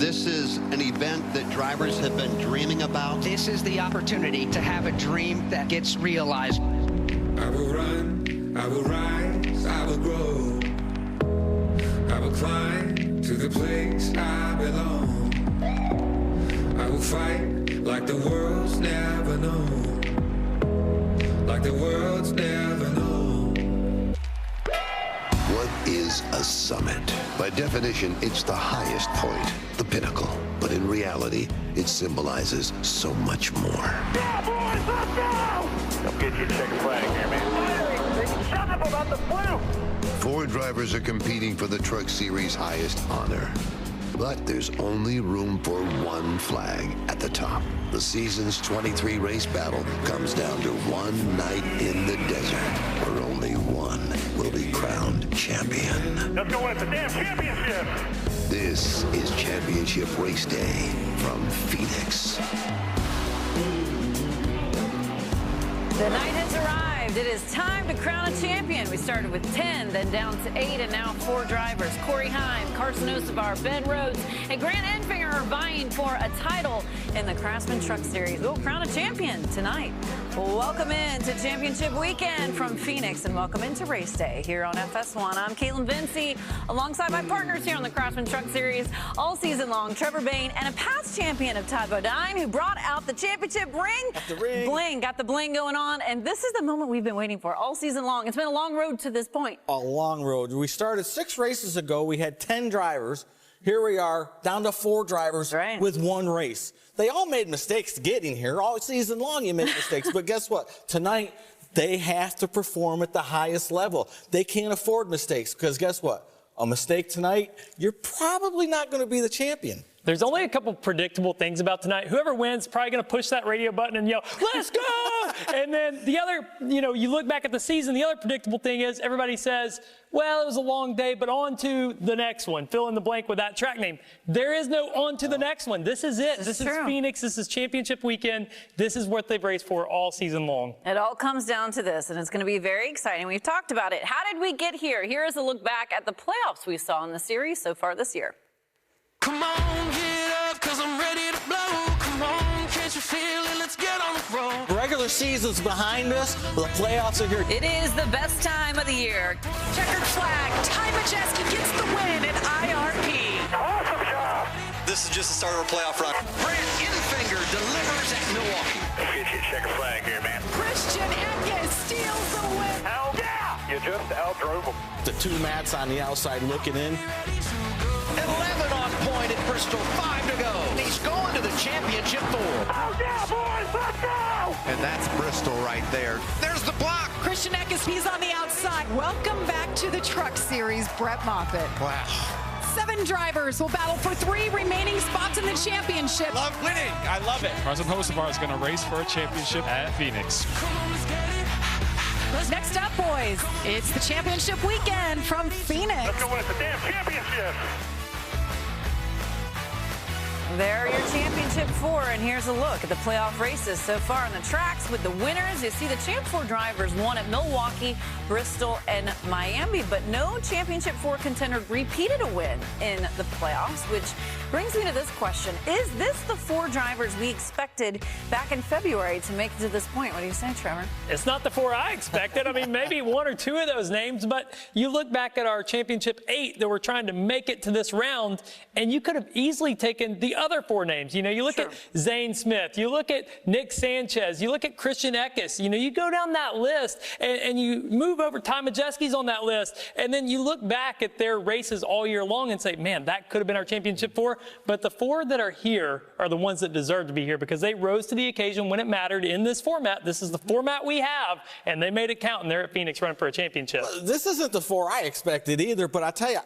This is an event that drivers have been dreaming about. This is the opportunity to have a dream that gets realized. I will run, I will rise, I will grow. I will climb to the place I belong. I will fight like the world's never known. Like the world's never known. What is a summit? By definition, it's the highest point, the pinnacle. But in reality, it symbolizes so much more. Yeah, boys, let's go! Come get your chicken flag here, man. Shut up about the flu! 4 drivers are competing for the Truck Series' highest honor. But there's only room for 1 flag at the top. The season's 23 race battle comes down to one night in the desert, where only one will be crowned champion. Let's go win the damn championship! This is Championship Race Day from Phoenix. The night has arrived. It is time to crown a champion. We started with 10, then down to 8, and now 4 drivers. Corey Heim, Carson Osevar, Ben Rhodes, and Grant Enfinger are vying for a title in the Craftsman Truck Series. We'll crown a champion tonight. Welcome in to Championship Weekend from Phoenix, and welcome into Race Day here on FS1. I'm Caitlin Vinci, alongside my partners here on the Craftsman Truck Series all season long, Trevor Bain, and a past champion of Todd Bodine, who brought out the championship ring. Got the ring. Bling, got the bling going on, and this is the moment we've been waiting for all season long. It's been a long road to this point. A long road. We started 6 races ago. We had 10 drivers. Here we are, down to 4 drivers with 1 race. They all made mistakes getting here. All season long you make mistakes. But guess what? Tonight, they have to perform at the highest level. They can't afford mistakes because guess what? A mistake tonight, you're probably not going to be the champion. There's only a couple predictable things about tonight. Whoever wins probably going to push that radio button and yell, "Let's go!" And then the other, you look back at the season, the other predictable thing is everybody says, well, it was a long day, but on to the next one. Fill in the blank with that track name. There is no on to the next one. This is it. This is Phoenix. This is Championship Weekend. This is what they've raced for all season long. It all comes down to this, and it's going to be very exciting. We've talked about it. How did we get here? Here is a look back at the playoffs we saw in the series so far this year. Come on, get up, cause I'm ready to blow. Come on, can't you feel it? Let's get on the road. The regular season's behind us, but the playoffs are here. It is the best time of the year. Checkered flag. Ty Majeski gets the win at IRP. Awesome job! This is just the start of our playoff run. Grant Enfinger delivers at Milwaukee. Come get your chicken flag here, man. Christian Eckes steals the win. Hell yeah! You just outdrove them. The 2 mats on the outside looking in. 11 on point at Bristol, 5 to go. He's going to the championship 4. Oh yeah, boys, let's go! And that's Bristol right there. There's the block. Christian Eckes, he's on the outside. Welcome back to the Truck Series, Brett Moffitt. Wow. 7 drivers will battle for 3 remaining spots in the championship. Love winning. I love it. Carson Osevar is going to race for a championship at Phoenix. Next up, boys, it's the championship weekend from Phoenix. Let's go win the damn championship! There are your championship 4, and here's a look at the playoff races so far on the tracks with the winners. You see the Champ 4 drivers won at Milwaukee, Bristol, and Miami, but no championship 4 contender repeated a win in the playoffs, which brings me to this question. Is this the 4 drivers we expected back in February to make it to this point? What do you say, Trevor? It's not the 4 I expected. I mean, maybe 1 or 2 of those names, but you look back at our championship 8 that were trying to make it to this round, and you could have easily taken the other 4 names. You look at Zane Smith, you look at Nick Sanchez, you look at Christian Eckes, you go down that list and you move over. Ty Majeski's on that list, and then you look back at their races all year long and say, man, that could have been our championship 4. But the 4 that are here are the ones that deserve to be here because they rose to the occasion when it mattered in this format. This is the format we have, and they made it count, and they're at Phoenix running for a championship. This isn't the 4 I expected either, but I tell you,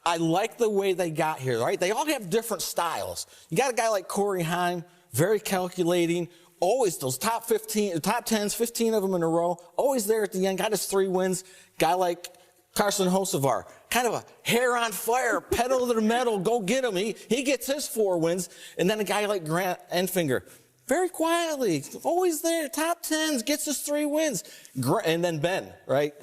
I like the way they got here, right? They all have different styles. You got a guy like Corey Heim, very calculating, always those top 10s, 15 of them in a row, always there at the end, got his 3 wins. Guy like Carson Osevar, kind of a hair on fire, pedal to the metal, go get him. He gets his 4 wins. And then a guy like Grant Enfinger, very quietly, always there, top 10s, gets his 3 wins. And then Ben, right?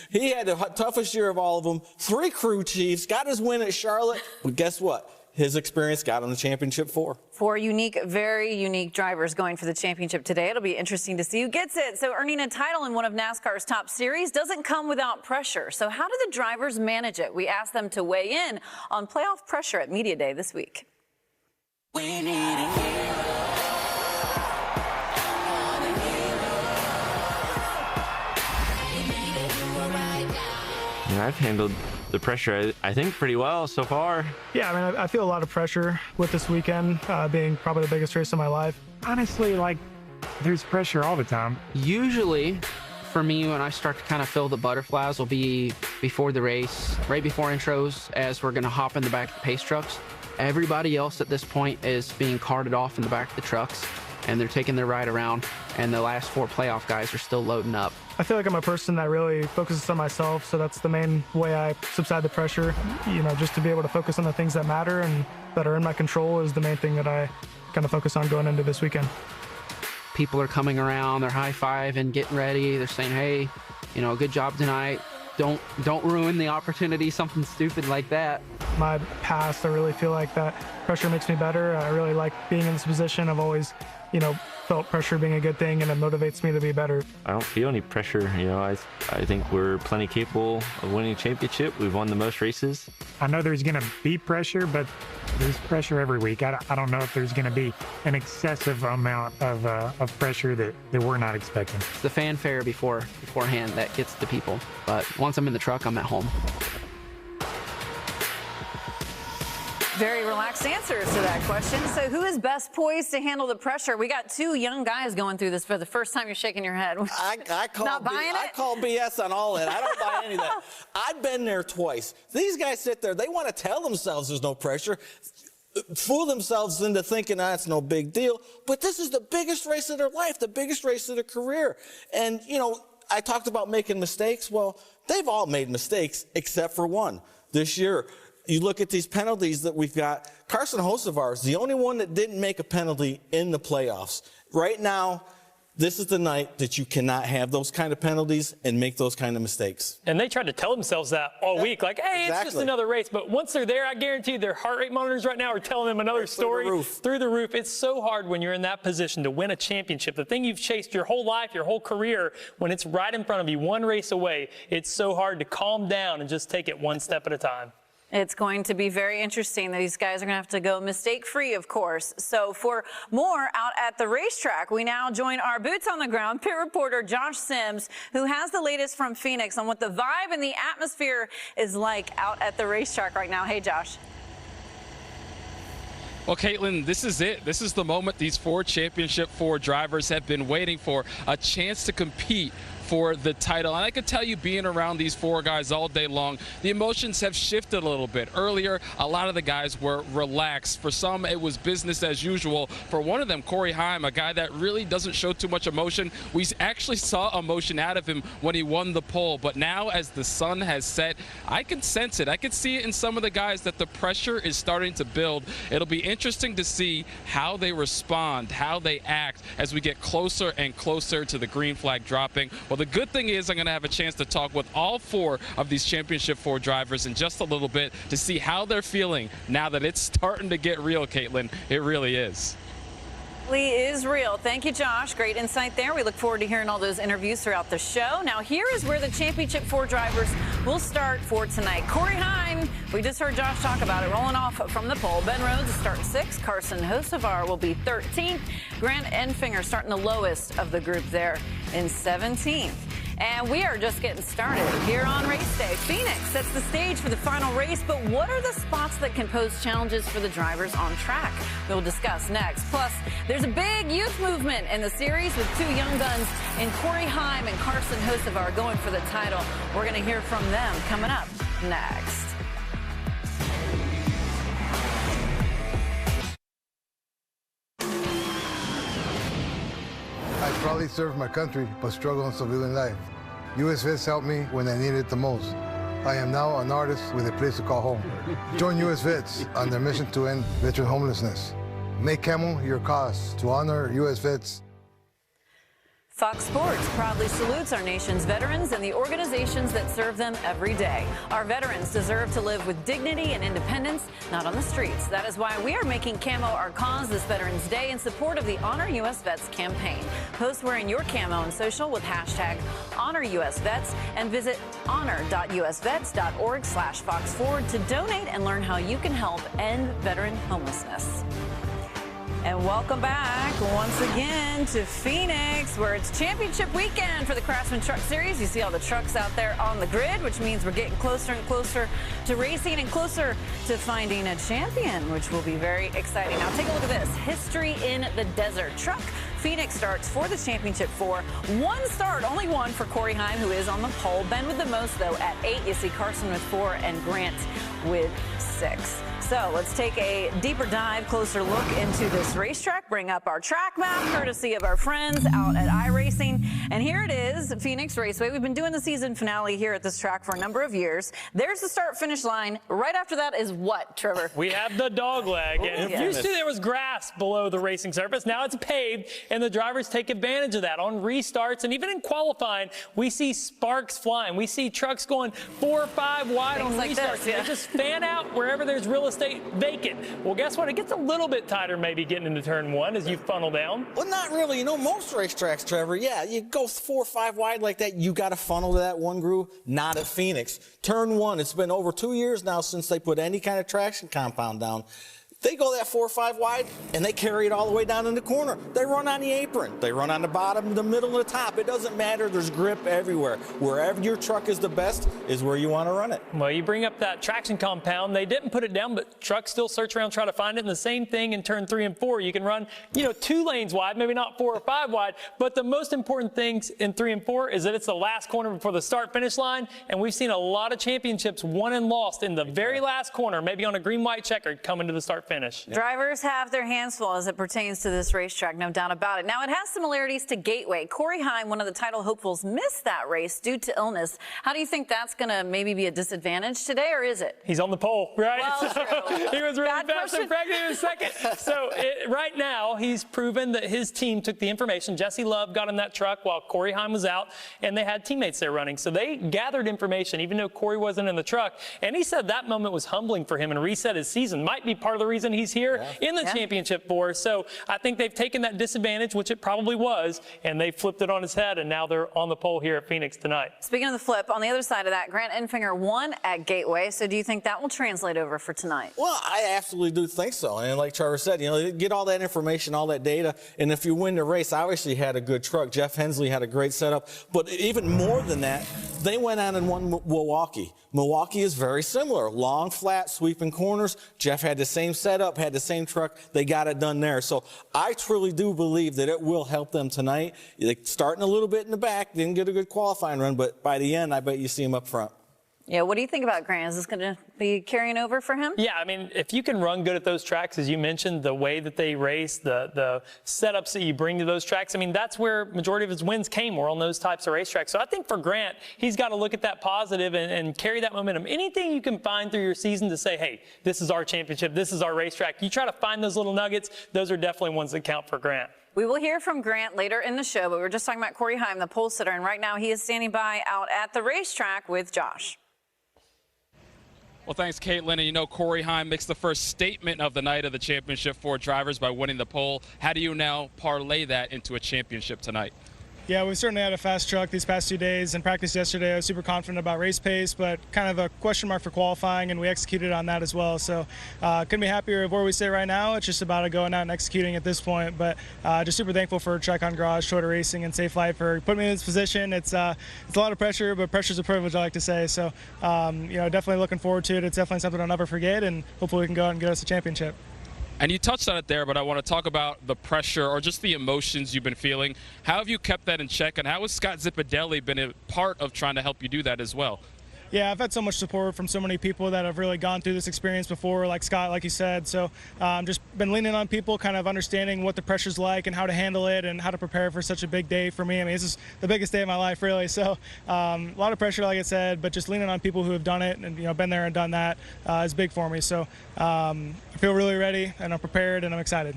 He had the toughest year of all of them. 3 crew chiefs, got his win at Charlotte, but guess what? his experience got him the championship 4. 4 unique, very unique drivers going for the championship today. It'll be interesting to see who gets it. So earning a title in one of NASCAR's top series doesn't come without pressure. So how do the drivers manage it? We asked them to weigh in on playoff pressure at Media Day this week. We need a hero. I've handled the pressure, I think, pretty well so far. Yeah, I mean, I feel a lot of pressure with this weekend being probably the biggest race of my life. Honestly, like, there's pressure all the time. Usually, for me, when I start to kind of feel the butterflies will be before the race, right before intros, as we're going to hop in the back of the pace trucks. Everybody else at this point is being carted off in the back of the trucks, and they're taking their ride around, and the last 4 playoff guys are still loading up. I feel like I'm a person that really focuses on myself, so that's the main way I subside the pressure. You know, just to be able to focus on the things that matter and that are in my control is the main thing that I kind of focus on going into this weekend. People are coming around, they're high-fiving, getting ready, they're saying, hey, you know, good job tonight. Don't ruin the opportunity, something stupid like that. My past, I really feel like that pressure makes me better. I really like being in this position. I've always, you know, felt pressure being a good thing, and it motivates me to be better. I don't feel any pressure. You know, I think we're plenty capable of winning a championship. We've won the most races. I know there's going to be pressure, but there's pressure every week. I don't know if there's going to be an excessive amount of pressure that we're not expecting. It's the fanfare beforehand that gets the people. But once I'm in the truck, I'm at home. Very relaxed answers to that question. So who is best poised to handle the pressure? We got 2 young guys going through this for the first time. You're shaking your head. I call BS on all that. I don't buy any of that. I've been there twice. These guys sit there. They want to tell themselves there's no pressure, fool themselves into thinking it's no big deal. But this is the biggest race of their life, the biggest race of their career. And, you know, I talked about making mistakes. Well, they've all made mistakes except for one this year. You look at these penalties that we've got. Carson Hocevar is the only one that didn't make a penalty in the playoffs. Right now, this is the night that you cannot have those kind of penalties and make those kind of mistakes. And they tried to tell themselves that all week, like, hey, It's just another race. But once they're there, I guarantee their heart rate monitors right now are telling them another story through the roof. It's so hard when you're in that position to win a championship. The thing you've chased your whole life, your whole career, when it's right in front of you, one race away, it's so hard to calm down and just take it one step at a time. It's going to be very interesting. These guys are going to have to go mistake-free, of course. So for more out at the racetrack, we now join our boots on the ground pit reporter Josh Sims, who has the latest from Phoenix on what the vibe and the atmosphere is like out at the racetrack right now. Hey, Josh. Well, Caitlin, this is it. This is the moment these 4 championship 4 drivers have been waiting for, a chance to compete for the title. And I can tell you, being around these 4 guys all day long, the emotions have shifted a little bit. Earlier, a lot of the guys were relaxed. For some, it was business as usual. For one of them, Corey Heim, a guy that really doesn't show too much emotion, we actually saw emotion out of him when he won the pole. But now, as the sun has set, I can sense it. I can see it in some of the guys that the pressure is starting to build. It'll be interesting to see how they respond, how they act as we get closer and closer to the green flag dropping. Well, the good thing is I'm going to have a chance to talk with all 4 of these championship 4 drivers in just a little bit to see how they're feeling now that it's starting to get real, Caitlin. It really is. Is real. Thank you, Josh. Great insight there. We look forward to hearing all those interviews throughout the show. Now, here is where the championship 4 drivers will start for tonight. Corey Heim, we just heard Josh talk about it, rolling off from the pole. Ben Rhodes is starting 6th. Carson Hocevar will be 13th. Grant Enfinger starting the lowest of the group there in 17th. And we are just getting started here on race day. Phoenix sets the stage for the final race, but what are the spots that can pose challenges for the drivers on track? We'll discuss next. Plus, there's a big youth movement in the series with 2 young guns in Corey Heim and Carson Hocevar going for the title. We're going to hear from them coming up next. I proudly served my country, but struggle in civilian life. U.S. Vets helped me when I needed it the most. I am now an artist with a place to call home. Join U.S. Vets on their mission to end veteran homelessness. Make Camel your cause to honor U.S. Vets. Fox Sports proudly salutes our nation's veterans and the organizations that serve them every day. Our veterans deserve to live with dignity and independence, not on the streets. That is why we are making camo our cause this Veterans Day in support of the Honor U.S. Vets campaign. Post wearing your camo on social with hashtag HonorUSVets and visit honor.usvets.org/FoxForward to donate and learn how you can help end veteran homelessness. And welcome back once again to Phoenix, where it's championship weekend for the Craftsman Truck Series. You see all the trucks out there on the grid, which means we're getting closer and closer to racing and closer to finding a champion, which will be very exciting. Now take a look at this. History in the desert. Truck Phoenix starts for the championship for one start, only one for Corey Heim, who is on the pole. Ben with the most, though, at 8. You see Carson with 4 and Grant with 6. So let's take a deeper dive, closer look into this racetrack, bring up our track map, courtesy of our friends out at iRacing. And here it is, Phoenix Raceway. We've been doing the season finale here at this track for a number of years. There's the start-finish line. Right after that is what, Trevor? We have the dog leg. And used to there was grass below the racing surface. Now it's paved, and the drivers take advantage of that. On restarts and even in qualifying, we see sparks flying. We see trucks going 4 or 5 wide Things on like restarts. this, yeah. They just fan out wherever there's real estate vacant. Well, guess what? It gets a little bit tighter maybe getting into turn 1 as you funnel down. Well, not really. You know, most racetracks, Trevor, yeah, you go 4 or 5 wide like that, you got to funnel to that one groove. Not at Phoenix. Turn 1, it's been over 2 years now since they put any kind of traction compound down. They go that 4 or 5 wide, and they carry it all the way down in the corner. They run on the apron. They run on the bottom, the middle, and the top. It doesn't matter. There's grip everywhere. Wherever your truck is the best is where you want to run it. Well, you bring up that traction compound. They didn't put it down, but trucks still search around, try to find it. And the same thing in turn 3 and 4. You can run, 2 lanes wide, maybe not 4 or 5 wide. But the most important things in 3 and 4 is that it's the last corner before the start-finish line. And we've seen a lot of championships won and lost in the very last corner, maybe on a green-white checkered coming to the start-finish. Drivers have their hands full as it pertains to this racetrack, no doubt about it. Now, it has similarities to Gateway. Corey Heim, one of the title hopefuls, missed that race due to illness. How do you think that's going to maybe be a disadvantage today, or is it? He's on the pole, right? Well, true. He was really fast and pregnant in second. So right now, he's proven that his team took the information. Jesse Love got in that truck while Corey Heim was out, and they had teammates there running. So they gathered information, even though Corey wasn't in the truck. And he said that moment was humbling for him and reset his season. Might be part of the reason he's here in the championship for us. So I think they've taken that disadvantage, which it probably was, and they flipped it on its head, and now they're on the pole here at Phoenix tonight. Speaking of the flip, on the other side of that, Grant Enfinger won at Gateway. So do you think that will translate over for tonight? Well, I absolutely do think so. And like Trevor said, get all that information, all that data, and if you win the race, obviously you had a good truck. Jeff Hensley had a great setup. But even more than that, they went on and won Milwaukee. Milwaukee is very similar. Long, flat, sweeping corners. Jeff had the same setup, had the same truck. They got it done there. So I truly do believe that it will help them tonight. They're starting a little bit in the back, didn't get a good qualifying run, but by the end, I bet you see them up front. Yeah, what do you think about Grant? Is this going to be carrying over for him? Yeah, I mean, if you can run good at those tracks, as you mentioned, the way that they race, the setups that you bring to those tracks, I mean, that's where majority of his wins came, were on those types of racetracks. So I think for Grant, he's got to look at that positive and carry that momentum. Anything you can find through your season to say, hey, this is our championship, this is our racetrack. You try to find those little nuggets, those are definitely ones that count for Grant. We will hear from Grant later in the show, but we were just talking about Corey Heim, the pole sitter, and right now he is standing by out at the racetrack with Josh. Well, thanks, Caitlin. And Corey Heim makes the first statement of the night of the championship for drivers by winning the pole. How do you now parlay that into a championship tonight? Yeah, we've certainly had a fast truck these past 2 days. In practice yesterday, I was super confident about race pace, but kind of a question mark for qualifying, and we executed on that as well. So couldn't be happier with where we sit right now. It's just about going out and executing at this point. But just super thankful for Tricon Garage, Toyota Racing, and Safe Life for putting me in this position. It's a lot of pressure, but pressure's a privilege, I like to say. So definitely looking forward to it. It's definitely something I'll never forget, and hopefully we can go out and get us a championship. And you touched on it there, but I want to talk about the pressure or just the emotions you've been feeling. How have you kept that in check, and how has Scott Zipadelli been a part of trying to help you do that as well? Yeah, I've had so much support from so many people that have really gone through this experience before, like Scott, like you said. So just been leaning on people, kind of understanding what the pressure's like and how to handle it and how to prepare for such a big day for me. I mean, this is the biggest day of my life, really. So a lot of pressure, like I said, but just leaning on people who have done it and been there and done that is big for me. So I feel really ready, and I'm prepared, and I'm excited.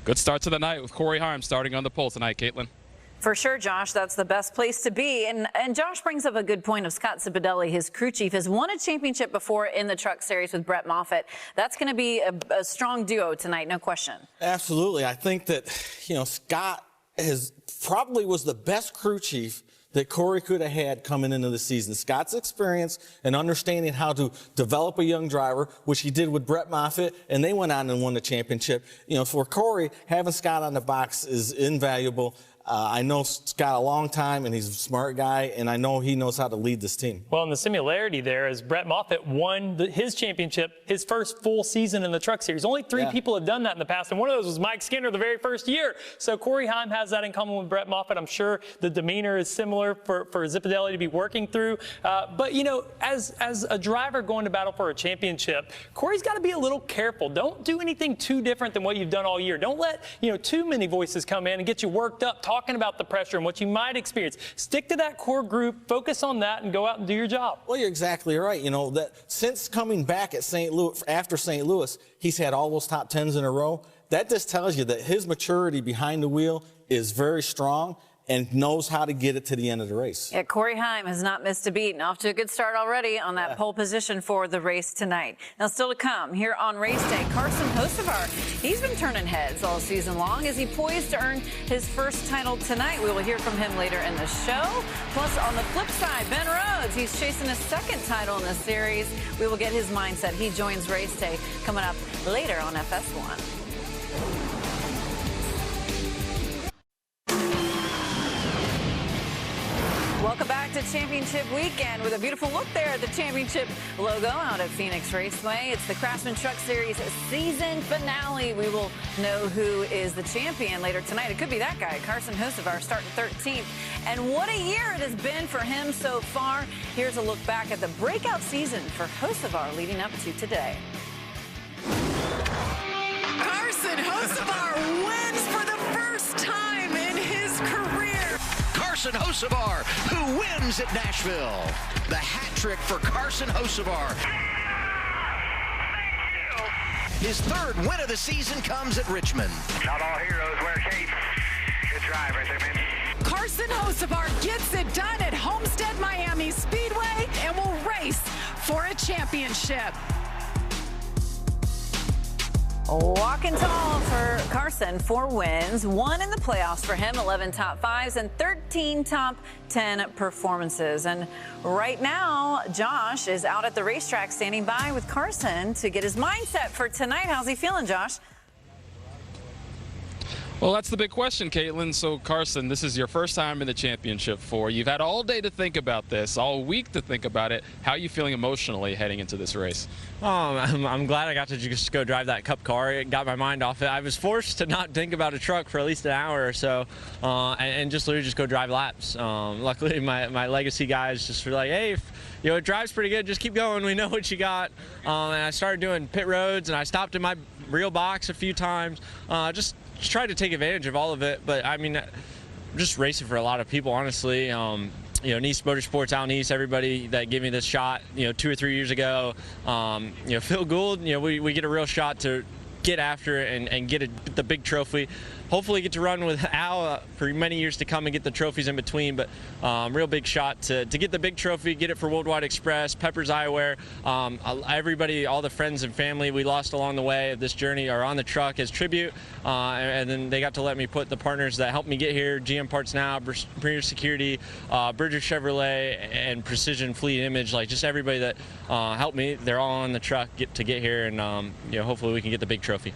Good start to the night with Corey Heim starting on the pole tonight, Caitlin. For sure, Josh, that's the best place to be. And Josh brings up a good point of Scott Cipodelli, his crew chief, has won a championship before in the Truck Series with Brett Moffitt. That's going to be a strong duo tonight, no question. Absolutely. I think that, Scott probably was the best crew chief that Corey could have had coming into the season. Scott's experience and understanding how to develop a young driver, which he did with Brett Moffitt, and they went on and won the championship. For Corey, having Scott on the box is invaluable. I know Scott a long time, and he's a smart guy, and I know he knows how to lead this team. Well, and the similarity there is Brett Moffitt won his championship, his first full season in the Truck Series. Only three people have done that in the past, and one of those was Mike Skinner the very first year. So Corey Heim has that in common with Brett Moffitt. I'm sure the demeanor is similar for Cipodelli to be working through. But, as a driver going to battle for a championship, Corey's got to be a little careful. Don't do anything too different than what you've done all year. Don't let, too many voices come in and get you worked up talking about the pressure and what you might experience. Stick to that core group, focus on that, and go out and do your job. Well, you're exactly right. That since coming back at St. Louis, after St. Louis, he's had all those top 10s in a row. That just tells you that his maturity behind the wheel is very strong and knows how to get it to the end of the race. Yeah, Corey Heim has not missed a beat and off to a good start already on that pole position for the race tonight. Now, still to come here on race day, Carson Hocevar. He's been turning heads all season long. Is he poised to earn his first title tonight? We will hear from him later in the show. Plus, on the flip side, Ben Rhodes, he's chasing his second title in the series. We will get his mindset. He joins race day coming up later on FS1. Welcome back to Championship Weekend with a beautiful look there at the championship logo out at Phoenix Raceway. It's the Craftsman Truck Series season finale. We will know who is the champion later tonight. It could be that guy, Carson Hocevar, starting 13th. And what a year it has been for him so far. Here's a look back at the breakout season for Hocevar leading up to today. Carson Hocevar wins for the first time in his career. Carson Hocevar, who wins at Nashville. The hat trick for Carson Hocevar. His third win of the season comes at Richmond. Not all heroes wear capes. Good drive right there, man. Carson Hocevar gets it done at Homestead Miami Speedway and will race for a championship. Walking tall for Carson, 4 wins, 1 in the playoffs for him, 11 top 5s and 13 top 10 performances. And right now, Josh is out at the racetrack standing by with Carson to get his mindset for tonight. How's he feeling, Josh? Well, that's the big question, Caitlin. So, Carson, this is your first time in the championship 4. You've had all day to think about this, all week to think about it. How are you feeling emotionally heading into this race? I'm glad I got to just go drive that Cup car. It got my mind off it. I was forced to not think about a truck for at least an hour or so and just literally just go drive laps. Luckily, my legacy guys just were like, hey, it drives pretty good. Just keep going. We know what you got. And I started doing pit roads, and I stopped in my real box a few times. Just tried to take advantage of all of it, but I mean, just racing for a lot of people, honestly. Nice Motorsports out in East, everybody that gave me this shot, 2 or 3 years ago. Phil Gould, we get a real shot to get after it and get the big trophy. Hopefully get to run with Al for many years to come and get the trophies in between, but real big shot to get the big trophy, get it for Worldwide Express, Pepper's Eyewear. Everybody, all the friends and family we lost along the way of this journey are on the truck as tribute, and then they got to let me put the partners that helped me get here, GM Parts Now, Premier Security, Bridger Chevrolet, and Precision Fleet Image, like just everybody that helped me, they're all on the truck to get here, and hopefully we can get the big trophy.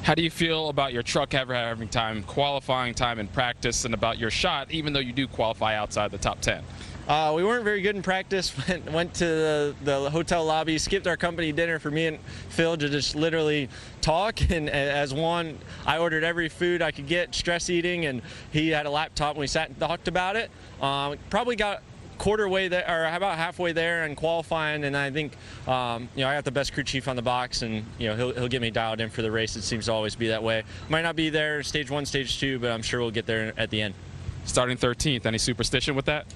How do you feel about your truck having time, qualifying time in practice, and about your shot, even though you do qualify outside the top 10? We weren't very good in practice. Went to the hotel lobby, skipped our company dinner for me and Phil to just literally talk. And as one, I ordered every food I could get, stress eating, and he had a laptop and we sat and talked about it. Probably got quarter way there, or about halfway there in qualifying, and I think I got the best crew chief on the box, and he'll get me dialed in for the race. It seems to always be that way. Might not be there stage 1, stage 2, but I'm sure we'll get there at the end. Starting 13th, any superstition with that?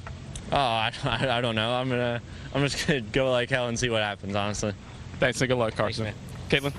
Oh, I don't know. I'm just gonna go like hell and see what happens, honestly. Thanks and good luck, Carson. Thanks, Caitlin.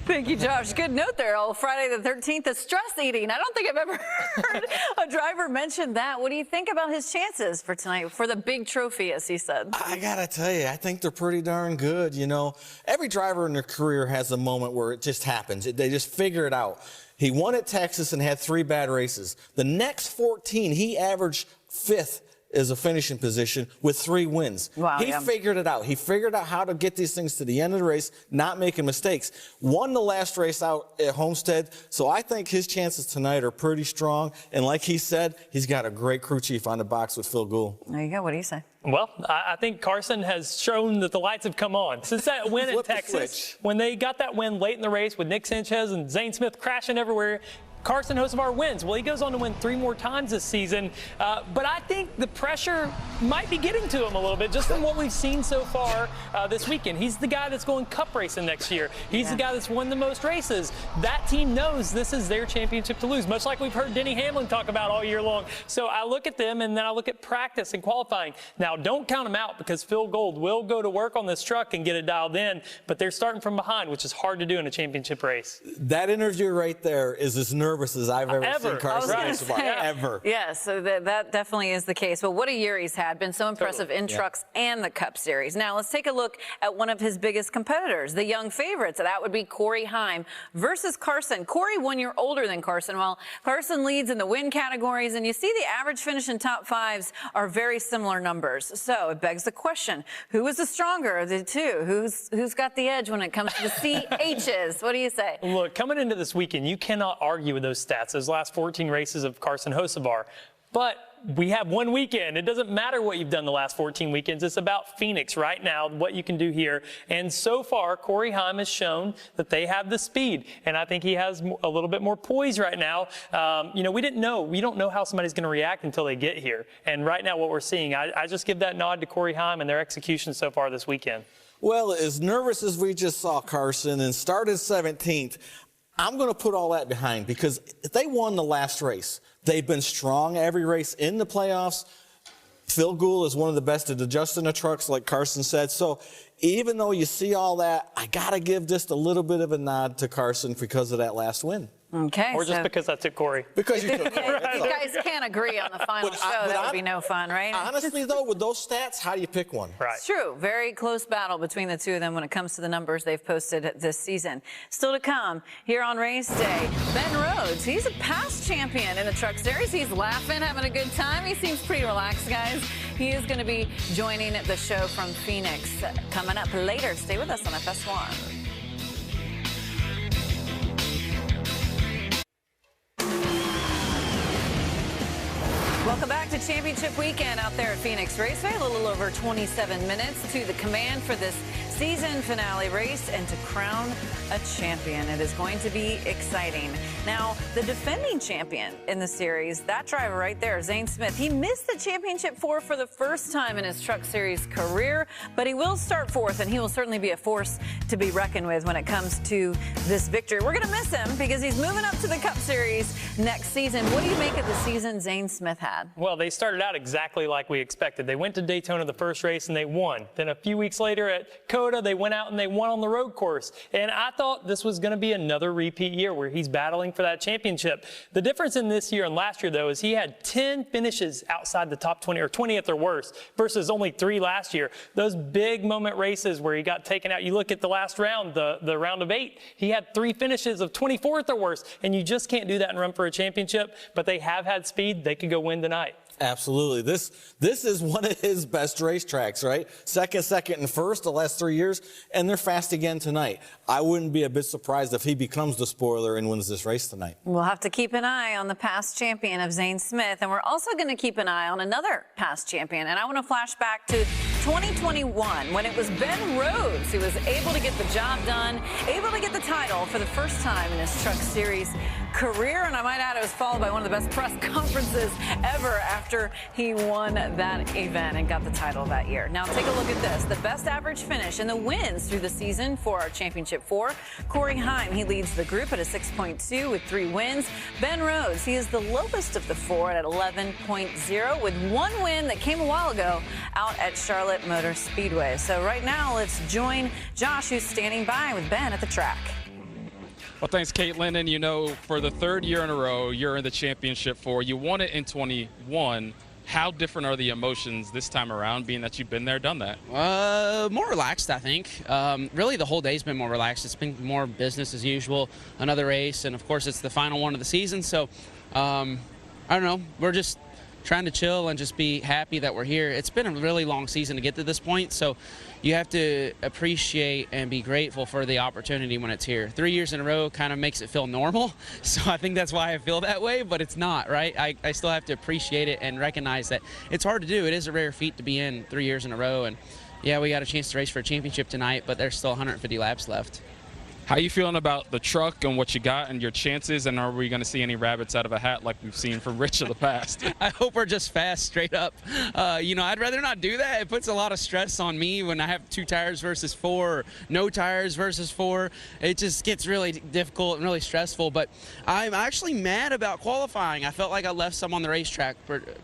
Thank you, Josh. Good note there. Oh, Friday the 13th is stress eating. I don't think I've ever heard a driver mention that. What do you think about his chances for tonight, for the big trophy, as he said? I got to tell you, I think they're pretty darn good. You know, every driver in their career has a moment where it just happens. They just figure it out. He won at Texas and had 3 bad races. The next 14, he averaged 5th as a finishing position with 3 wins. Wow, he figured it out. He figured out how to get these things to the end of the race, not making mistakes. Won the last race out at Homestead, so I think his chances tonight are pretty strong. And like he said, he's got a great crew chief on the box with Phil Gould. There you go. What do you say? Well, I think Carson has shown that the lights have come on. Since that win in Texas, when they got that win late in the race with Nick Sanchez and Zane Smith crashing everywhere, Carson Hocevar wins. Well, he goes on to win 3 more times this season. But I think the pressure might be getting to him a little bit, just from what we've seen so far this weekend. He's the guy that's going cup racing next year. He's the guy that's won the most races. That team knows this is their championship to lose, much like we've heard Denny Hamlin talk about all year long. So I look at them, and then I look at practice and qualifying. Now, don't count them out, because Phil Gould will go to work on this truck and get it dialed in, but they're starting from behind, which is hard to do in a championship race. That interview right there is as nervous as I've ever seen Carson Hocevar, ever. Yeah, so that definitely is the case. But what a year he's had. Been so impressive in trucks and the Cup Series. Now, let's take a look at one of his biggest competitors, the young favorites. That would be Corey Heim versus Carson. Corey, 1 year older than Carson, while Carson leads in the win categories. And you see the average finish and top 5s are very similar numbers. So it begs the question, who is the stronger of the two? Who's got the edge when it comes to the CHs? What do you say? Look, coming into this weekend, you cannot argue with those stats, those last 14 races of Carson Hocevar. But we have one weekend. It doesn't matter what you've done the last 14 weekends. It's about Phoenix right now, what you can do here. And so far, Corey Heim has shown that they have the speed. And I think he has a little bit more poise right now. You know, we don't know how somebody's going to react until they get here. And right now, what we're seeing, I just give that nod to Corey Heim and their execution so far this weekend. Well, as nervous as we just saw Carson and started 17th, I'm going to put all that behind, because they won the last race. They've been strong every race in the playoffs. Phil Gould is one of the best at adjusting the trucks, like Carson said. So even though you see all that, I got to give just a little bit of a nod to Carson because of that last win. Okay. Or just because I took Corey. Because you took Corey. You guys can't agree on the final show. That would be no fun, right? Honestly, though, with those stats, how do you pick one? Right. It's true. Very close battle between the two of them when it comes to the numbers they've posted this season. Still to come here on race day, Ben Rhodes. He's a past champion in the Truck Series. He's laughing, having a good time. He seems pretty relaxed, guys. He is going to be joining the show from Phoenix coming up later. Stay with us on FS1. Welcome back to Championship Weekend out there at Phoenix Raceway. A little over 27 minutes to the command for this season finale race and to crown a champion. It is going to be exciting. Now, the defending champion in the series, that driver right there, Zane Smith, he missed the Championship 4 for the first time in his Truck Series career, but he will start 4th, and he will certainly be a force to be reckoned with when it comes to this victory. We're going to miss him because he's moving up to the Cup Series next season. What do you make of the season Zane Smith had? Well, they started out exactly like we expected. They went to Daytona the first race and they won. Then a few weeks later at Coda, they went out and they won on the road course. And I thought this was going to be another repeat year where he's battling for that championship. The difference in this year and last year, though, is he had 10 finishes outside the top 20 or 20th or worse versus only 3 last year. Those big moment races where he got taken out. You look at the last round, the round of 8, he had 3 finishes of 24th or worse. And you just can't do that and run for a championship. But they have had speed. They could go win tonight. Absolutely. This is one of his best racetracks, right? Second, and first the last 3 years, and they're fast again tonight. I wouldn't be a bit surprised if he becomes the spoiler and wins this race tonight. We'll have to keep an eye on the past champion of Zane Smith, and we're also going to keep an eye on another past champion. And I want to flash back to 2021 when it was Ben Rhodes who was able to get the job done, able to get the title for the first time in his Truck Series career. And I might add, it was followed by one of the best press conferences ever after he won that event and got the title that year. Now take a look at this. The best average finish and the wins through the season for our Championship 4. Corey Heim, he leads the group at a 6.2 with 3 wins. Ben Rhodes, he is the lowest of the 4 at 11.0 with 1 win that came a while ago out at Charlotte Motor Speedway. So right now, let's join Josh, who's standing by with Ben at the track. Well, thanks, Caitlin. And, you know, for the third year in a row, you're in the championship 4. You won it in 21. How different are the emotions this time around, being that you've been there, done that? More relaxed, I think. Really, the whole day's been more relaxed. It's been more business as usual, another race, and of course, it's the final one of the season. So, I don't know. We're just trying to chill and just be happy that we're here. It's been a really long season to get to this point, so you have to appreciate and be grateful for the opportunity when it's here. 3 years in a row kind of makes it feel normal, so I think that's why I feel that way, but it's not, right? I still have to appreciate it and recognize that it's hard to do. It is a rare feat to be in 3 years in a row, and yeah, we got a chance to race for a championship tonight, but there's still 150 laps left. How are you feeling about the truck and what you got and your chances, and are we going to see any rabbits out of a hat like we've seen from Rich in the past? I hope we're just fast, straight up. You know, I'd rather not do that. It puts a lot of stress on me when I have 2 tires versus 4, or no tires versus 4. It just gets really difficult and really stressful, but I'm actually mad about qualifying. I felt like I left some on the racetrack,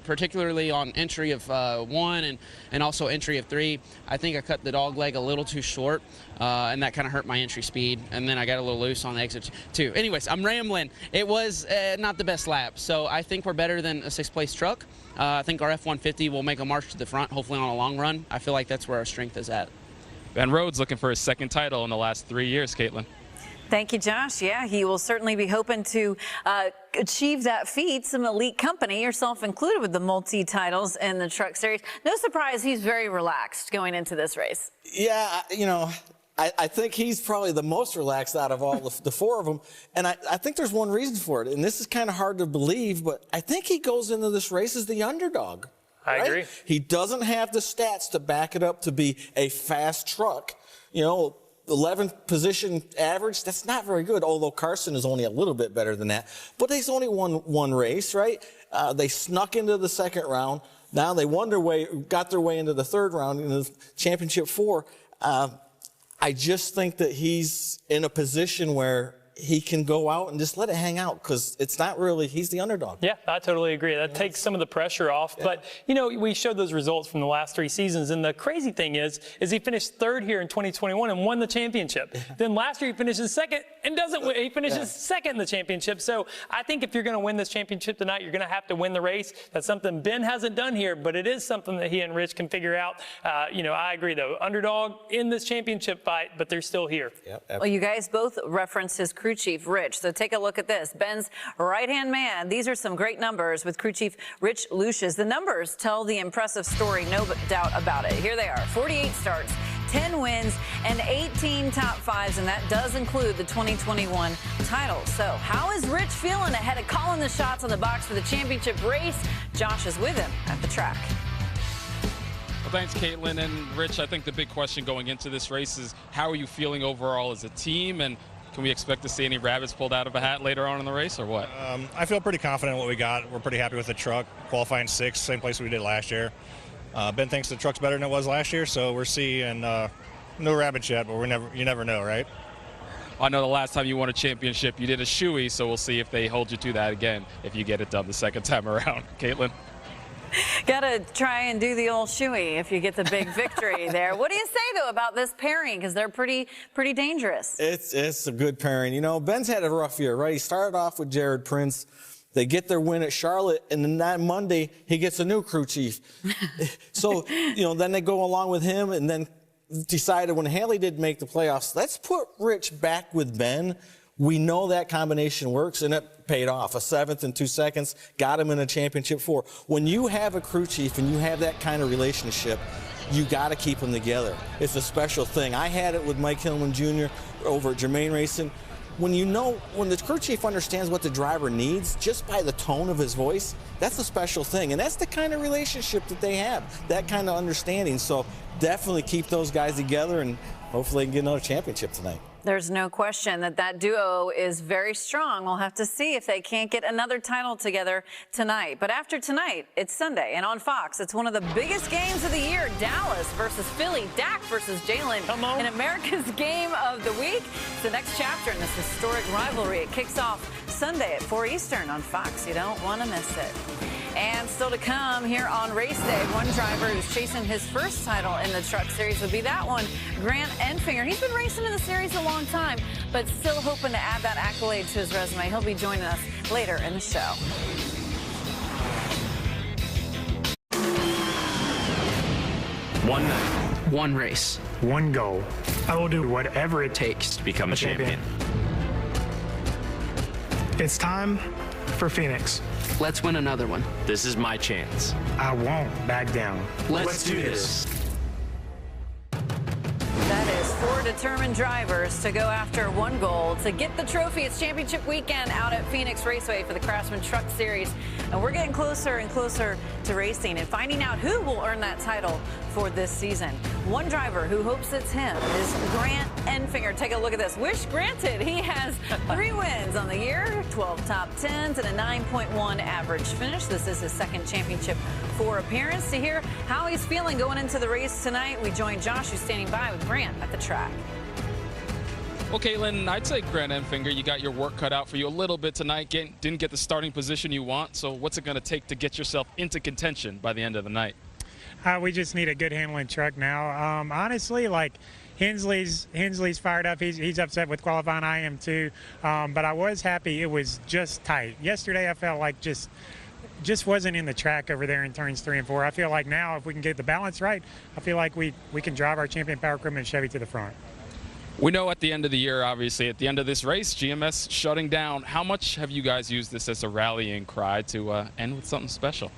particularly on entry of 1 and also entry of 3. I think I cut the dog leg a little too short, and that kind of hurt my entry speed. And then I got a little loose on the exit too. Anyways, I'm rambling. It was not the best lap, so I think we're better than a 6th place truck. I think our F-150 will make a march to the front, hopefully on a long run. I feel like that's where our strength is at. Ben Rhodes looking for his 2nd title in the last 3 years, Caitlin. Thank you, Josh. Yeah, he will certainly be hoping to achieve that feat. Some elite company, yourself included, with the multi-titles in the Truck Series. No surprise, he's very relaxed going into this race. Yeah, you know, I think he's probably the most relaxed out of all the 4 of them. And I think there's one reason for it. And this is kind of hard to believe, but I think he goes into this race as the underdog. I agree. He doesn't have the stats to back it up to be a fast truck. You know, 11th position average, that's not very good, although Carson is only a little bit better than that. But he's only won 1 race, right? They snuck into the 2nd round. Now they got their way into the 3rd round in the championship 4. I just think that he's in a position where he can go out and just let it hang out, because it's not really, he's the underdog. Yeah, I totally agree. That takes some of the pressure off. Yeah. But, you know, we showed those results from the last 3 seasons, and the crazy thing is he finished 3rd here in 2021 and won the championship. Then last year he finishes 2nd and doesn't win. He finishes 2nd in the championship. So I think if you're going to win this championship tonight, you're going to have to win the race. That's something Ben hasn't done here, but it is something that he and Rich can figure out. You know, I agree, though. Underdog in this championship fight, but they're still here. Yep. Well, you guys both referenced his crew chief, Rich. So take a look at this. Ben's right-hand man. These are some great numbers with crew chief Rich Lucius. The numbers tell the impressive story, no doubt about it. Here they are. 48 starts, 10 wins, and 18 top 5s, and that does include the 2021 title. So how is Rich feeling ahead of calling the shots on the box for the championship race? Josh is with him at the track. Well, thanks, Caitlin. And Rich, I think the big question going into this race is, how are you feeling overall as a team, and can we expect to see any rabbits pulled out of a hat later on in the race, or what? I feel pretty confident in what we got. We're pretty happy with the truck, qualifying 6th, same place we did last year. Ben thinks the truck's better than it was last year, so we're seeing no rabbits yet, but you never know, right? I know the last time you won a championship, you did a shoey, so we'll see if they hold you to that again if you get it done the 2nd time around. Caitlin? Got to try and do the old shoey if you get the big victory there. What do you say, though, about this pairing? Because they're pretty dangerous. It's a good pairing. You know, Ben's had a rough year, right? He started off with Jared Prince. They get their win at Charlotte, and then that Monday, he gets a new crew chief. So, you know, then they go along with him, and then decided when Haley didn't make the playoffs, let's put Rich back with Ben. We know that combination works, and it paid off. A 7th and 2 seconds got him in a championship 4. When you have a crew chief and you have that kind of relationship, you got to keep them together. It's a special thing. I had it with Mike Hillman Jr. over at Germain Racing. When the crew chief understands what the driver needs just by the tone of his voice, that's a special thing. And that's the kind of relationship that they have, that kind of understanding. So definitely keep those guys together, and hopefully they can get another championship tonight. There's no question that duo is very strong. We'll have to see if they can't get another title together tonight. But after tonight, it's Sunday, and on Fox, it's one of the biggest games of the year. Dallas versus Philly, Dak versus Jalen in America's Game of the Week. It's the next chapter in this historic rivalry. It kicks off Sunday at 4 Eastern on Fox. You don't want to miss it. And still to come here on race day, one driver who's chasing his first title in the Truck Series would be that one, Grant Enfinger. He's been racing in the series a long time, but still hoping to add that accolade to his resume. He'll be joining us later in the show. One night. One race. One goal. I will do whatever it takes to become a champion. It's time for Phoenix. Let's win another one. This is my chance. I won't back down. Let's do this. That is 4 determined drivers to go after one goal to get the trophy. It's championship weekend out at Phoenix Raceway for the Craftsman Truck Series. And we're getting closer and closer to racing and finding out who will earn that title for this season. One driver who hopes it's him is Grant Enfinger. Take a look at this. Wish granted. He has 3 wins on the year, 12 top 10s, and a 9.1 average finish. This is his second championship 4 appearance. To hear how he's feeling going into the race tonight, we join Josh, who's standing by with Grant at the track. Well, Caitlin, I'd say Grant Enfinger, you got your work cut out for you a little bit tonight. Didn't get the starting position you want, so what's it going to take to get yourself into contention by the end of the night? We just need a good handling truck now. Honestly, like Hensley's fired up. He's upset with qualifying. I am too. But I was happy. It was just tight. Yesterday I felt like just wasn't in the track over there in turns 3 and 4. I feel like now if we can get the balance right, I feel like we can drive our champion power equipment Chevy to the front. We know at the end of the year, obviously, at the end of this race, GMS shutting down. How much have you guys used this as a rallying cry to end with something special?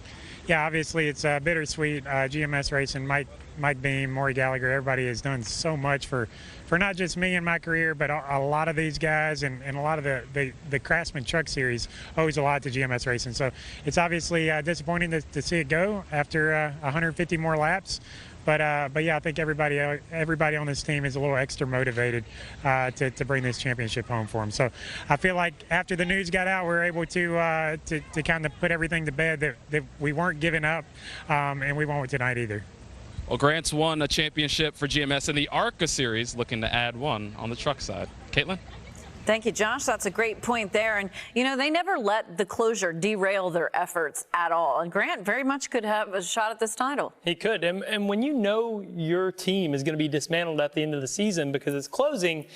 Yeah, obviously it's bittersweet. GMS Racing, Mike Beam, Maury Gallagher, everybody has done so much for not just me in my career, but a lot of these guys and a lot of the Craftsman Truck Series owes a lot to GMS Racing. So it's obviously disappointing to see it go after 150 more laps. But yeah, I think everybody on this team is a little extra motivated to bring this championship home for them. So I feel like after the news got out, we were able to kind of put everything to bed that we weren't giving up, and we won't tonight either. Well, Grant's won a championship for GMS in the ARCA Series, looking to add one on the truck side. Caitlin? Thank you, Josh. That's a great point there. And, you know, they never let the closure derail their efforts at all. And Grant very much could have a shot at this title. He could. And when you know your team is going to be dismantled at the end of the season because it's closing,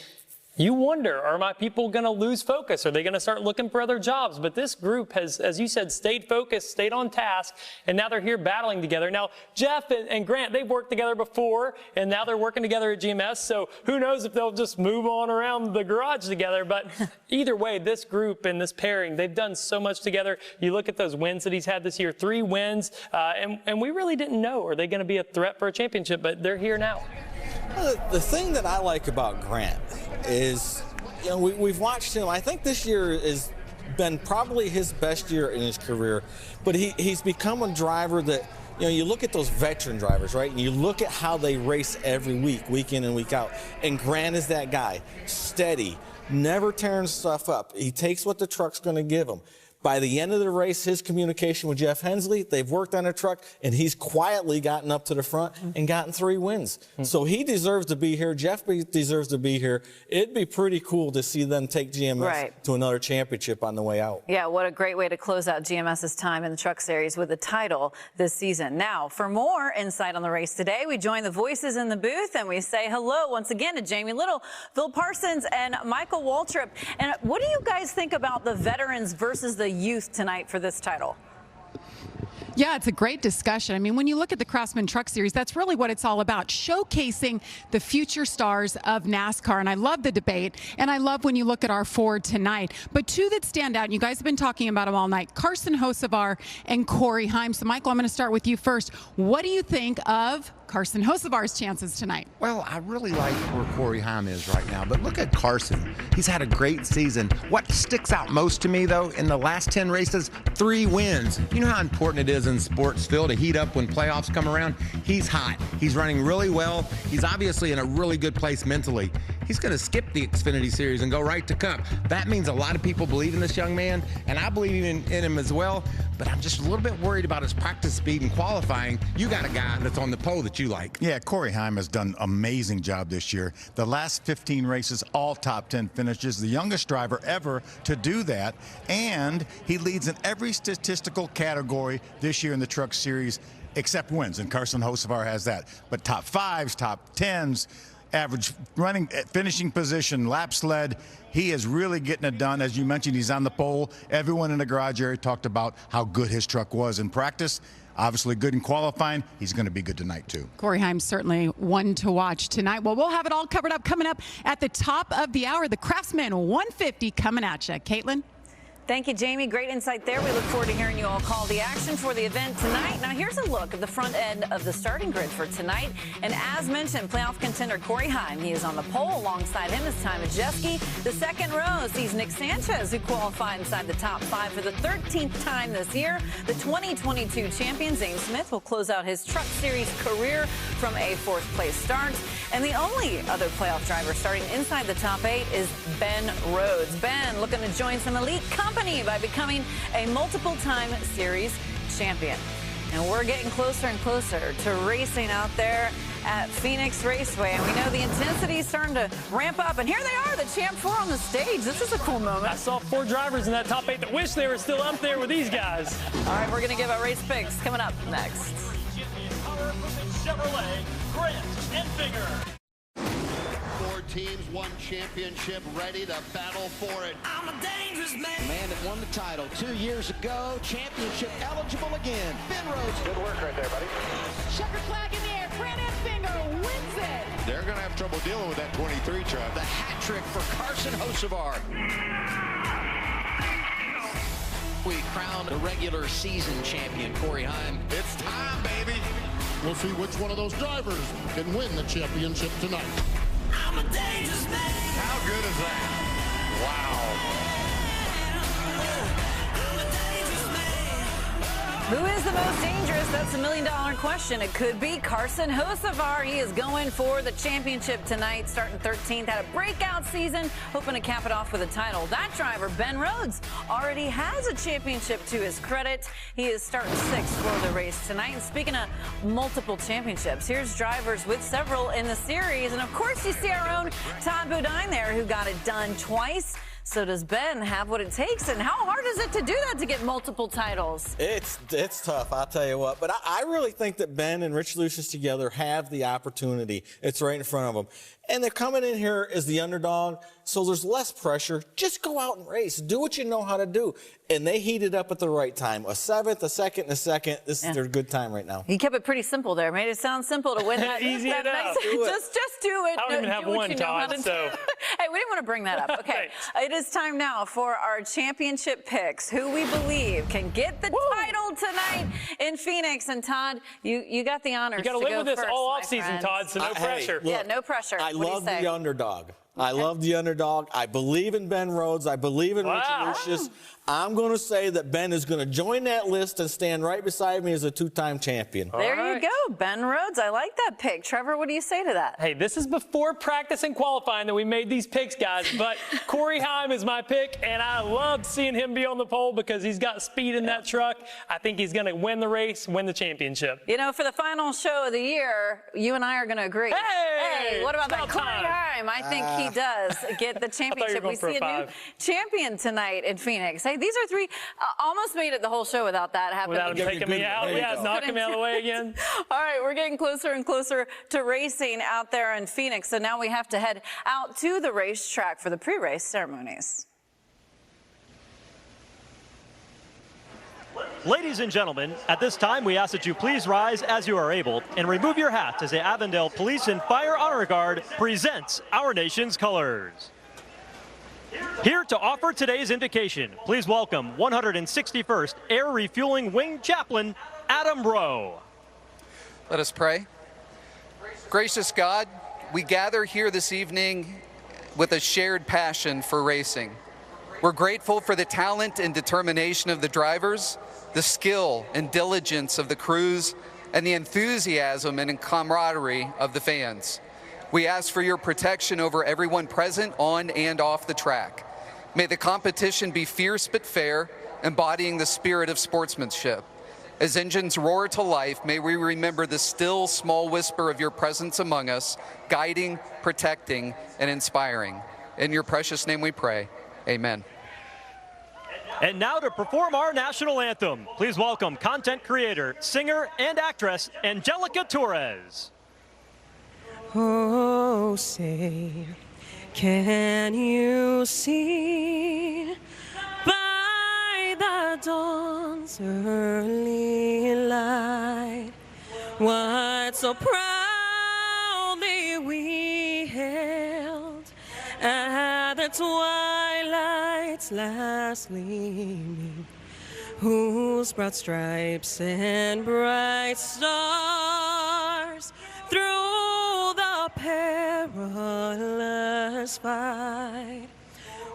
you wonder, are my people going to lose focus? Are they going to start looking for other jobs? But this group has, as you said, stayed focused, stayed on task, and now they're here battling together. Now, Jeff and Grant, they've worked together before, and now they're working together at GMS, so who knows if they'll just move on around the garage together. But either way, this group and this pairing, they've done so much together. You look at those wins that he's had this year, 3 wins, and we really didn't know, are they going to be a threat for a championship? But they're here now. The thing that I like about Grant is, you know, we've watched him. I think this year has been probably his best year in his career, but he's become a driver that, you know, you look at those veteran drivers, right, and you look at how they race every week in and week out, and Grant is that guy, steady, never tearing stuff up. He takes what the truck's going to give him. By the end of the race, his communication with Jeff Hensley, they've worked on a truck, and he's quietly gotten up to the front and gotten 3 wins. So he deserves to be here. Jeff deserves to be here. It'd be pretty cool to see them take GMS to another championship on the way out. Yeah, what a great way to close out GMS's time in the Truck Series with the title this season. Now, for more insight on the race today, we join the voices in the booth, and we say hello once again to Jamie Little, Phil Parsons, and Michael Waltrip. And what do you guys think about the veterans versus the youth tonight for this title? Yeah, it's a great discussion. I mean, when you look at the Craftsman Truck Series, that's really what it's all about, showcasing the future stars of NASCAR. And I love the debate, and I love when you look at our 4 tonight. But 2 that stand out, and you guys have been talking about them all night, Carson Hocevar and Corey Heim. So, Michael, I'm going to start with you first. What do you think of Carson Hocevar's chances tonight? Well, I really like where Corey Heim is right now, but look at Carson. He's had a great season. What sticks out most to me, though, in the last 10 races, 3 wins. You know how important it is in sports, Phil, to heat up when playoffs come around? He's hot. He's running really well. He's obviously in a really good place mentally. he's going to skip the Xfinity Series and go right to Cup. That means a lot of people believe in this young man, and I believe in him as well, but I'm just a little bit worried about his practice speed and qualifying. You got a guy that's on the pole that you like. Yeah, Corey Heim has done an amazing job this year. The last 15 races, all top 10 finishes, the youngest driver ever to do that, and he leads in every statistical category this year in the Truck Series except wins, and Carson Hocevar has that. But top 5s, top 10s, average running, finishing position, laps led, he is really getting it done. As you mentioned, he's on the pole. Everyone in the garage area talked about how good his truck was in practice. Obviously good in qualifying. He's going to be good tonight, too. Corey Heim's certainly one to watch tonight. Well, we'll have it all covered up coming up at the top of the hour. The Craftsman 150 coming at you. Caitlin? Thank you, Jamie. Great insight there. We look forward to hearing you all call the action for the event tonight. Now, here's a look at the front end of the starting grid for tonight. And as mentioned, playoff contender Corey Heim. He is on the pole. Alongside him is Ty Majeski. The second row sees Nick Sanchez, who qualified inside the top 5 for the 13th time this year. The 2022 champion, Zane Smith, will close out his Truck Series career from a 4th place start. And the only other playoff driver starting inside the top 8 is Ben Rhodes. Ben looking to join some elite company by becoming a multiple-time series champion. And we're getting closer and closer to racing out there at Phoenix Raceway. And we know the intensity is starting to ramp up. And here they are, the Champ 4 on the stage. This is a cool moment. I saw 4 drivers in that top 8 that wish they were still up there with these guys. All right, we're going to give our race picks coming up next. Chevrolet, Grant Enfinger. 4 teams, 1 championship, ready to battle for it. I'm a dangerous man. Man that won the title 2 years ago, championship eligible again. Ben Rhodes. Good work right there, buddy. Checker flag in the air. Grant Enfinger wins it. They're going to have trouble dealing with that 23 truck. The hat trick for Carson Hocevar. We crown the regular season champion, Corey Heim. It's time, baby. We'll see which one of those drivers can win the championship tonight. I'm a dangerous man. How good is that? Wow. Who is the most dangerous? That's a $1 million question. It could be Carson Hocevar. He is going for the championship tonight, starting 13th. Had a breakout season, hoping to cap it off with a title. That driver, Ben Rhodes, already has a championship to his credit. He is starting 6th for the race tonight. And speaking of multiple championships, here's drivers with several in the series. And of course, you see our own Todd Bodine there, who got it done twice. So does Ben have what it takes, and how hard is it to do that, to get multiple titles? It's tough, I'll tell you what. But I really think that Ben and Rich Lucius together have the opportunity. It's right in front of them. And they're coming in here as the underdog, so there's less pressure. Just go out and race. Do what you know how to do. And they heated up at the right time. A 7th, a 2nd, and a 2nd. This is their good time right now. He kept it pretty simple there. Made it sound simple to win that. Easy enough. Just do it. I don't even have one, Todd, so. Hey, we didn't want to bring that up. Okay. It is time now for our championship picks. Who we believe can get the title tonight in Phoenix. And Todd, you got the honors. You got to live with this all off-season, Todd, so no pressure. Look, yeah, no pressure. I love the underdog. I love the underdog. I believe in Ben Rhodes. I believe in Richard Lucius. I'm going to say that Ben is going to join that list and stand right beside me as a 2-time champion. There you go, Ben Rhodes. I like that pick. Trevor, what do you say to that? Hey, this is before practice and qualifying that we made these picks, guys. But Corey Heim is my pick, and I loved seeing him be on the pole because he's got speed in that truck. I think he's going to win the race, win the championship. You know, for the final show of the year, you and I are going to agree. Hey! What about that Corey Heim? I think he does get the championship. We see a new champion tonight in Phoenix. Hey, these are 3. Almost made it the whole show without that happening. Without him taking me out. Yeah, knocking me out of the way again. All right, we're getting closer and closer to racing out there in Phoenix. So now we have to head out to the racetrack for the pre-race ceremonies. Ladies and gentlemen, at this time we ask that you please rise as you are able and remove your hats as the Avondale Police and Fire Honor Guard presents our nation's colors. Here to offer today's invocation, please welcome 161st Air Refueling Wing Chaplain, Adam Rowe. Let us pray. Gracious God, we gather here this evening with a shared passion for racing. We're grateful for the talent and determination of the drivers, the skill and diligence of the crews, and the enthusiasm and camaraderie of the fans. We ask for your protection over everyone present on and off the track. May the competition be fierce but fair, embodying the spirit of sportsmanship. As engines roar to life, may we remember the still small whisper of your presence among us, guiding, protecting, and inspiring. In your precious name we pray. Amen. And now to perform our national anthem, please welcome content creator, singer, and actress Angelica Torres. Oh, say, can you see by the dawn's early light what so proudly we hailed at the twilight's last gleaming, whose broad stripes and bright stars through the perilous fight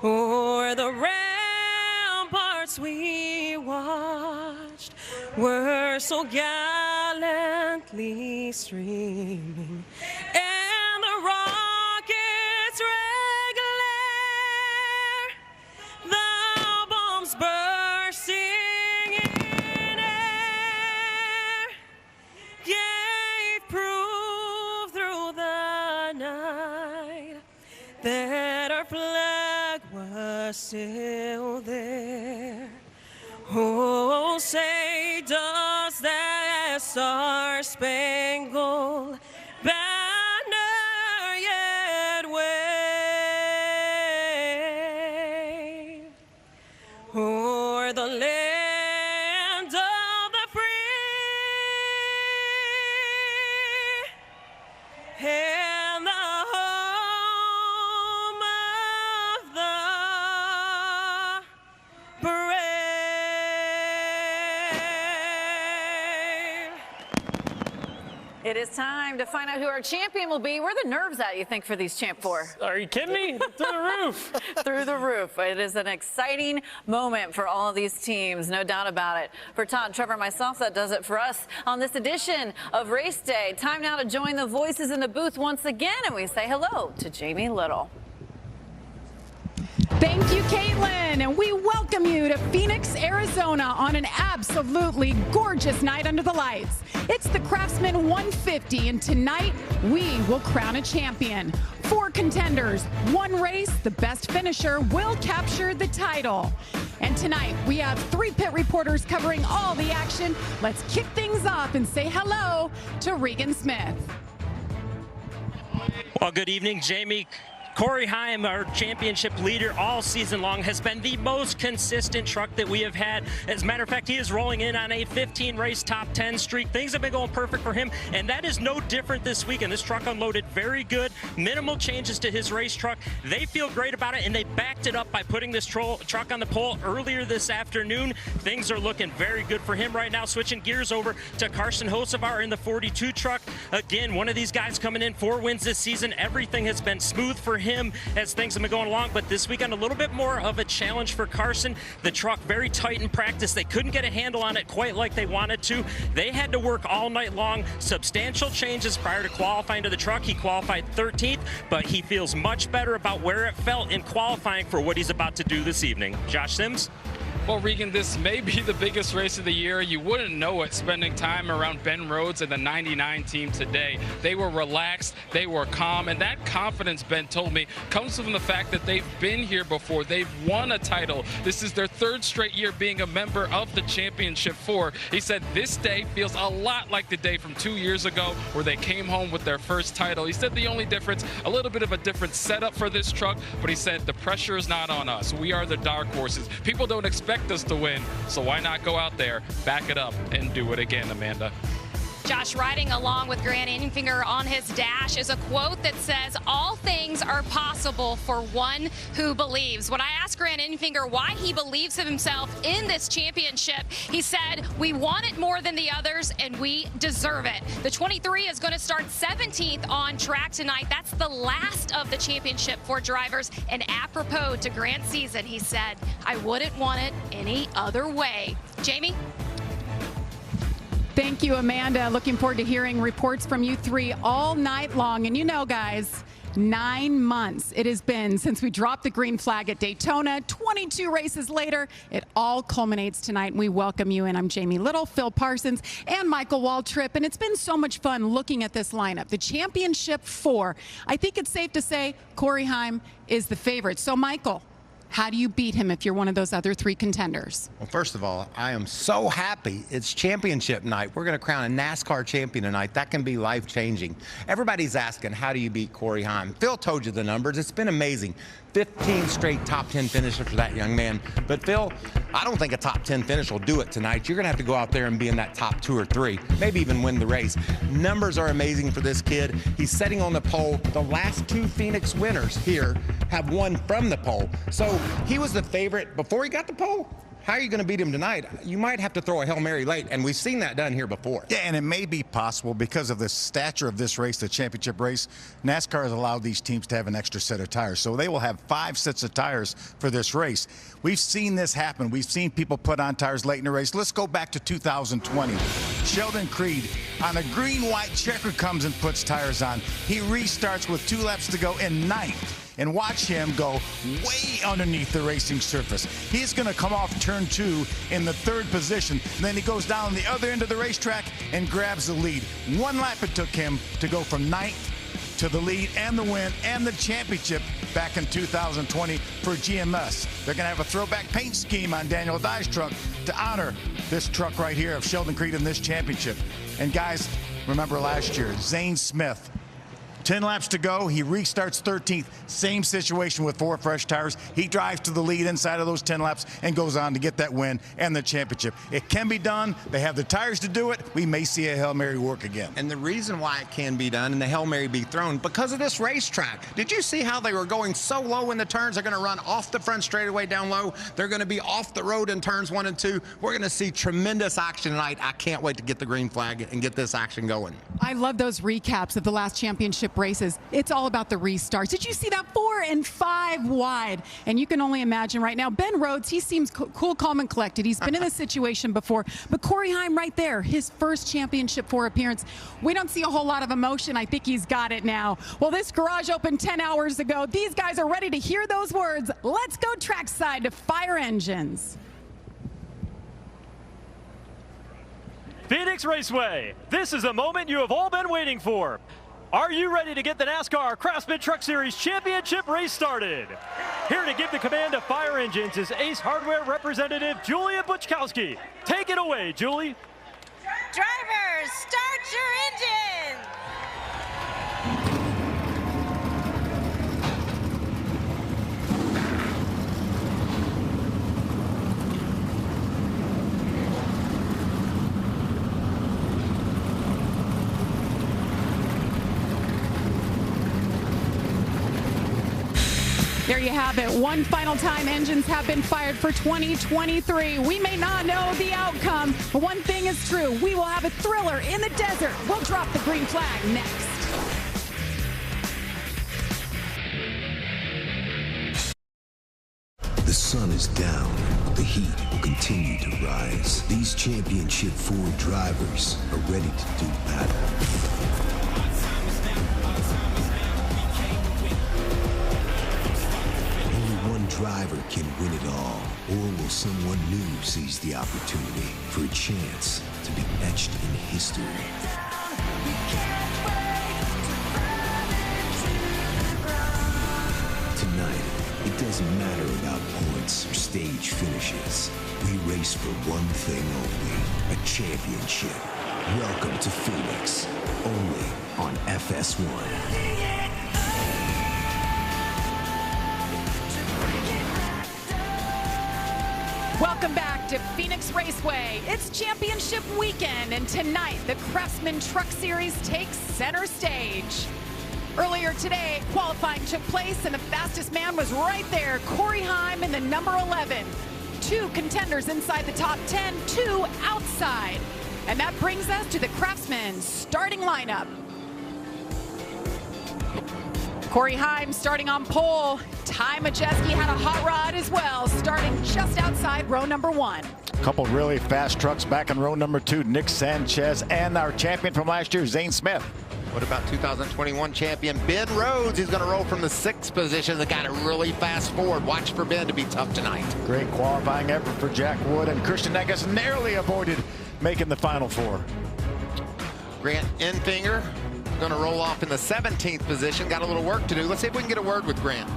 o'er the ramparts we watched were so gallantly streaming, and the rockets' red glare, the bombs bursting in air, gave proof through the night that our flag was still there. Oh, say, does that star-spangled banner yet wave o'er the land of the free and the home of the brave? It is time to find out who our champion will be. Where are the nerves at, you think, for these Champ 4? Are you kidding me? Through the roof. Through the roof. It is an exciting moment for all of these teams, no doubt about it. For Todd, Trevor, and myself, that does it for us on this edition of Race Day. Time now to join the voices in the booth once again, and we say hello to Jamie Little. Thank you, Caitlin, and we welcome you to Phoenix, Arizona on an absolutely gorgeous night under the lights. It's the Craftsman 150, and tonight we will crown a champion. 4 contenders, 1 race, the best finisher will capture the title. And tonight we have 3 pit reporters covering all the action. Let's kick things off and say hello to Regan Smith. Well, good evening, Jamie. Corey Heim, our championship leader all season long, has been the most consistent truck that we have had. As a matter of fact, he is rolling in on a 15-race top 10 streak. Things have been going perfect for him, and that is no different this weekend. This truck unloaded very good. Minimal changes to his race truck. They feel great about it, and they backed it up by putting this truck on the pole earlier this afternoon. Things are looking very good for him right now. Switching gears over to Carson Hocevar in the 42 truck. Again, one of these guys coming in 4 wins this season. Everything has been smooth for him as things have been going along, but this weekend a little bit more of a challenge for Carson. The truck very tight in practice. They couldn't get a handle on it quite like they wanted to. They had to work all night long. Substantial changes prior to qualifying to the truck. He qualified 13th, but he feels much better about where it felt in qualifying for what he's about to do this evening. Josh Sims? Well, Regan, this may be the biggest race of the year. You wouldn't know it spending time around Ben Rhodes and the 99 team today. They were relaxed, they were calm, and that confidence, Ben told me, comes from the fact that they've been here before. They've won a title. This is their 3rd straight year being a member of the Championship 4. He said this day feels a lot like the day from 2 years ago where they came home with their first title. He said the only difference, a little bit of a different setup for this truck, but he said the pressure is not on us. We are the dark horses. People don't expect us to win, so why not go out there, back it up, and do it again, Amanda? Josh, riding along with Grant Enfinger on his dash is a quote that says, "All things are possible for one who believes." When I asked Grant Enfinger why he believes in himself in this championship, he said, "We want it more than the others, and we deserve it." The 23 is going to start 17th on track tonight. That's the last of the championship for drivers. And apropos to Grant's season, he said, "I wouldn't want it any other way." Jamie? Thank you, Amanda. Looking forward to hearing reports from you three all night long. And you know, guys, 9 months it has been since we dropped the green flag at Daytona. 22 races later, it all culminates tonight, and we welcome you. And I'm Jamie Little, Phil Parsons, and Michael Waltrip. And it's been so much fun looking at this lineup. The Championship 4. I think it's safe to say Corey Heim is the favorite. So, Michael, how do you beat him if you're one of those other 3 contenders? Well, first of all, I am so happy it's championship night. We're going to crown a NASCAR champion tonight. That can be life-changing. Everybody's asking, how do you beat Corey Heim? Phil told you the numbers. It's been amazing. 15 straight top 10 finishes for that young man. But, Phil, I don't think a top 10 finish will do it tonight. You're going to have to go out there and be in that top 2 or 3, maybe even win the race. Numbers are amazing for this kid. He's sitting on the pole. The last 2 Phoenix winners here have won from the pole. So he was the favorite before he got the pole. How are you going to beat him tonight? You might have to throw a Hail Mary late, and we've seen that done here before. Yeah, and it may be possible because of the stature of this race, the championship race. NASCAR has allowed these teams to have an extra set of tires, so they will have 5 sets of tires for this race. We've seen this happen. We've seen people put on tires late in the race. Let's go back to 2020. Sheldon Creed on a green-white checker comes and puts tires on. He restarts with 2 laps to go in 9th. And watch him go way underneath the racing surface. He's going to come off turn 2 in the 3rd position. And then he goes down the other end of the racetrack and grabs the lead. 1 lap it took him to go from 9th to the lead and the win and the championship back in 2020 for GMS. They're going to have a throwback paint scheme on Daniel Dye's truck to honor this truck right here of Sheldon Creed in this championship. And guys, remember last year, Zane Smith, 10 laps to go. He restarts 13th. Same situation with 4 fresh tires. He drives to the lead inside of those 10 laps and goes on to get that win and the championship. It can be done. They have the tires to do it. We may see a Hail Mary work again. And the reason why it can be done and the Hail Mary be thrown, because of this racetrack. Did you see how they were going so low in the turns? They're going to run off the front straightaway down low. They're going to be off the road in turns 1 and 2. We're going to see tremendous action tonight. I can't wait to get the green flag and get this action going. I love those recaps of the last championship races. It's all about the restarts. Did you see that 4 and 5 wide? And you can only imagine right now, Ben Rhodes, he seems cool, calm, and collected. He's been in this situation before. But Corey Heim right there, his first championship 4 appearance. We don't see a whole lot of emotion. I think he's got it now. Well, this garage opened 10 hours ago. These guys are ready to hear those words. Let's go trackside to fire engines. Phoenix Raceway, this is a moment you have all been waiting for. Are you ready to get the NASCAR Craftsman Truck Series Championship race started? Here to give the command of fire engines is Ace Hardware representative Julia Butchkowski. Take it away, Julie. Drivers, start your engine! There you have it. One final time engines have been fired for 2023. We may not know the outcome, but one thing is true. We will have a thriller in the desert. We'll drop the green flag next. The sun is down, but the heat will continue to rise. These Championship 4 drivers are ready to do battle. Driver can win it all, or will someone new seize the opportunity for a chance to be etched in history? Tonight, it doesn't matter about points or stage finishes. We race for one thing only, a championship. Welcome to Phoenix, only on FS1. Welcome back to Phoenix Raceway. It's championship weekend, and tonight the Craftsman Truck Series takes center stage. Earlier today, qualifying took place, and the fastest man was right there, Corey Heim in the number 11. 2 contenders inside the top 10, 2 outside. And that brings us to the Craftsman starting lineup. Corey Heim starting on pole. Ty Majeski had a hot rod as well, starting just outside row number 1. Couple really fast trucks back in row number 2, Nick Sanchez and our champion from last year, Zane Smith. What about 2021 champion Ben Rhodes? He's going to roll from the 6th position. They got a really fast Ford. Watch for Ben to be tough tonight. Great qualifying effort for Jack Wood, and Christian Eckes narrowly avoided making the Final Four. Grant Enfinger going to roll off in the 17th position. Got a little work to do. Let's see if we can get a word with Grant.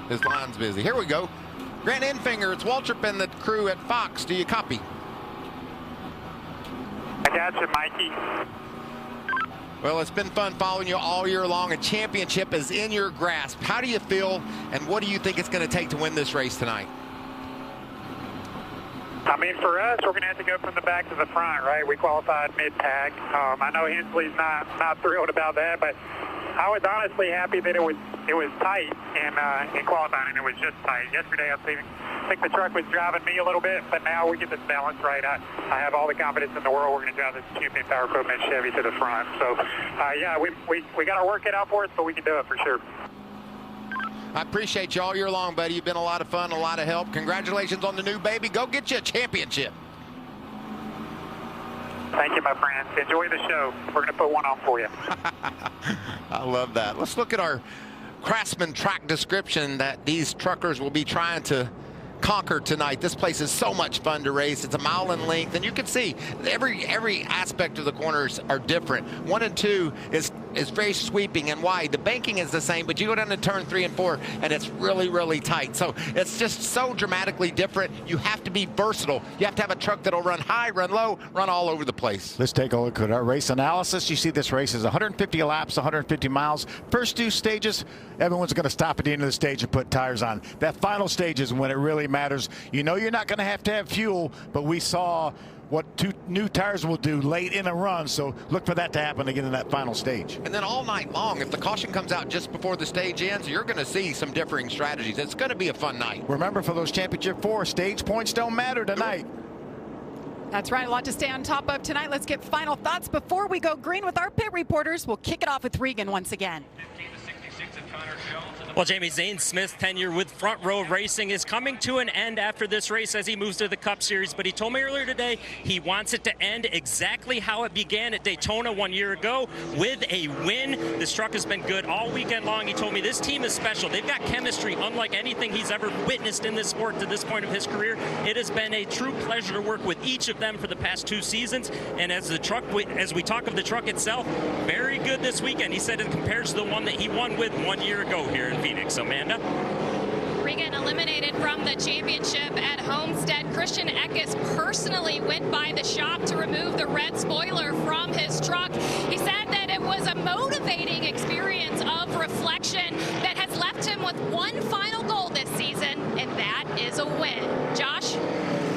His line's busy. Here we go. Grant Enfinger, it's Waltrip and the crew at Fox. Do you copy? I got you, Mikey. Well, it's been fun following you all year long. A championship is in your grasp. How do you feel, and what do you think it's going to take to win this race tonight? I mean, for us, we're going to have to go from the back to the front, right? We qualified mid-pack. I know Hensley's not thrilled about that, but I was honestly happy that it was tight in qualifying, and it was just tight. Yesterday, I think the truck was driving me a little bit, but now we get this balance right. I have all the confidence in the world we're going to drive this Champion Power Equipment Chevy to the front. So, yeah, we got to work it out for us, but we can do it for sure. I appreciate you all year long, buddy. You've been a lot of fun, a lot of help. Congratulations on the new baby. Go get you a championship. Thank you, my friends. Enjoy the show. We're going to put one on for you. I love that. Let's look at our Craftsman track description that these truckers will be trying to conquer tonight. This place is so much fun to race. It's a mile in length, and you can see every aspect of the corners are different. 1 and 2 is very sweeping and wide. The banking is the same, but you go down to turn 3 and 4, and it's really, really tight. So it's just so dramatically different. You have to be versatile. You have to have a truck that'll run high, run low, run all over the place. Let's take a look at our race analysis. You see this race is 150 laps, 150 miles. First 2 stages, everyone's going to stop at the end of the stage and put tires on. That final stage is when it really matters. You know you're not going to have fuel, but we saw what 2 new tires will do late in a run, so look for that to happen again in that final stage. And then all night long, if the caution comes out just before the stage ends, you're going to see some differing strategies. It's going to be a fun night. Remember, for those Championship 4, stage points don't matter tonight. That's right, a lot to stay on top of tonight. Let's get final thoughts before we go green with our pit reporters. We'll kick it off with Regan once again. Well, Jamie, Zane Smith's tenure with Front Row Racing is coming to an end after this race as he moves to the Cup Series. But he told me earlier today he wants it to end exactly how it began at Daytona 1 year ago, with a win. This truck has been good all weekend long. He told me this team is special. They've got chemistry unlike anything he's ever witnessed in this sport to this point of his career. It has been a true pleasure to work with each of them for the past 2 seasons. And as we talk of the truck itself, very good this weekend. He said it compares to the one that he won with 1 year ago here in Phoenix. Amanda? Regan eliminated from the championship at Homestead. Christian Eckes personally went by the shop to remove the red spoiler from his truck. He said that it was a motivating experience of reflection that has left him with one final goal this season, and that is a win. Josh?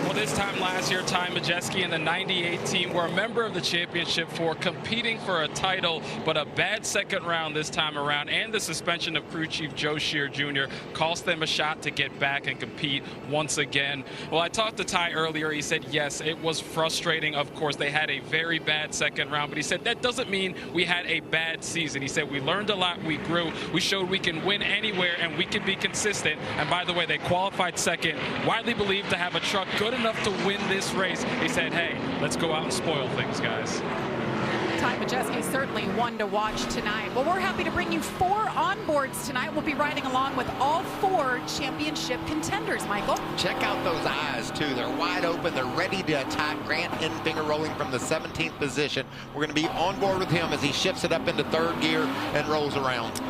Well, this time last year, Ty Majeski and the 98 team were a member of the championship for competing for a title, but a bad second round this time around, and the suspension of crew chief Joe Shear Jr. cost them a shot to get back and compete once again. Well, I talked to Ty earlier. He said, yes, it was frustrating. Of course, they had a very bad second round, but he said that doesn't mean we had a bad season. He said we learned a lot, we grew, we showed we can win anywhere, and we can be consistent. And by the way, they qualified second, widely believed to have a truck good enough to win this race. He said, hey, let's go out and spoil things, guys. Ty Majeski certainly one to watch tonight. Well, we're happy to bring you 4 onboards tonight. We'll be riding along with all 4 championship contenders, Michael. Check out those eyes, too. They're wide open. They're ready to attack. Grant Enfinger rolling from the 17th position. We're going to be on board with him as he shifts it up into 3rd gear and rolls around.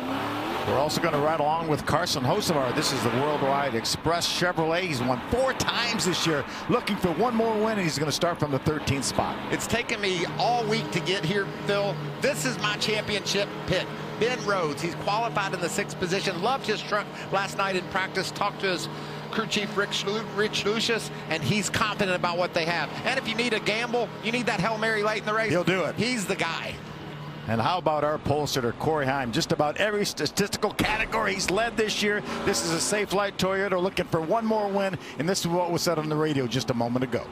We're also going to ride along with Carson Hocevar. This is the Worldwide Express Chevrolet. He's won 4 times this year, looking for one more win, and he's going to start from the 13th spot. It's taken me all week to get here, Phil. This is my championship pick. Ben Rhodes, he's qualified in the 6th position. Loved his truck last night in practice. Talked to his crew chief, Rich Lucius, and he's confident about what they have. And if you need a gamble, you need that Hail Mary late in the race, he'll do it. He's the guy. And how about our pole sitter, Corey Heim? Just about every statistical category he's led this year. This is a Safe Light Toyota looking for one more win, and this is what was said on the radio just a moment ago.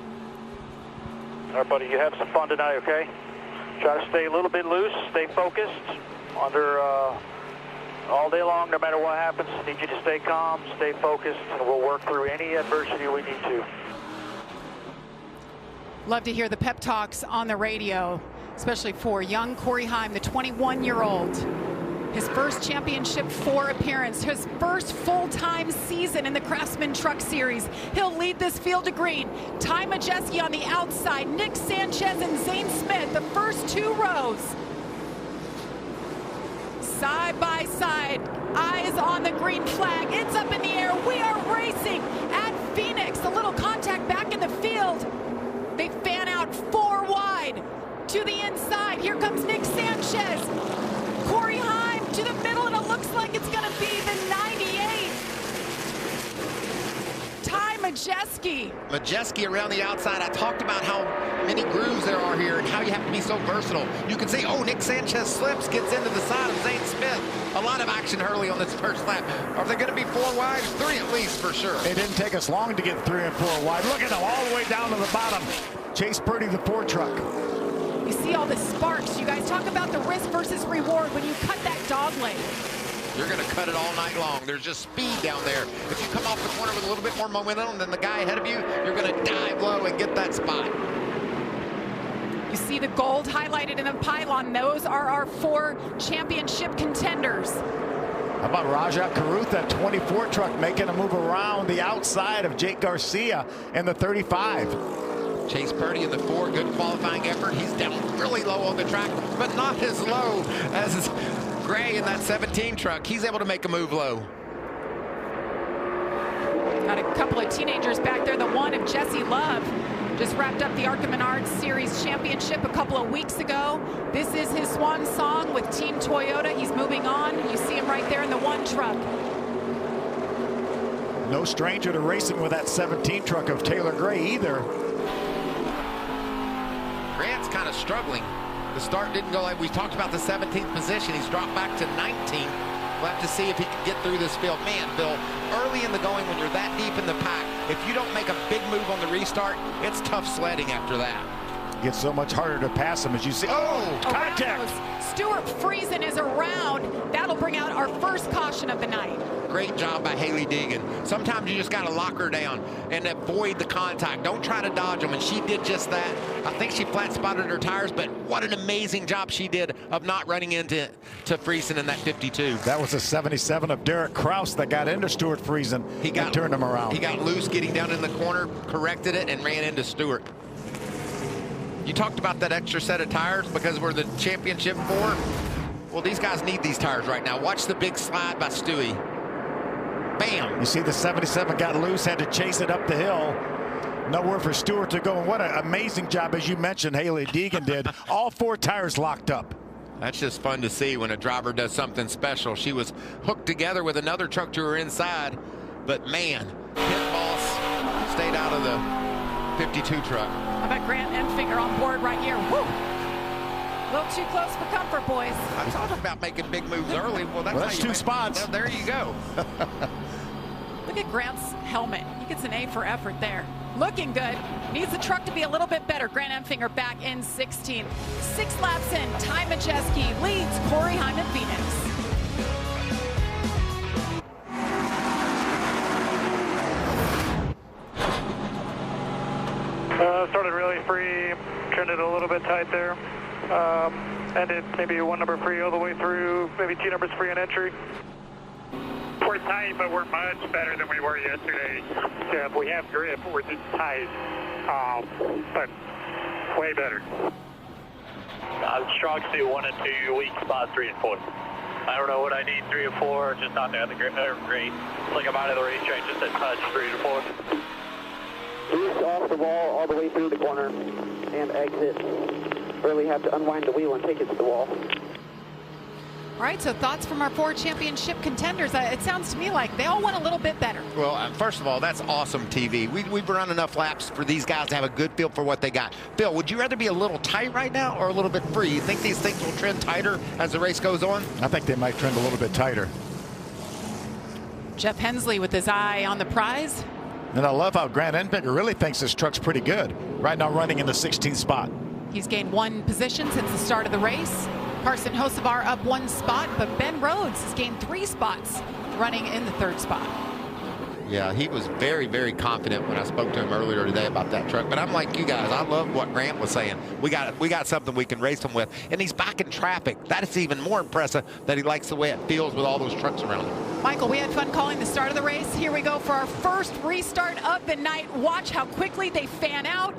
All right, buddy, you have some fun tonight, okay? Try to stay a little bit loose, stay focused under all day long, no matter what happens. Need you to stay calm, stay focused, and we'll work through any adversity we need to. Love to hear the pep talks on the radio, especially for young Corey Heim, the 21-year-old. His first Championship 4 appearance, his first full-time season in the Craftsman Truck Series. He'll lead this field to green. Ty Majeski on the outside, Nick Sanchez and Zane Smith, the first 2 rows. Side by side, eyes on the green flag. It's up in the air. We are racing at Phoenix. A little contact back in the field. They fan out 4 wide to the inside. Here comes Nick Sanchez. Corey Heim to the middle, and it looks like it's going to be the 98. Ty Majeski. Majeski around the outside. I talked about how many grooves there are here and how you have to be so versatile. You can see, oh, Nick Sanchez slips, gets into the side of Zane Smith. A lot of action early on this first lap. Are they going to be 4 wide? 3 at least for sure. It didn't take us long to get 3 and 4 wide. Look at them all the way down to the bottom. Chase Purdy, the Ford truck. You see all the sparks. You guys talk about the risk versus reward when you cut that dog leg. You're going to cut it all night long. There's just speed down there. If you come off the corner with a little bit more momentum than the guy ahead of you, you're going to dive low and get that spot. You see the gold highlighted in the pylon. Those are our 4 championship contenders. How about Rajat Karuth, that 24 truck, making a move around the outside of Jake Garcia in the 35. Chase Purdy in the 4, good qualifying effort. He's down really low on the track, but not as low as Gray in that 17 truck. He's able to make a move low. Got a couple of teenagers back there. The one of Jesse Love just wrapped up the ARCA Menards Series Championship a couple of weeks ago. This is his swan song with Team Toyota. He's moving on. You see him right there in the 1 truck. No stranger to racing with that 17 truck of Taylor Gray either. Grant's kind of struggling. The start didn't go like we talked about the 17th position. He's dropped back to 19. We'll have to see if he can get through this field. Man, Bill, early in the going when you're that deep in the pack, if you don't make a big move on the restart, it's tough sledding after that. Gets so much harder to pass him as you see. Oh, contact! Stuart Friesen is around. That'll bring out our first caution of the night. Great job by Haley Deegan. Sometimes you just got to lock her down and avoid the contact. Don't try to dodge them, and she did just that. I think she flat spotted her tires, but what an amazing job she did of not running into Friesen in that 52. That was a 77 of Derek Kraus that got into Stuart Friesen. He turned him around. He got loose getting down in the corner, corrected it, and ran into Stewart. You talked about that extra set of tires because we're the championship 4. Well, these guys need these tires right now. Watch the big slide by Stewie. Bam! You see the 77 got loose, had to chase it up the hill. Nowhere for Stewart to go. And what an amazing job, as you mentioned, Haley Deegan did. All 4 tires locked up. That's just fun to see when a driver does something special. She was hooked together with another truck to her inside, but man, Pit Boss stayed out of the 52 truck. How about Grant Enfinger on board right here? Woo! A little too close for comfort, boys. I'm talking about making big moves early. Well, that's 2 spots. Well, there you go. Look at Grant's helmet. He gets an A for effort there. Looking good. Needs the truck to be a little bit better. Grant Enfinger back in 16th. 6 laps in. Ty Majeski leads Corey Heim in Phoenix. Started really free, turned it a little bit tight there. Ended maybe 1 number free all the way through, maybe 2 numbers free on entry. We're tight, but we're much better than we were yesterday. Yeah, if we have grip, we're just tight, but way better. Strong suit 1 and 2, weak spot 3 and 4. I don't know what I need 3 and 4, just not there. The great. It's like I'm out of the racetrack, just a touch 3 and 4. Boost off the wall all the way through the corner and exit. Really have to unwind the wheel and take it to the wall. All right, so thoughts from our 4 championship contenders. It sounds to me like they all went a little bit better. Well, first of all, that's awesome TV. We've run enough laps for these guys to have a good feel for what they got. Bill, would you rather be a little tight right now or a little bit free? You think these things will trend tighter as the race goes on? I think they might trend a little bit tighter. Jeff Hensley with his eye on the prize. And I love how Grant Enfinger really thinks this truck's pretty good. Right now running in the 16th spot. He's gained 1 position since the start of the race. Carson Hocevar up 1 spot, but Ben Rhodes has gained 3 spots, running in the 3rd spot. Yeah, he was very, very confident when I spoke to him earlier today about that truck. But I'm like you guys, I love what Grant was saying. We got something we can race him with. And he's back in traffic. That is even more impressive that he likes the way it feels with all those trucks around him. Michael, we had fun calling the start of the race. Here we go for our first restart of the night. Watch how quickly they fan out.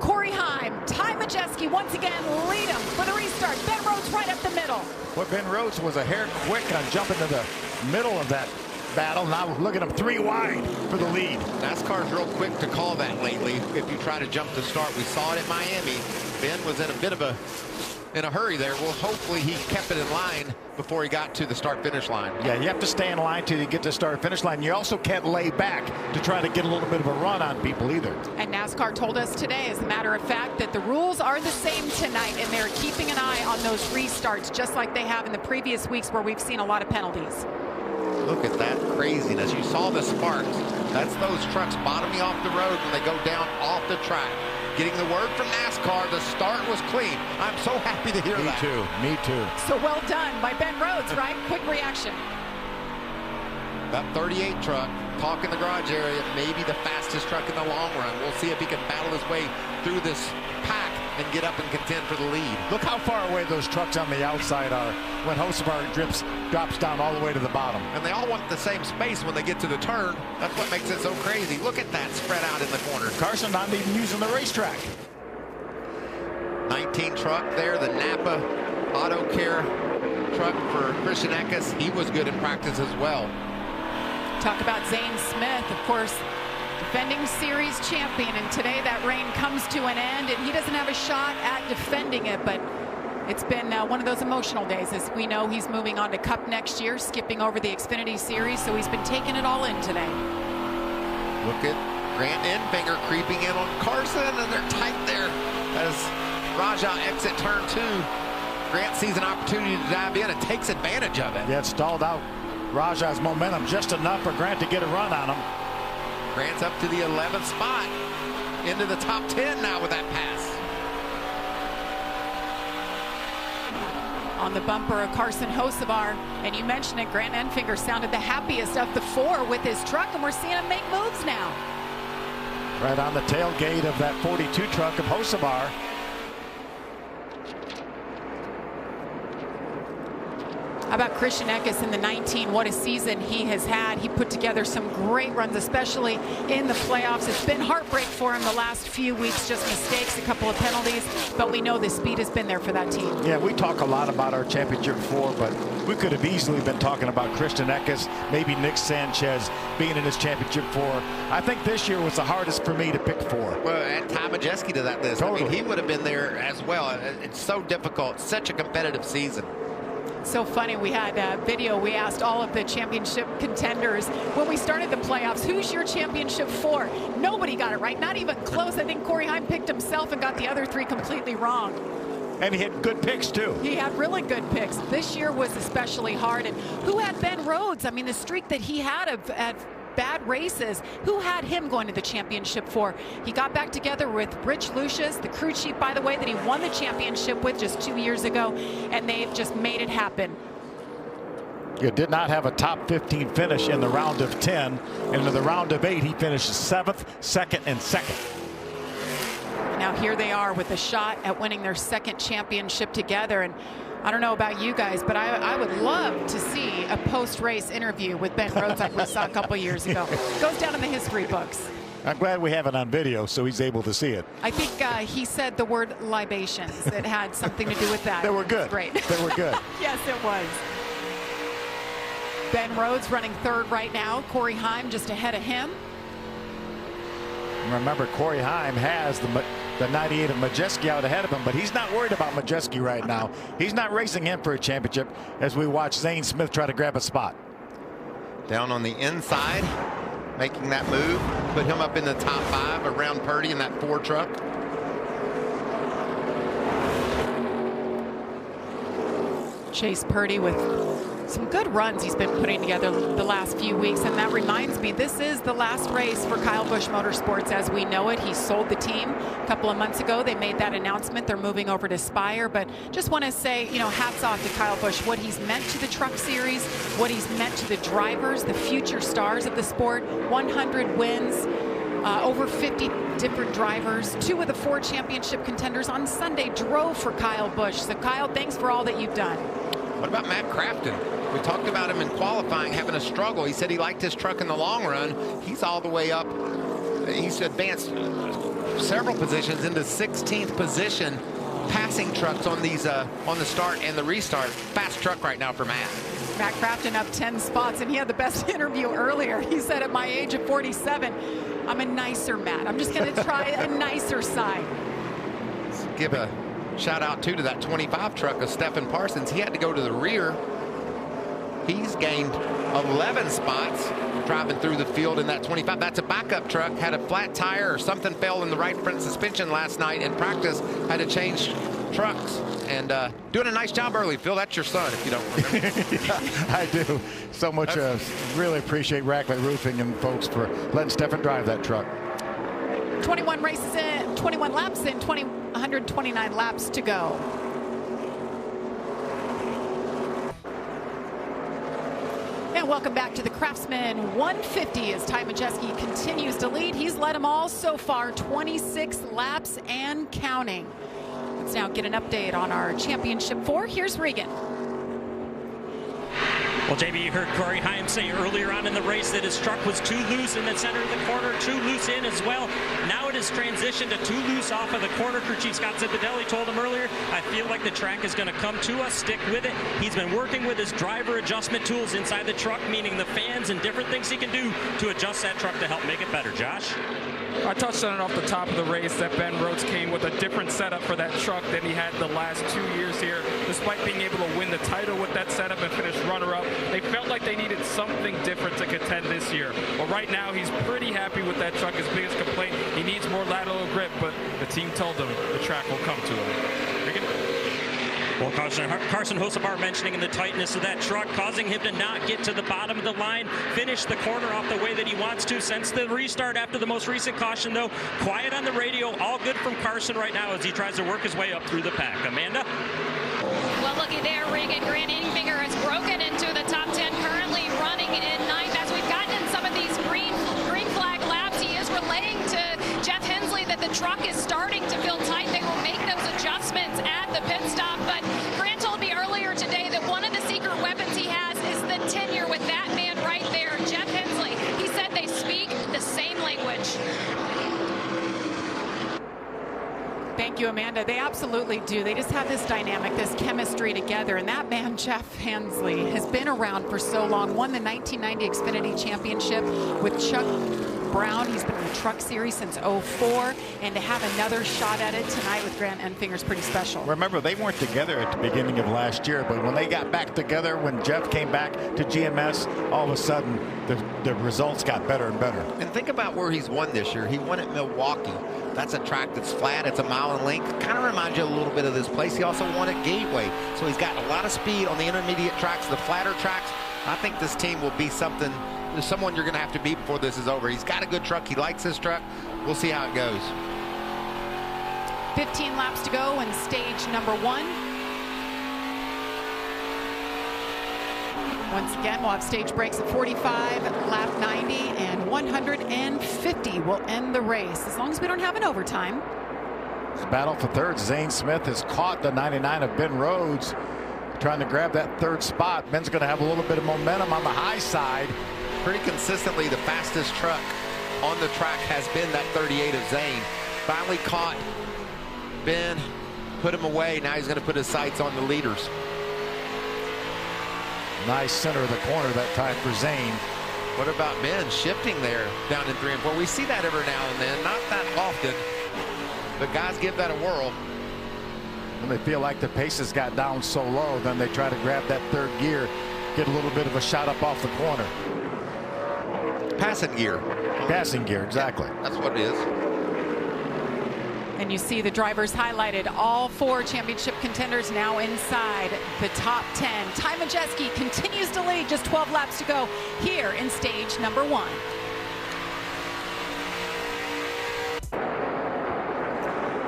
Corey Heim, Ty Majeski once again lead him for the restart. Ben Rhodes right up the middle. Well, Ben Rhodes was a hair quick on jumping to the middle of that battle. Now look at him 3 wide for the lead. NASCAR's real quick to call that lately. If you try to jump to start, we saw it at Miami. Ben was in a bit of a hurry there. Well, hopefully he kept it in line before he got to the start-finish line. Yeah, you have to stay in line till you get to the start-finish line. You also can't lay back to try to get a little bit of a run on people either. And NASCAR told us today, as a matter of fact, that the rules are the same tonight, and they're keeping an eye on those restarts, just like they have in the previous weeks where we've seen a lot of penalties. Look at that craziness. You saw the sparks. That's those trucks bottoming off the road when they go down off the track. Getting the word from NASCAR, the start was clean. I'm so happy to hear that. Me too. So well done by Ben Rhodes, right? Quick reaction. That 38 truck, talk in the garage area, maybe the fastest truck in the long run. We'll see if he can battle his way through this pack and get up and contend for the lead. Look how far away those trucks on the outside are when Hocevar drops down all the way to the bottom. And they all want the same space when they get to the turn. That's what makes it so crazy. Look at that spread out in the corner. Carson not even using the racetrack. 19 truck there, the Napa Auto Care truck for Christian Eckes. He was good in practice as well. Talk about Zane Smith, of course, defending series champion, and today that reign comes to an end, and he doesn't have a shot at defending it, but it's been one of those emotional days. As we know, he's moving on to Cup next year, skipping over the Xfinity Series, so he's been taking it all in today. Look at Grant Enfinger creeping in on Carson, and they're tight there as Raja exit turn 2. Grant sees an opportunity to dive in and takes advantage of it. Yeah, it stalled out Raja's momentum just enough for Grant to get a run on him. Grant's up to the 11th spot, into the top 10 now with that pass. On the bumper of Carson Hocevar, and you mentioned it, Grant Enfinger sounded the happiest of the 4 with his truck, and we're seeing him make moves now. Right on the tailgate of that 42 truck of Hocevar. How about Christian Eckes in the 19? What a season he has had. He put together some great runs, especially in the playoffs. It's been heartbreak for him the last few weeks, just mistakes, a couple of penalties, but we know the speed has been there for that team. Yeah, we talk a lot about our championship 4, but we could have easily been talking about Christian Eckes, maybe Nick Sanchez being in his championship 4. I think this year was the hardest for me to pick 4. Well, add Ty Majeski to that list. Totally. I mean, he would have been there as well. It's so difficult, such a competitive season. So funny, we had a video, we asked all of the championship contenders when we started the playoffs, who's your championship 4? Nobody got it right, not even close. I think Corey Heim picked himself and got the other 3 completely wrong. And he had good picks too. He had really good picks. This year was especially hard. And who had Ben Rhodes? I mean, the streak that he had at bad races, who had him going to the championship 4? He got back together with Rich Lucius, the crew chief, by the way, that he won the championship with just 2 years ago, and they've just made it happen. You did not have a top 15 finish in the round of 10, and in the round of 8 he finished 7th, 2nd, and 2nd. Now here they are with a shot at winning their 2nd championship together, and I don't know about you guys, but I would love to see a post-race interview with Ben Rhodes like we saw a couple years ago. Goes down in the history books. I'm glad we have it on video so he's able to see it. I think he said the word libations. It had something to do with that. They were good. Great. They were good. Yes, it was. Ben Rhodes running 3rd right now. Corey Heim just ahead of him. Remember, Corey Heim has the 98 of Majeski out ahead of him, but he's not worried about Majeski right now. He's not racing him for a championship as we watch Zane Smith try to grab a spot. Down on the inside, making that move, put him up in the top 5 around Purdy in that 4 truck. Chase Purdy with some good runs he's been putting together the last few weeks. And that reminds me, this is the last race for Kyle Busch Motorsports as we know it. He sold the team a couple of months ago. They made that announcement. They're moving over to Spire. But just want to say, you know, hats off to Kyle Busch, what he's meant to the truck series, what he's meant to the drivers, the future stars of the sport. 100 wins. Over 50 different drivers. 2 of the 4 championship contenders on Sunday drove for Kyle Busch. So Kyle, thanks for all that you've done. What about Matt Craftsman? We talked about him in qualifying having a struggle. He said he liked his truck in the long run. He's all the way up. He's advanced several positions into 16th position, passing trucks on these on the start and the restart. Fast truck right now for Matt. Matt Craftsman up 10 spots, and he had the best interview earlier. He said, at my age of 47, I'm a nicer Matt. I'm just going to try a nicer side. Let's give a shout out too to that 25 truck of Stephen Parsons. He had to go to the rear. He's gained 11 spots driving through the field in that 25. That's a backup truck. Had a flat tire or something fell in the right front suspension last night in practice. Had to change trucks. And doing a nice job early, Phil. That's your son, if you don't remember. I do. So much. Really appreciate Rackley Roofing and folks for letting Stephen drive that truck. 21 races in, 21 laps in, 129 laps to go. And welcome back to the Craftsman 150 as Ty Majeski continues to lead. He's led them all so far, 26 laps and counting. Let's now get an update on our championship 4. Here's Regan. Well, JB, you heard Corey Heim say earlier on in the race that his truck was too loose in the center of the corner, too loose in as well. Now it has transitioned to too loose off of the corner. Crew Chief Scott Zipadelli told him earlier, I feel like the track is going to come to us, stick with it. He's been working with his driver adjustment tools inside the truck, meaning the fans and different things he can do to adjust that truck to help make it better. Josh? I touched on it off the top of the race that Ben Rhodes came with a different setup for that truck than he had the last 2 years here. Despite being able to win the title with that setup and finish runner-up, they felt like they needed something different to contend this year. Well, right now, he's pretty happy with that truck. His biggest complaint, he needs more lateral grip, but the team told him the track will come to him. Regan? Well, Carson Hocevar mentioning in the tightness of that truck, causing him to not get to the bottom of the line, finish the corner off the way that he wants to. Since the restart after the most recent caution, though, quiet on the radio, all good from Carson right now as he tries to work his way up through the pack. Amanda? Well, looky there, Regan. Grant Enfinger has broken into the top 10, currently running in 9th. As we've gotten in some of these green flag laps, he is relaying to Jeff Hensley that the truck is starting to feel tight. They will make those adjustments at the pit stop. But Grant told me earlier today that one of the secret weapons he has is the tenure with that man right there, Jeff Hensley. He said they speak the same language. Thank you, Amanda. They absolutely do. They just have this dynamic, this chemistry together. And that man, Jeff Hensley, has been around for so long. Won the 1990 Xfinity Championship with Chuck Brown. He's been in the Truck Series since '04. And to have another shot at it tonight with Grant Enfinger is pretty special. Remember, they weren't together at the beginning of last year, but when they got back together, when Jeff came back to GMS, all of a sudden the results got better and better. And think about where he's won this year. He won at Milwaukee. That's a track that's flat. It's a mile in length. Kind of reminds you a little bit of this place. He also won at Gateway. So he's got a lot of speed on the intermediate tracks, the flatter tracks. I think this team will be someone you're going to have to beat before this is over. He's got a good truck. He likes his truck. We'll see how it goes. 15 laps to go in stage number 1. Once again, we'll have stage breaks at 45, lap 90, and 150 will end the race, as long as we don't have an overtime. It's a battle for third. Zane Smith has caught the 99 of Ben Rhodes, trying to grab that third spot. Ben's going to have a little bit of momentum on the high side. Pretty consistently, the fastest truck on the track has been that 38 of Zane. Finally caught Ben, put him away. Now he's going to put his sights on the leaders. Nice center of the corner that time for Zane. What about Ben shifting there down in 3 and 4? We see that every now and then, not that often, but guys give that a whirl. When they feel like the pace has got down so low, then they try to grab that third gear, get a little bit of a shot up off the corner. Passing gear. Passing gear, exactly. Yeah, that's what it is. And you see the drivers highlighted, all 4 championship contenders now inside the top 10. Ty Majeski continues to lead, just 12 laps to go here in stage number 1.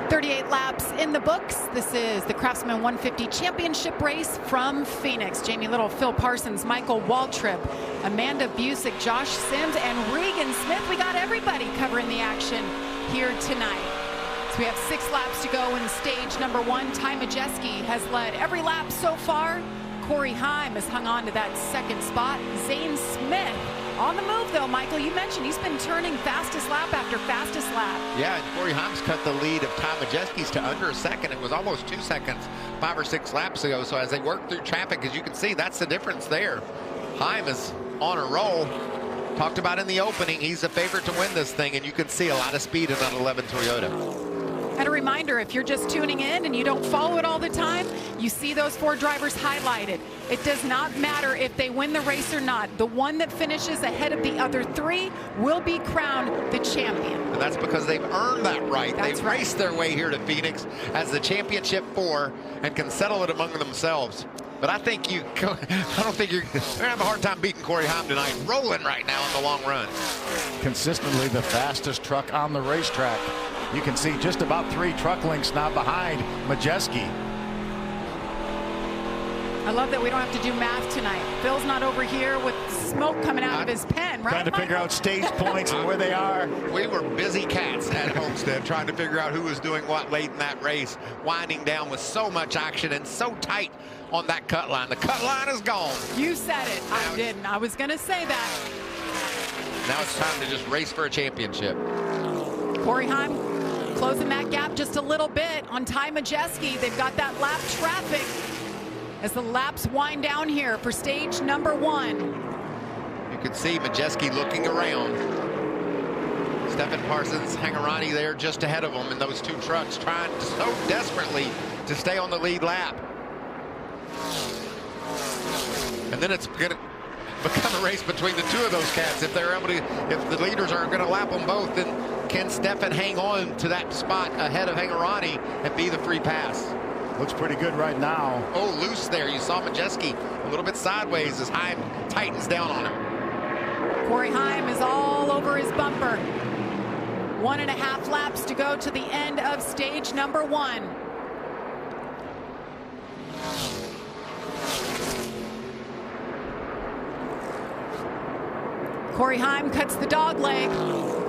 "38 laps in the books. This is the Craftsman 150 Championship race from Phoenix. Jamie Little, Phil Parsons, Michael Waltrip, Amanda Busick, Josh Sims, and Regan Smith. We got everybody covering the action here tonight. So we have 6 laps to go in stage number 1. Ty Majeski has led every lap so far. Corey Heim has hung on to that 2nd spot. Zane Smith on the move, though. Michael, you mentioned he's been turning fastest lap after fastest lap. Yeah, and Corey Heim's cut the lead of Ty Majeski's to under a second. It was almost 2 seconds 5 or 6 laps ago. So as they work through traffic, as you can see, that's the difference there. Heim is on a roll. Talked about in the opening, he's the favorite to win this thing, and you can see a lot of speed in that 11 Toyota. And a reminder, if you're just tuning in and you don't follow it all the time, you see those 4 drivers highlighted. It does not matter if they win the race or not. The one that finishes ahead of the other 3 will be crowned the champion. And that's because they've earned that right. That's They've raced their way here to Phoenix as the championship 4 and can settle it among themselves. But I don't think you're going to have a hard time beating Corey Heim tonight. Rolling right now in the long run. Consistently the fastest truck on the racetrack. You can see just about 3 truck lengths now behind Majeski. I love that we don't have to do math tonight. Phil's not over here with smoke coming out of his pen, right? Trying to figure out stage points and where they are. We were busy cats at Homestead trying to figure out who was doing what late in that race, winding down with so much action and so tight on that cut line. The cut line is gone. You said it. I didn't. I was going to say that. Now it's time to just race for a championship. Corey Heim closing that gap just a little bit on Ty Majeski. They've got that lap traffic as the laps wind down here for stage number 1. You can see Majeski looking around. Stephen Parsons, Hangarani there just ahead of him in those 2 trucks, trying so desperately to stay on the lead lap. And then it's going to become a race between the 2 of those cats. If they're able to, if the leaders aren't going to lap them both, then can Stephen hang on to that spot ahead of Hangarani and be the free pass? Looks pretty good right now. Oh, loose there. You saw Majeski a little bit sideways as Heim tightens down on him. Corey Heim is all over his bumper. 1.5 laps to go to the end of stage number 1. Corey Heim cuts the dog leg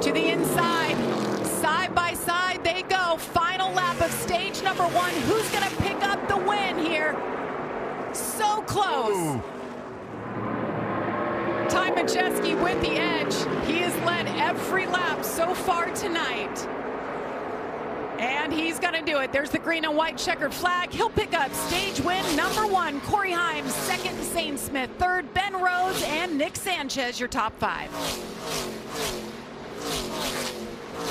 to the inside. Side by side they go. Final lap of stage number 1. Who's going to pick up the win here? So close. Ooh. Ty Majeski with the edge. He has led every lap so far tonight. And he's going to do it. There's the green and white checkered flag. He'll pick up stage win number 1. Corey Heim, 2nd, Zane Smith, 3rd, Ben Rhodes, and Nick Sanchez, your top 5.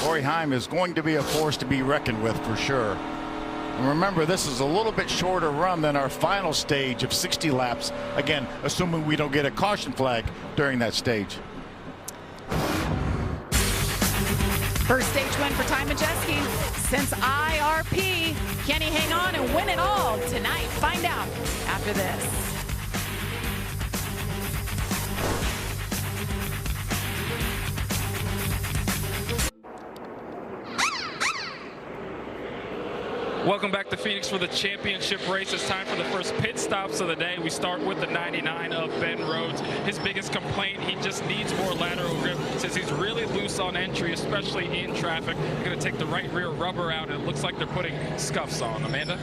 Corey Heim is going to be a force to be reckoned with for sure. And remember, this is a little bit shorter run than our final stage of 60 laps. Again, assuming we don't get a caution flag during that stage. First stage win for Ty Majeski since IRP. Can he hang on and win it all tonight? Find out after this. Welcome back to Phoenix for the championship race. It's time for the first pit stops of the day. We start with the 99 of Ben Rhodes. His biggest complaint, he just needs more lateral grip. Says he's really loose on entry, especially in traffic. They're going to take the right rear rubber out, and it looks like they're putting scuffs on. Amanda?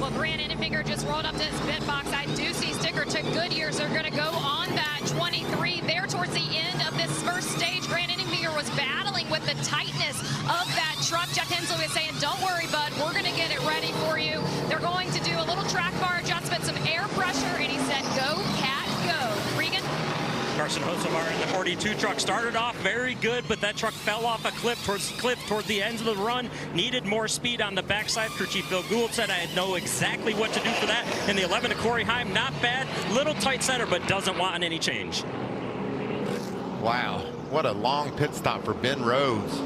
Well, Grant Enfinger just rolled up to his pit box. I do see sticker to Goodyear's. They're going to go on that 23 there towards the end of this first stage. Grant Enfinger was battling with the tightness of that truck. Jeff Hensley was saying, don't worry, bud, we're going to get it ready for you. They're going to do a little track bar adjustment, some air pressure, and he said, go, Cat, go. Regan? Carson Hocevar in the 42 truck started off very good, but that truck fell off a cliff toward the end of the run. Needed more speed on the backside. Crew Chief Bill Gould said, I know exactly what to do for that. And the 11 to Corey Heim, not bad. Little tight center, but doesn't want any change. Wow, what a long pit stop for Ben Rhodes.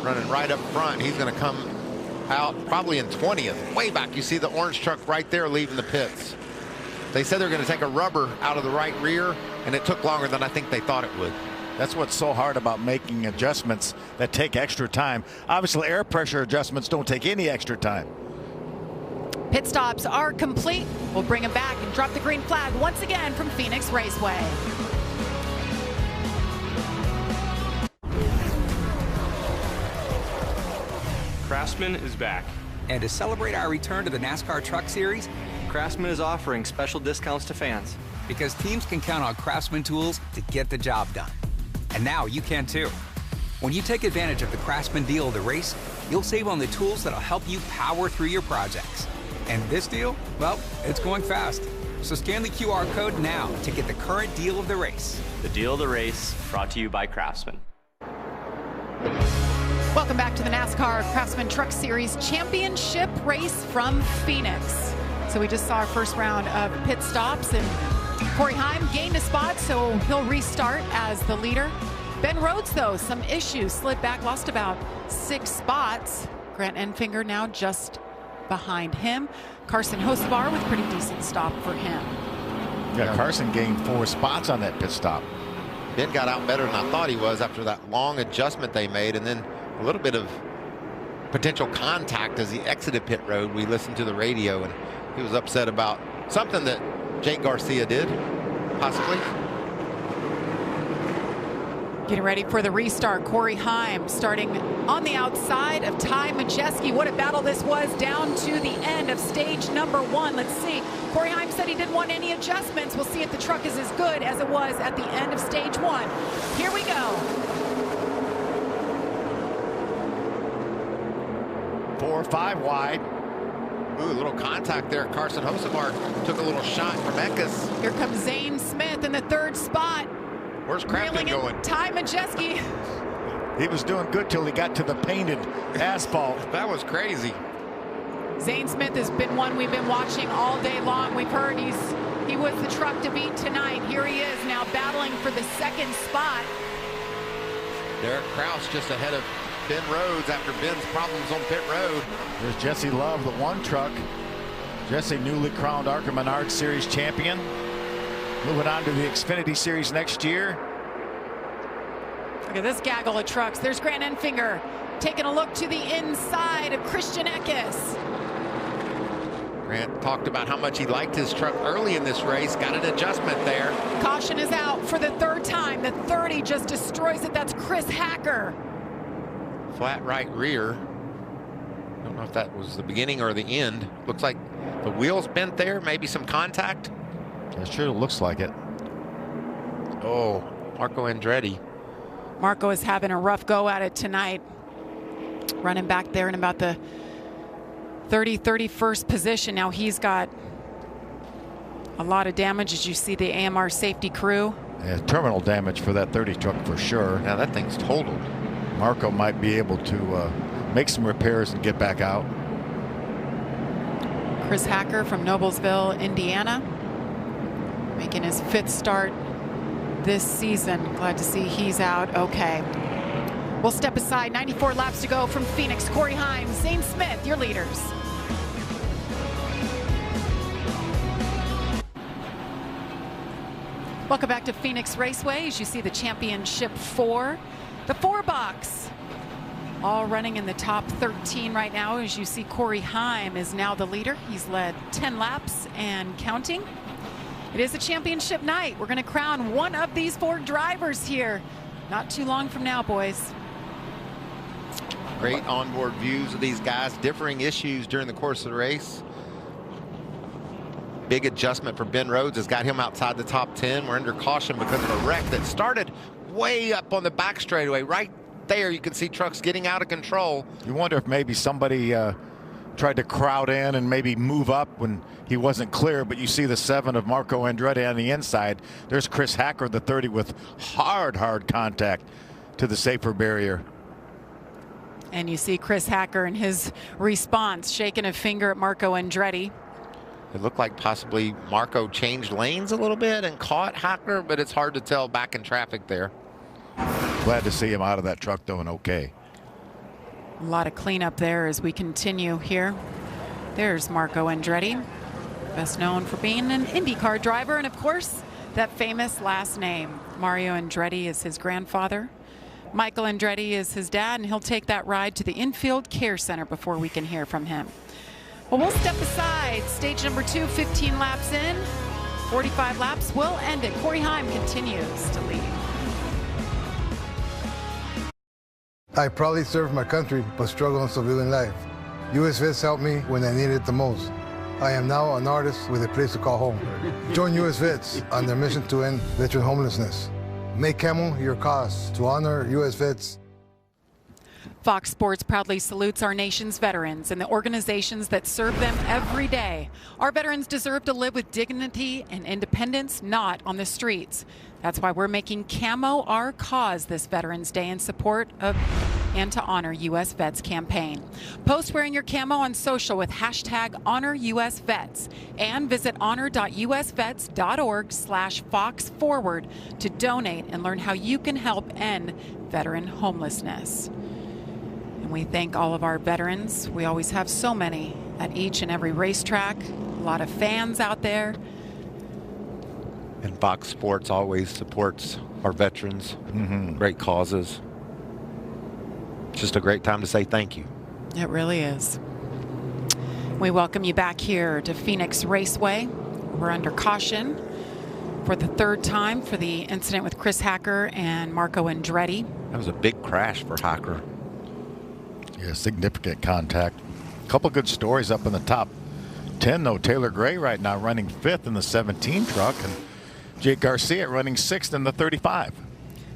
Running right up front. He's going to come out probably in 20th. Way back, you see the orange truck right there leaving the pits. They said they're going to take a rubber out of the right rear, and it took longer than I think they thought it would. That's what's so hard about making adjustments that take extra time. Obviously, air pressure adjustments don't take any extra time. Pit stops are complete. We'll bring him back and drop the green flag once again from Phoenix Raceway. Craftsman is back. And to celebrate our return to the NASCAR Truck Series, Craftsman is offering special discounts to fans. Because teams can count on Craftsman tools to get the job done. And now you can too. When you take advantage of the Craftsman deal of the race, you'll save on the tools that'll help you power through your projects. And this deal, well, it's going fast. So scan the QR code now to get the current deal of the race. The deal of the race, brought to you by Craftsman. Welcome back to the NASCAR Craftsman Truck Series Championship race from Phoenix. So we just saw our first round of pit stops, and Corey Heim gained a spot, so he'll restart as the leader. Ben Rhodes, though, some issues, slid back, lost about 6 spots. Grant Enfinger now just behind him. Carson Hocevar with pretty decent stop for him. Yeah, Carson gained 4 spots on that pit stop. Ben got out better than I thought he was after that long adjustment they made, and then a little bit of potential contact as he exited pit road. We listened to the radio, and he was upset about something that Jake Garcia did, possibly. Getting ready for the restart. Corey Heim starting on the outside of Ty Majeski. What a battle this was down to the end of stage number 1. Let's see. Corey Heim said he didn't want any adjustments. We'll see if the truck is as good as it was at the end of stage 1. Here we go. 4 or 5 wide. Ooh, a little contact there. Carson Hocevar took a little shot from Eckes. Here comes Zane Smith in the 3rd spot. Where's Craftsman going? Ty Majeski. He was doing good till he got to the painted asphalt. That was crazy. Zane Smith has been one we've been watching all day long. We've heard he was the truck to beat tonight. Here he is now battling for the 2nd spot. Derek Kraus just ahead of Ben Rhodes after Ben's problems on pit road. There's Jesse Love, the 1 truck. Jesse, newly crowned ARCA Menard Series champion. Moving on to the Xfinity Series next year. Look at this gaggle of trucks. There's Grant Enfinger taking a look to the inside of Christian Eckes. Grant talked about how much he liked his truck early in this race. Got an adjustment there. Caution is out for the 3rd time. The 30 just destroys it. That's Chris Hacker. Flat right rear. Don't know if that was the beginning or the end. Looks like the wheel's bent there. Maybe some contact. That sure looks like it. Oh, Marco Andretti. Marco is having a rough go at it tonight. Running back there in about the 31st position. Now he's got a lot of damage, as you see the AMR safety crew. Yeah, terminal damage for that 30 truck for sure. Now that thing's totaled. Marco might be able to make some repairs and get back out. Chris Hacker from Noblesville, Indiana, making his 5th start this season. Glad to see he's out okay. We'll step aside. 94 laps to go from Phoenix. Corey Heim, Zane Smith, your leaders. Welcome back to Phoenix Raceway. As you see the championship 4, the 4-box, all running in the top 13 right now. As you see, Corey Heim is now the leader. He's led 10 laps and counting. It is a championship night. We're going to crown one of these 4 drivers here not too long from now, boys. Great onboard views of these guys. Differing issues during the course of the race. Big adjustment for Ben Rhodes has got him outside the top 10. We're under caution because of a wreck that started way up on the back straightaway. Right there, you can see trucks getting out of control. You wonder if maybe somebody tried to crowd in and maybe move up when he wasn't clear, but you see the 7 of Marco Andretti on the inside. There's Chris Hacker, the 30, with hard contact to the safer barrier. And you see Chris Hacker in his response, shaking a finger at Marco Andretti. It looked like possibly Marco changed lanes a little bit and caught Hacker, but it's hard to tell back in traffic there. Glad to see him out of that truck though and okay. A lot of cleanup there as we continue here. There's Marco Andretti, best known for being an IndyCar driver, and of course, that famous last name. Mario Andretti is his grandfather. Michael Andretti is his dad, and he'll take that ride to the infield care center before we can hear from him. Well, we'll step aside. Stage number 2, 15 laps in. 45 laps will end it. Corey Heim continues to lead. I proudly serve my country, but struggle in civilian life. US Vets helped me when I needed it the most. I am now an artist with a place to call home. Join US Vets on their mission to end veteran homelessness. Make Camel your cause to honor US Vets. Fox Sports proudly salutes our nation's veterans and the organizations that serve them every day. Our veterans deserve to live with dignity and independence, not on the streets. That's why we're making camo our cause this Veterans Day in support of and to honor U.S. Vets campaign. Post wearing your camo on social with hashtag HonorUSVets and visit honor.usvets.org/FoxForward to donate and learn how you can help end veteran homelessness. And we thank all of our veterans. We always have so many at each and every racetrack. A lot of fans out there. And Fox Sports always supports our veterans, great causes. Just a great time to say thank you. It really is. We welcome you back here to Phoenix Raceway. We're under caution for the third time for the incident with Chris Hacker and Marco Andretti. That was a big crash for Hacker. Yeah, significant contact. A couple good stories up in the top 10, though. Taylor Gray right now running 5th in the 17 truck, and Jake Garcia running 6th in the 35.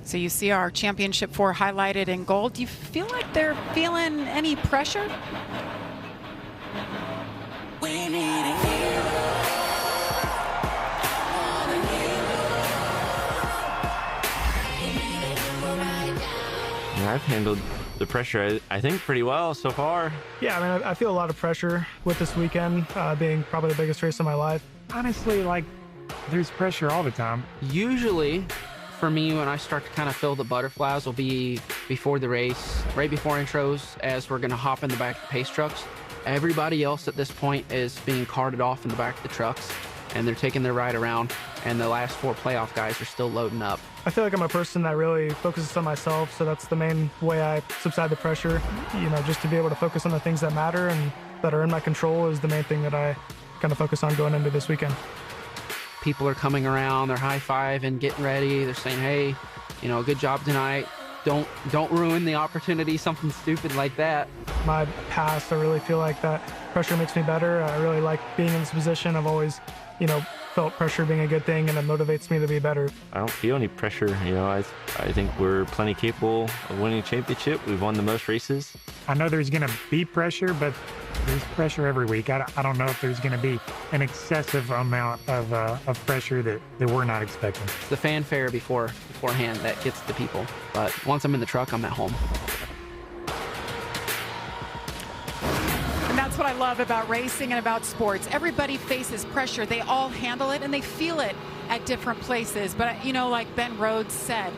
So you see our Championship 4 highlighted in gold. Do you feel like they're feeling any pressure? We need a hero. I've handled the pressure, I think, pretty well so far. Yeah, I mean, I feel a lot of pressure with this weekend being probably the biggest race of my life. Honestly, like, there's pressure all the time. Usually, for me, when I start to kind of feel the butterflies will be before the race, right before intros, as we're going to hop in the back of the pace trucks. Everybody else at this point is being carted off in the back of the trucks, and they're taking their ride around, and the last 4 playoff guys are still loading up. I feel like I'm a person that really focuses on myself, so that's the main way I subside the pressure. You know, just to be able to focus on the things that matter and that are in my control is the main thing that I kind of focus on going into this weekend. People are coming around, they're high-fiving, getting ready, they're saying, hey, you know, good job tonight. Don't ruin the opportunity, something stupid like that. My past, I really feel like that pressure makes me better. I really like being in this position. I've always, you know, felt pressure being a good thing, and it motivates me to be better. I don't feel any pressure. You know, I think we're plenty capable of winning a championship. We've won the most races. I know there's going to be pressure, but there's pressure every week. I don't know if there's going to be an excessive amount of pressure that we're not expecting. It's the fanfare beforehand that gets the people. But once I'm in the truck, I'm at home. And that's what I love about racing and about sports. Everybody faces pressure. They all handle it, and they feel it at different places. But, you know, like Ben Rhodes said,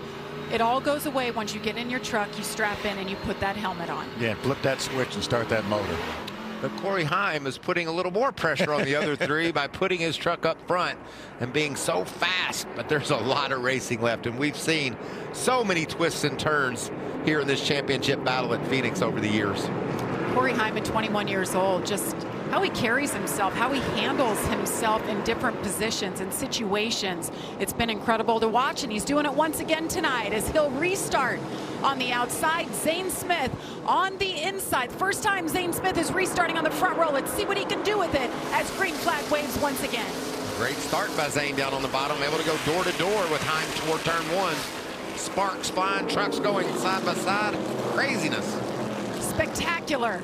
it all goes away once you get in your truck, you strap in, and you put that helmet on. Yeah, flip that switch and start that motor. But Corey Heim is putting a little more pressure on the other 3 by putting his truck up front and being so fast. But there's a lot of racing left, and we've seen so many twists and turns here in this championship battle at Phoenix over the years. Corey Heim at 21 years old, just how he carries himself, how he handles himself in different positions and situations. It's been incredible to watch, and he's doing it once again tonight as he'll restart on the outside. Zane Smith on the inside. First time Zane Smith is restarting on the front row. Let's see what he can do with it as green flag waves once again. Great start by Zane down on the bottom, able to go door to door with Heim toward turn 1. Sparks flying, trucks going side by side. Craziness. Spectacular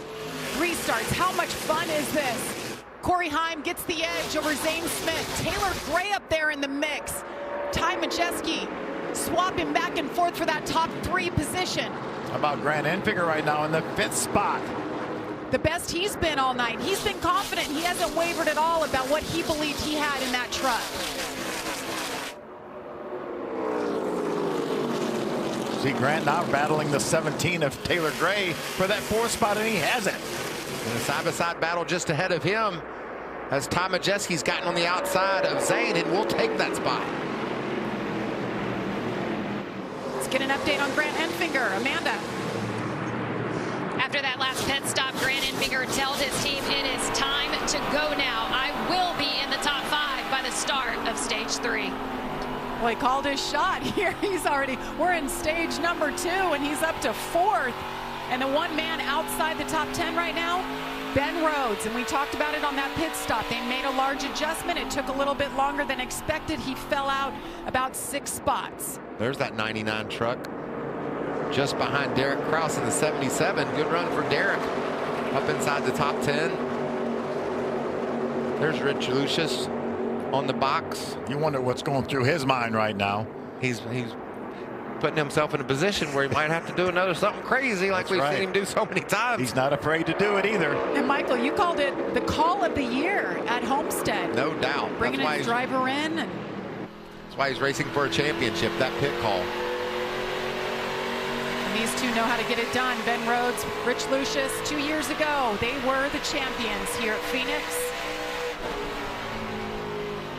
restarts. How much fun is this? Corey Heim gets the edge over Zane Smith. Taylor Gray up there in the mix. Ty Majeski swapping back and forth for that top 3 position. How about Grant Enfinger right now in the 5th spot? The best he's been all night. He's been confident. He hasn't wavered at all about what he believed he had in that truck. See Grant now battling the 17 of Taylor Gray for that 4th spot, and he has it. In a side-by-side battle just ahead of him as Tom Majeski's gotten on the outside of Zane, and will take that spot. Let's get an update on Grant Enfinger. Amanda. After that last pit stop, Grant Enfinger tells his team it is time to go now. I will be in the top 5 by the start of stage 3. Well, he called his shot here. We're in stage number 2, and he's up to 4th. And the one man outside the top 10 right now, Ben Rhodes. And we talked about it on that pit stop. They made a large adjustment. It took a little bit longer than expected. He fell out about 6 spots. There's that 99 truck just behind Derek Kraus in the 77. Good run for Derek up inside the top 10. There's Rich Lucius on the box. You wonder what's going through his mind right now. He's putting himself in a position where he might have to do something crazy like we've seen him do so many times. He's not afraid to do it either. And Michael, you called it the call of the year at Homestead. No doubt. Bringing his driver in. That's why he's racing for a championship, that pit call. And these two know how to get it done. Ben Rhodes, Rich Lucius, 2 years ago, they were the champions here at Phoenix.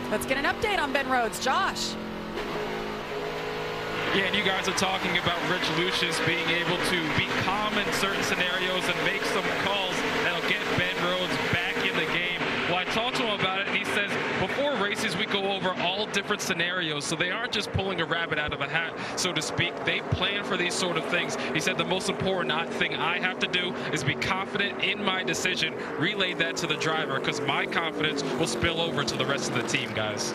Let's get an update on Ben Rhodes. Josh. Yeah, and you guys are talking about Rich Lucius being able to be calm in certain scenarios and make some calls that'll get Ben Rhodes back in the game. Well, I talked to him about it, and he says before races we go over all different scenarios, so they aren't just pulling a rabbit out of a hat, so to speak. They plan for these sort of things. He said the most important thing I have to do is be confident in my decision, relay that to the driver, because my confidence will spill over to the rest of the team, guys.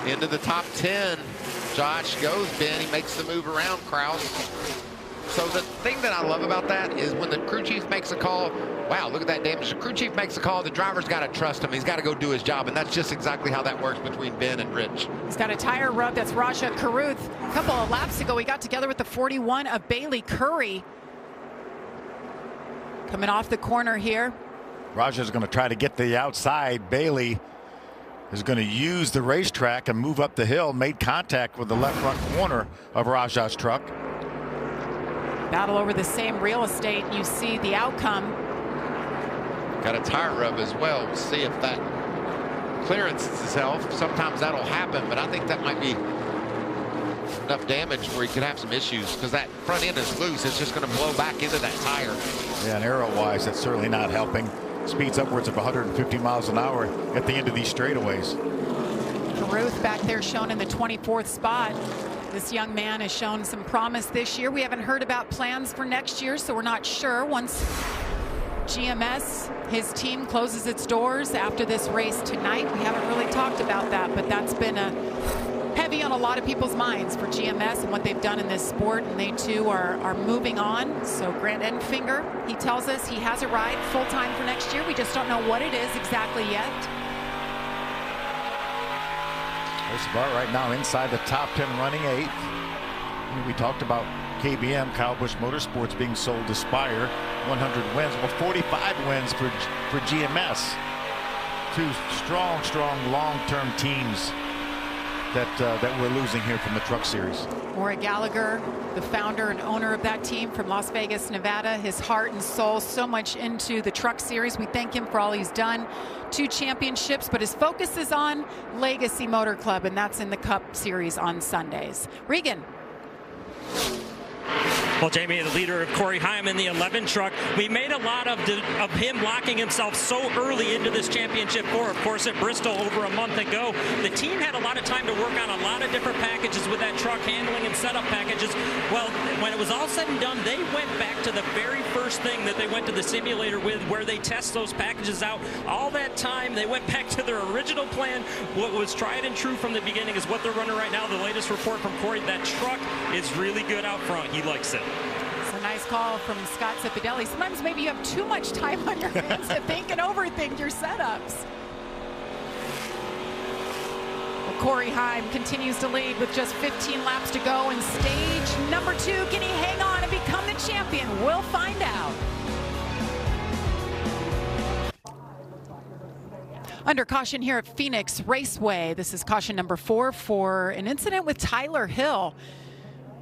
Into the top 10. Josh goes Ben. He makes the move around Kraus. So the thing that I love about that is when the crew chief makes a call, wow, look at that damage. The crew chief makes a call, the driver's got to trust him. He's got to go do his job, and that's just exactly how that works between Ben and Rich. He's got a tire rub. That's Raja Caruth. A couple of laps ago, he got together with the 41 of Bailey Curry. Coming off the corner here. Raja's going to try to get the outside. Bailey is going to use the racetrack and move up the hill. Made contact with the left front corner of Raja's truck. Battle over the same real estate. You see the outcome. Got a tire rub as well. We'll see if that clearances itself. Sometimes that'll happen, but I think that might be enough damage where he could have some issues, because that front end is loose. It's just going to blow back into that tire. Yeah, and aero-wise, that's certainly not helping. Speeds upwards of 150 miles an hour at the end of these straightaways. Caruth back there shown in the 24th spot. This young man has shown some promise this year. We haven't heard about plans for next year, so we're not sure. Once GMS, his team, closes its doors after this race tonight, we haven't really talked about that, but that's been heavy on a lot of people's minds for GMS and what they've done in this sport, and they too are moving on. So Grant Enfinger, he tells us he has a ride full-time for next year. We just don't know what it is exactly yet. Escobar right now inside the top 10, running 8th. We talked about KBM, Kyle Busch Motorsports, being sold to Spire. 100 wins, well, 45 wins for GMS. Two strong long-term teams that we're losing here from the Truck Series. Maury Gallagher, the founder and owner of that team from Las Vegas, Nevada, his heart and soul so much into the Truck Series. We thank him for all he's done. 2 championships, but his focus is on Legacy Motor Club, and that's in the Cup Series on Sundays. Regan. Well, Jamie, the leader of Corey Heim in the 11 truck, we made a lot of him locking himself so early into this championship 4. Of course, at Bristol over a month ago, the team had a lot of time to work on a lot of different packages with that truck, handling and setup packages. Well, when it was all said and done, they went back to the very first thing that they went to the simulator with, where they test those packages out. All that time, they went back to their original plan. What was tried and true from the beginning is what they're running right now. The latest report from Corey, that truck is really good out front. He likes it. It's a nice call from Scott Cipodelli. Sometimes maybe you have too much time on your hands to think and overthink your setups. Well, Corey Heim continues to lead with just 15 laps to go in stage number 2. Can he hang on and become the champion? We'll find out. Under caution here at Phoenix Raceway. This is caution number 4 for an incident with Tyler Hill.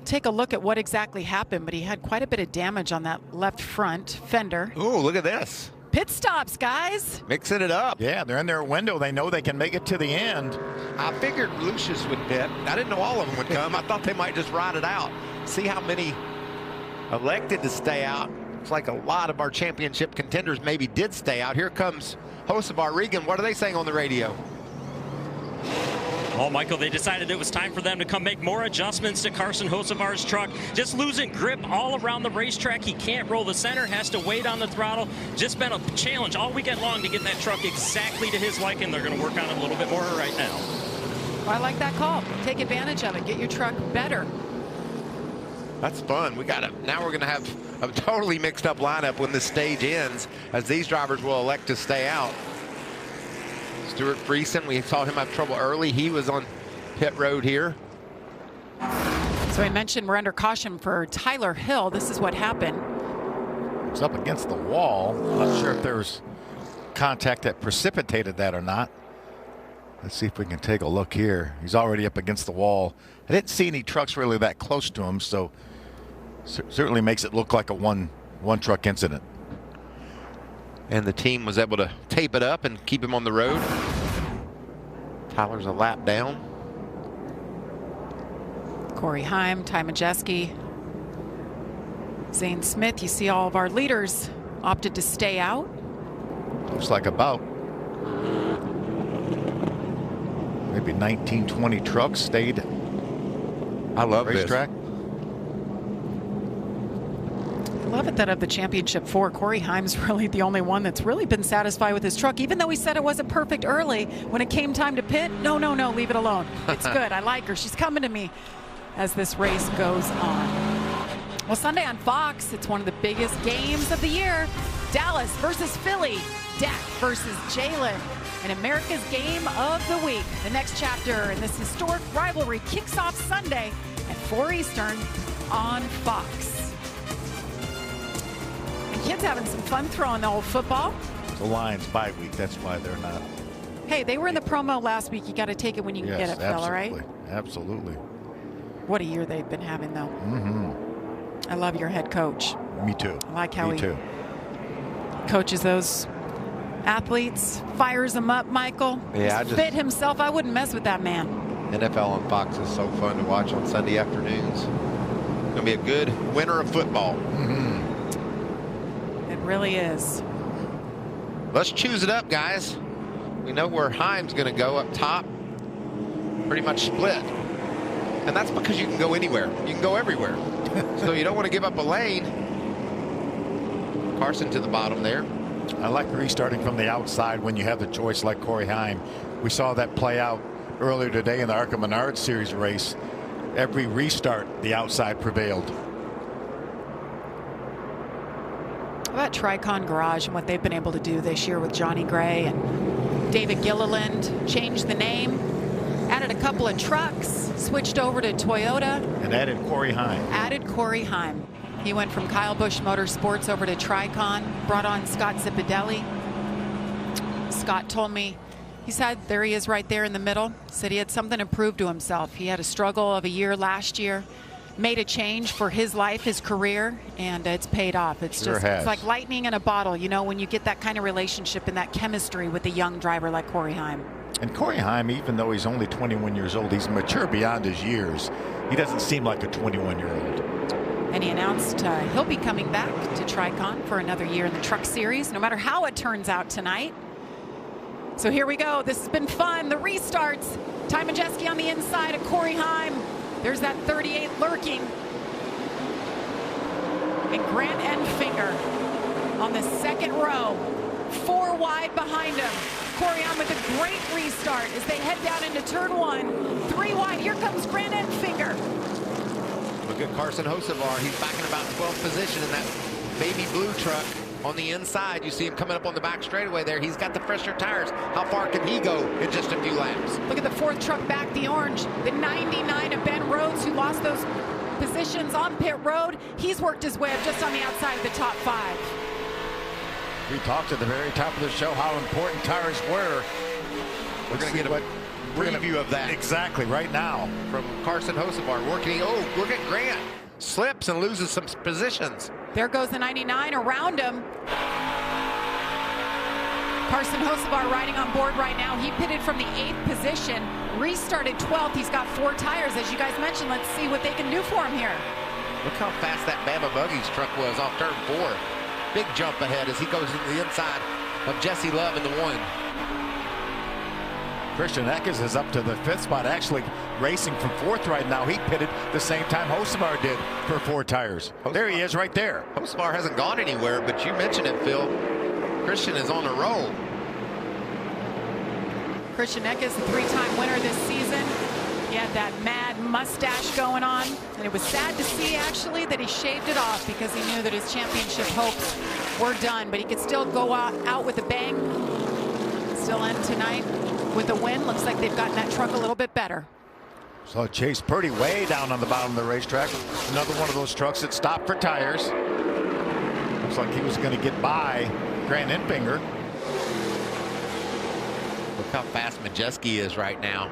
take a look at what exactly happened, but he had quite a bit of damage on that left front fender. Ooh, look at this. Pit stops, guys. Mixing it up. Yeah, they're in their window. They know they can make it to the end. I figured Lucius would pit. I didn't know all of them would come. I thought they might just ride it out. See how many elected to stay out. Looks like a lot of our championship contenders maybe did stay out. Here comes Hocevar. Regan, what are they saying on the radio? Well, Michael, they decided it was time for them to come make more adjustments to Carson Hocevar's truck. Just losing grip all around the racetrack. He can't roll the center, has to wait on the throttle. Just been a challenge all weekend long to get that truck exactly to his liking. They're going to work on it a little bit more right now. Well, I like that call. Take advantage of it. Get your truck better. That's fun. Now we're going to have a totally mixed up lineup when this stage ends, as these drivers will elect to stay out. Stuart Friesen, we saw him have trouble early. He was on pit road here. So I mentioned we're under caution for Tyler Hill. This is what happened. It's up against the wall. Not sure if there was contact that precipitated that or not. Let's see if we can take a look here. He's already up against the wall. I didn't see any trucks really that close to him, so certainly makes it look like a one truck incident. And the team was able to tape it up and keep him on the road. Tyler's a lap down. Corey Heim, Ty Majeski, Zane Smith. You see all of our leaders opted to stay out. Looks like about maybe 19, 20 trucks stayed. I love this racetrack. I love it that of the championship 4, Corey Heim's really the only one that's really been satisfied with his truck, even though he said it wasn't perfect early. When it came time to pit, no, leave it alone. It's good. I like her. She's coming to me as this race goes on. Well, Sunday on Fox, it's one of the biggest games of the year. Dallas versus Philly. Dak versus Jalen. And America's game of the week. The next chapter in this historic rivalry kicks off Sunday at 4 Eastern on Fox. Kids having some fun throwing the old football. The Lions bye week, that's why they're not. Hey, they were in the promo last week. You got to take it when you can get it, fella, right? Absolutely. What a year they've been having, though. Mm-hmm. I love your head coach. Me too. I like how he coaches those athletes, fires them up, Michael. Yeah, He's fit himself. I wouldn't mess with that man. NFL on Fox is so fun to watch on Sunday afternoons. It's going to be a good winter of football. Mm-hmm. Really is. Let's choose it up, guys. We know where Heim's going to go up top. Pretty much split. And that's because you can go anywhere. You can go everywhere. So you don't want to give up a lane. Carson to the bottom there. I like restarting from the outside when you have the choice like Corey Heim. We saw that play out earlier today in the ARCA Menard Series race. Every restart, the outside prevailed. How about Tricon Garage and what they've been able to do this year with Johnny Gray and David Gilliland? Changed the name, added a couple of trucks, switched over to Toyota. And added Corey Heim. Added Corey Heim. He went from Kyle Busch Motorsports over to Tricon, brought on Scott Zipadelli. Scott told me, he said, there he is right there in the middle, said he had something to prove to himself. He had a struggle of a year last year. Made a change for his life, his career, and it's paid off. It's just, it's like lightning in a bottle, you know, when you get that kind of relationship and that chemistry with a young driver like Corey Heim. And Corey Heim, even though he's only 21 years old, he's mature beyond his years. He doesn't seem like a 21-year-old. And he announced he'll be coming back to Tricon for another year in the Truck Series, no matter how it turns out tonight. So here we go. This has been fun. The restarts. Ty Majeski on the inside of Corey Heim. There's that 38 lurking. And Grant Enfinger on the second row. 4 wide behind him. Corey on with a great restart as they head down into turn 1. 3 wide. Here comes Grant Enfinger. Look at Carson Hocevar. He's back in about 12th position in that baby blue truck. On the inside, you see him coming up on the back straightaway there. He's got the fresher tires. How far can he go in just a few laps? Look at the 4th truck back, the orange. The 99 of Ben Rhodes, who lost those positions on pit road. He's worked his way up just on the outside of the top 5. We talked at the very top of the show how important tires were. We're going to get preview of that. Exactly, right now. From Carson Hocevar working. Oh, look at Grant. Slips and loses some positions. There goes the 99 around him. Carson Hocevar riding on board right now. He pitted from the 8th position, restarted 12th. He's got 4 tires, as you guys mentioned. Let's see what they can do for him here. Look how fast that Bama Buggies truck was off turn 4. Big jump ahead as he goes into the inside of Jesse Love in the 1. Christian Eckes is up to the 5th spot, actually racing from 4th right now. He pitted the same time Hocevar did for 4 tires. There he is right there. Hocevar hasn't gone anywhere, but you mentioned it, Phil. Christian is on a roll. Christian Eckes, the 3-time winner this season. He had that mad mustache going on, and it was sad to see actually that he shaved it off because he knew that his championship hopes were done, but he could still go out with a bang. Still end tonight with a win. Looks like they've gotten that truck a little bit better. So Chase Purdy way down on the bottom of the racetrack. Another one of those trucks that stopped for tires. Looks like he was going to get by Grant Enfinger. Look how fast Majeski is right now.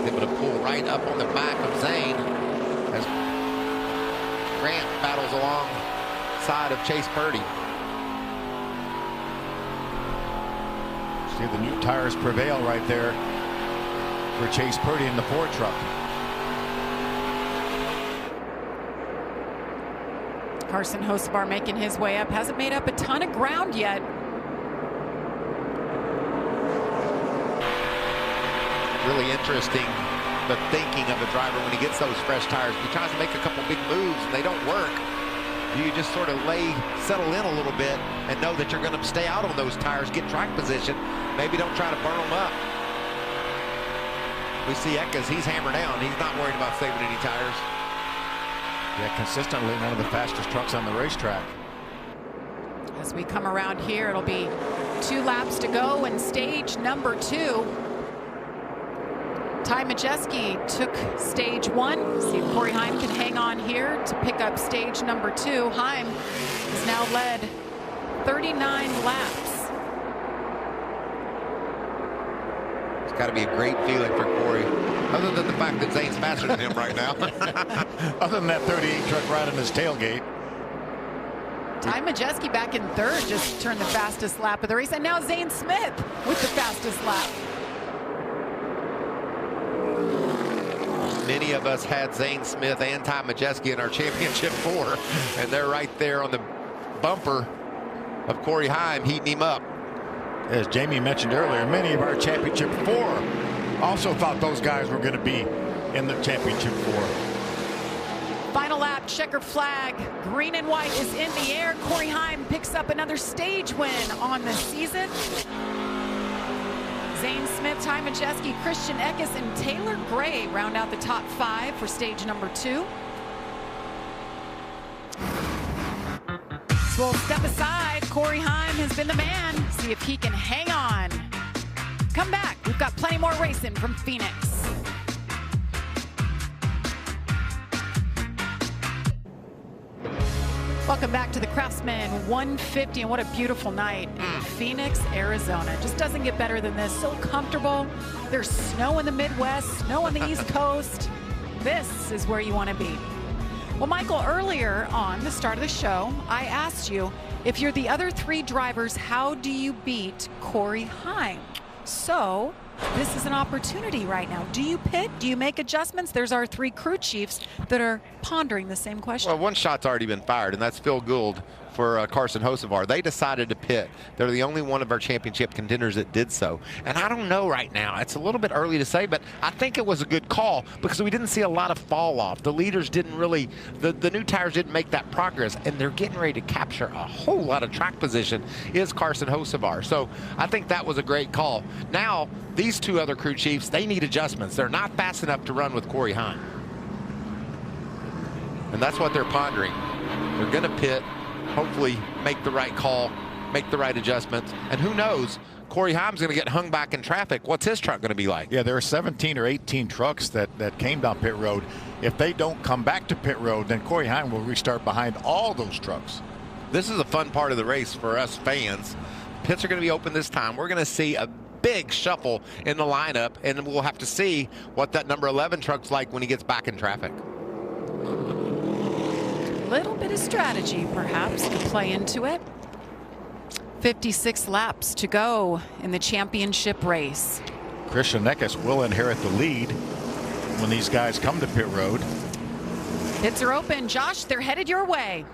Able to pull right up on the back of Zane as Grant battles alongside of Chase Purdy. See the new tires prevail right there for Chase Purdy in the Ford truck. Carson Hocevar making his way up. Hasn't made up a ton of ground yet. Really interesting, the thinking of a driver when he gets those fresh tires. He tries to make a couple big moves and they don't work. You just sort of settle in a little bit and know that you're going to stay out on those tires, get track position. Maybe don't try to burn them up. We see Eckes, he's hammered down. He's not worried about saving any tires. Yeah, consistently one of the fastest trucks on the racetrack. As we come around here, it'll be 2 laps to go in stage number 2. Ty Majeski took stage 1. See if Corey Heim can hang on here to pick up stage number 2. Heim has now led 39 laps. It's got to be a great feeling for Corey, other than the fact that Zane's faster than him right now. Other than that 38 truck right on his tailgate. Ty Majeski back in 3rd, just turned the fastest lap of the race. And now Zane Smith with the fastest lap. Many of us had Zane Smith and Ty Majeski in our championship 4, and they're right there on the bumper of Corey Heim, heating him up. As Jamie mentioned earlier, many of our championship 4 also thought those guys were going to be in the championship 4. Final lap, checker flag, green and white is in the air. Corey Heim picks up another stage win on the season. Zane Smith, Ty Majeski, Christian Eckes, and Taylor Gray round out the top 5 for stage number 2. So we'll step aside. Corey Heim has been the man. See if he can hang on. Come back. We've got plenty more racing from Phoenix. Welcome back to the Craftsman 150, and what a beautiful night in Phoenix, Arizona. It just doesn't get better than this. So comfortable. There's snow in the Midwest, snow on the East Coast. This is where you want to be. Well, Michael, earlier on the start of the show, I asked you, if you're the other 3 drivers, how do you beat Corey Heim? So this is an opportunity right now. Do you pit? Do you make adjustments? There's our 3 crew chiefs that are pondering the same question. Well, one shot's already been fired, and that's Phil Gould for Carson Hocevar. They decided to pit. They're the only one of our championship contenders that did so. And I don't know right now. It's a little bit early to say, but I think it was a good call because we didn't see a lot of fall off. The leaders didn't really, the new tires didn't make that progress, and they're getting ready to capture a whole lot of track position is Carson Hocevar. So I think that was a great call. Now, these 2 other crew chiefs, they need adjustments. They're not fast enough to run with Corey Heim. And that's what they're pondering. They're going to pit, hopefully make the right call, make the right adjustments. And who knows, Corey Heim's going to get hung back in traffic. What's his truck going to be like? Yeah, there are 17 or 18 trucks that came down pit road. If they don't come back to pit road, then Corey Heim will restart behind all those trucks. This is a fun part of the race for us fans. Pits are going to be open this time. We're going to see a big shuffle in the lineup, and we'll have to see what that number 11 truck's like when he gets back in traffic. A little bit of strategy, perhaps, to play into it. 56 laps to go in the championship race. Christian Eckes will inherit the lead when these guys come to pit road. Pits are open. Josh, they're headed your way.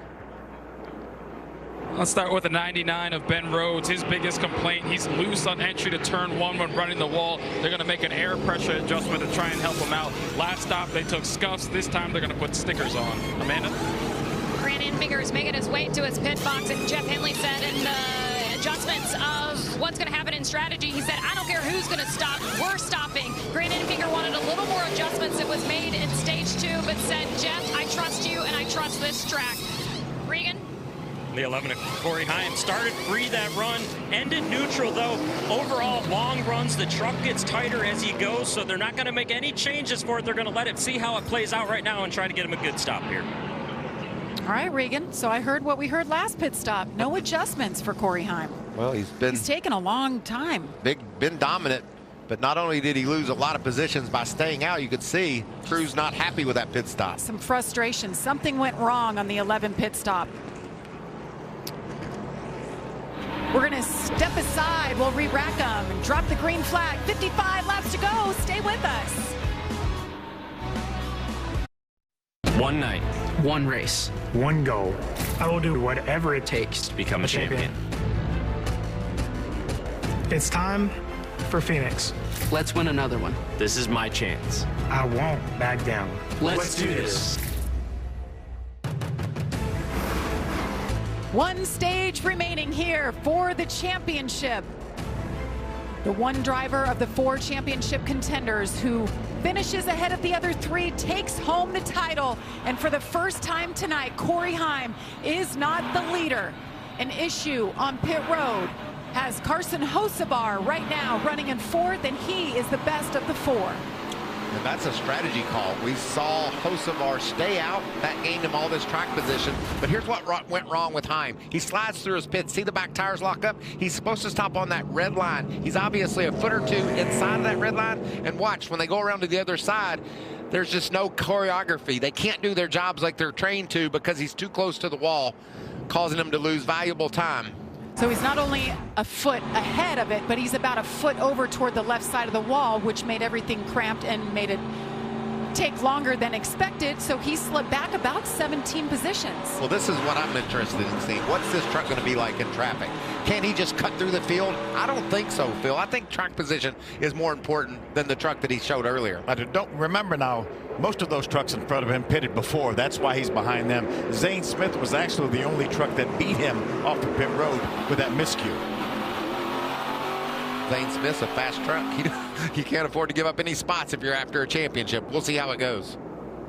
Let's start with the 99 of Ben Rhodes. His biggest complaint, he's loose on entry to turn 1 when running the wall. They're going to make an air pressure adjustment to try and help him out. Last stop, they took scuffs. This time, they're going to put stickers on. Amanda? Grant Enfinger is making his way to his pit box, and Jeff Henley said in the adjustments of what's going to happen in strategy, he said, I don't care who's going to stop, we're stopping. Grant Enfinger wanted a little more adjustments that was made in stage 2, but said, Jeff, I trust you and I trust this track. Regan? The 11 of Corey Heim started free that run, ended neutral though. Overall, long runs, the truck gets tighter as he goes, so they're not going to make any changes for it. They're going to let it see how it plays out right now and try to get him a good stop here. All right, Regan. So I heard what we heard last pit stop. No adjustments for Corey Heim. Well, he's taken a long time. Been dominant, but not only did he lose a lot of positions by staying out, you could see Crew's not happy with that pit stop. Some frustration. Something went wrong on the 11 pit stop. We're going to step aside. We'll re-rack them and drop the green flag. 55 laps to go. Stay with us. One night, one race, one goal. I will do whatever it takes to become a champion. It's time for Phoenix. Let's win another one. This is my chance. I won't back down. Let's do this. One stage remaining here for the championship. The one driver of the 4 championship contenders who finishes ahead of the other 3 takes home the title. And for the first time tonight, Corey Heim is not the leader. An issue on pit road has Carson Hocevar right now running in 4th, and he is the best of the 4. And that's a strategy call. We saw Hocevar stay out. That gained him all this track position. But here's what went wrong with Heim. He slides through his pit. See the back tires lock up? He's supposed to stop on that red line. He's obviously a foot or 2 inside of that red line. And watch, when they go around to the other side, there's just no choreography. They can't do their jobs like they're trained to because he's too close to the wall, causing them to lose valuable time. So he's not only a foot ahead of it, but he's about a foot over toward the left side of the wall, which made everything cramped and made it take longer than expected. So he slipped back about 17 positions. Well, this is what I'm interested in seeing. What's this truck going to be like in traffic? Can he just cut through the field? I don't think so, Phil. I think track position is more important than the truck that he showed earlier. I don't remember now. Most of those trucks in front of him pitted before. That's why he's behind them. Zane Smith was actually the only truck that beat him off the pit road with that miscue. Zane Smith's a fast truck. You can't afford to give up any spots if you're after a championship. We'll see how it goes.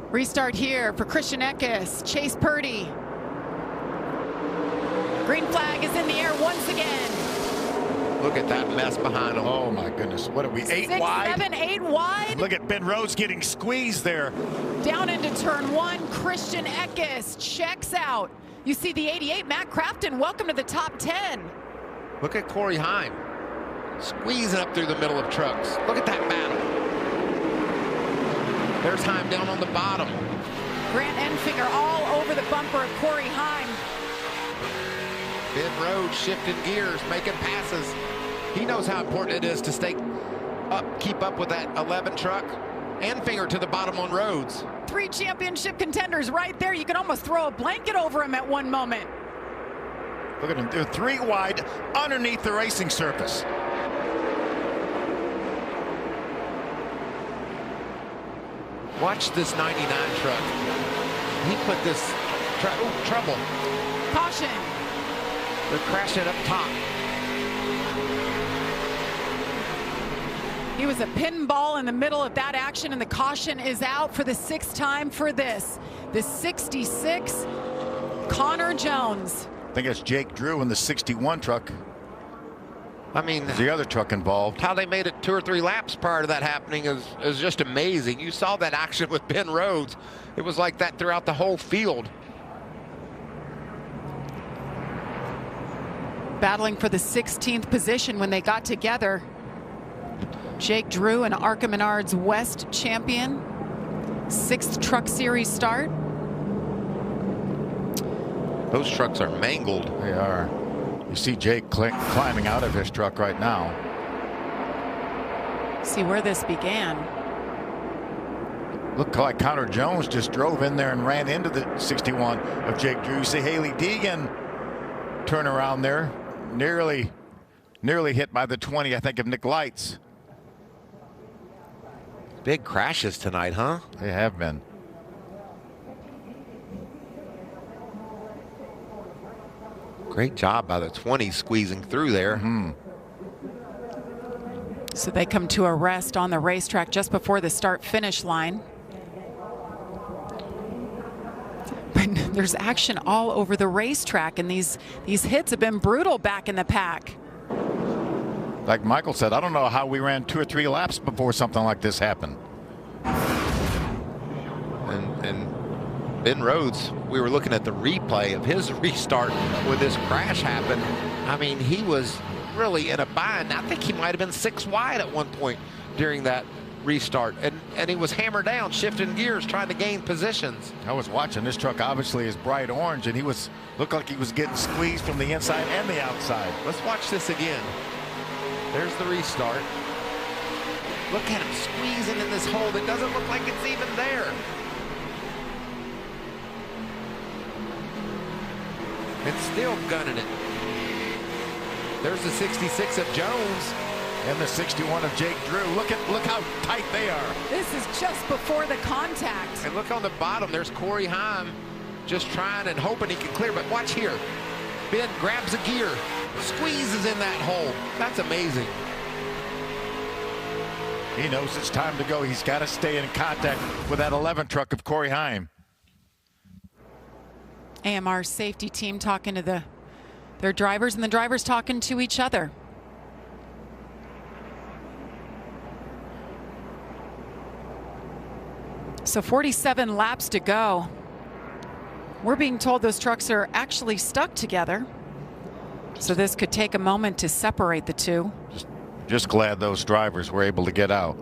Restart here for Christian Eckes, Chase Purdy. Green flag is in the air once again. Look at that mess behind him. Oh my goodness. What are we, 8 wide? 6, 7, 8 wide. Look at Ben Rhodes getting squeezed there. Down into turn 1, Christian Eckes checks out. You see the 88, Matt Crafton, welcome to the top 10. Look at Corey Heim squeezing up through the middle of trucks. Look at that battle. There's Heim down on the bottom. Grant Enfinger all over the bumper of Corey Heim. Ben Rhodes shifting gears, making passes. He knows how important it is to stay up, keep up with that 11 truck. Enfinger to the bottom on Rhodes. 3 championship contenders right there. You can almost throw a blanket over him at one moment. Look at him. They're 3 wide underneath the racing surface. Watch this 99 truck. He put this trouble. Caution. They're crashing up top. He was a pinball in the middle of that action, and the caution is out for the 6th time for this. The 66, Connor Jones. I think it's Jake Drew in the 61 truck. I mean, the other truck involved. How they made it 2 or 3 laps prior to that happening is just amazing. You saw that action with Ben Rhodes. It was like that throughout the whole field. Battling for the 16th position when they got together. Jake Drew, an ARCA Menards West champion. 6th Truck Series start. Those trucks are mangled. They are. You see Jake climbing out of his truck right now. See where this began. Looked like Connor Jones just drove in there and ran into the 61 of Jake Drew. You see Haley Deegan turn around there. Nearly hit by the 20, I think, of Nick Lights. Big crashes tonight, huh? They have been. Great job by the 20 squeezing through there. So they come to a rest on the racetrack just before the start-finish line. But there's action all over the racetrack, and these hits have been brutal back in the pack. Like Michael said, I don't know how we ran 2 or 3 laps before something like this happened. And Ben Rhodes, we were looking at the replay of his restart when this crash happened. I mean, he was really in a bind. I think he might have been 6 wide at one point during that restart, and he was hammered down, shifting gears, trying to gain positions. I was watching. This truck obviously is bright orange, and looked like he was getting squeezed from the inside and the outside. Let's watch this again. There's the restart. Look at him squeezing in this hole that doesn't look like it's even there. And still gunning it. There's the 66 of Jones. And the 61 of Jake Drew. Look how tight they are. This is just before the contact. And look on the bottom, there's Corey Heim just trying and hoping he can clear, but watch here. Ben grabs a gear, squeezes in that hole. That's amazing. He knows it's time to go. He's got to stay in contact with that 11 truck of Corey Heim. AMR safety team talking to their drivers, and the drivers talking to each other. So 47 laps to go. We're being told those trucks are actually stuck together. So this could take a moment to separate the two. Just glad those drivers were able to get out.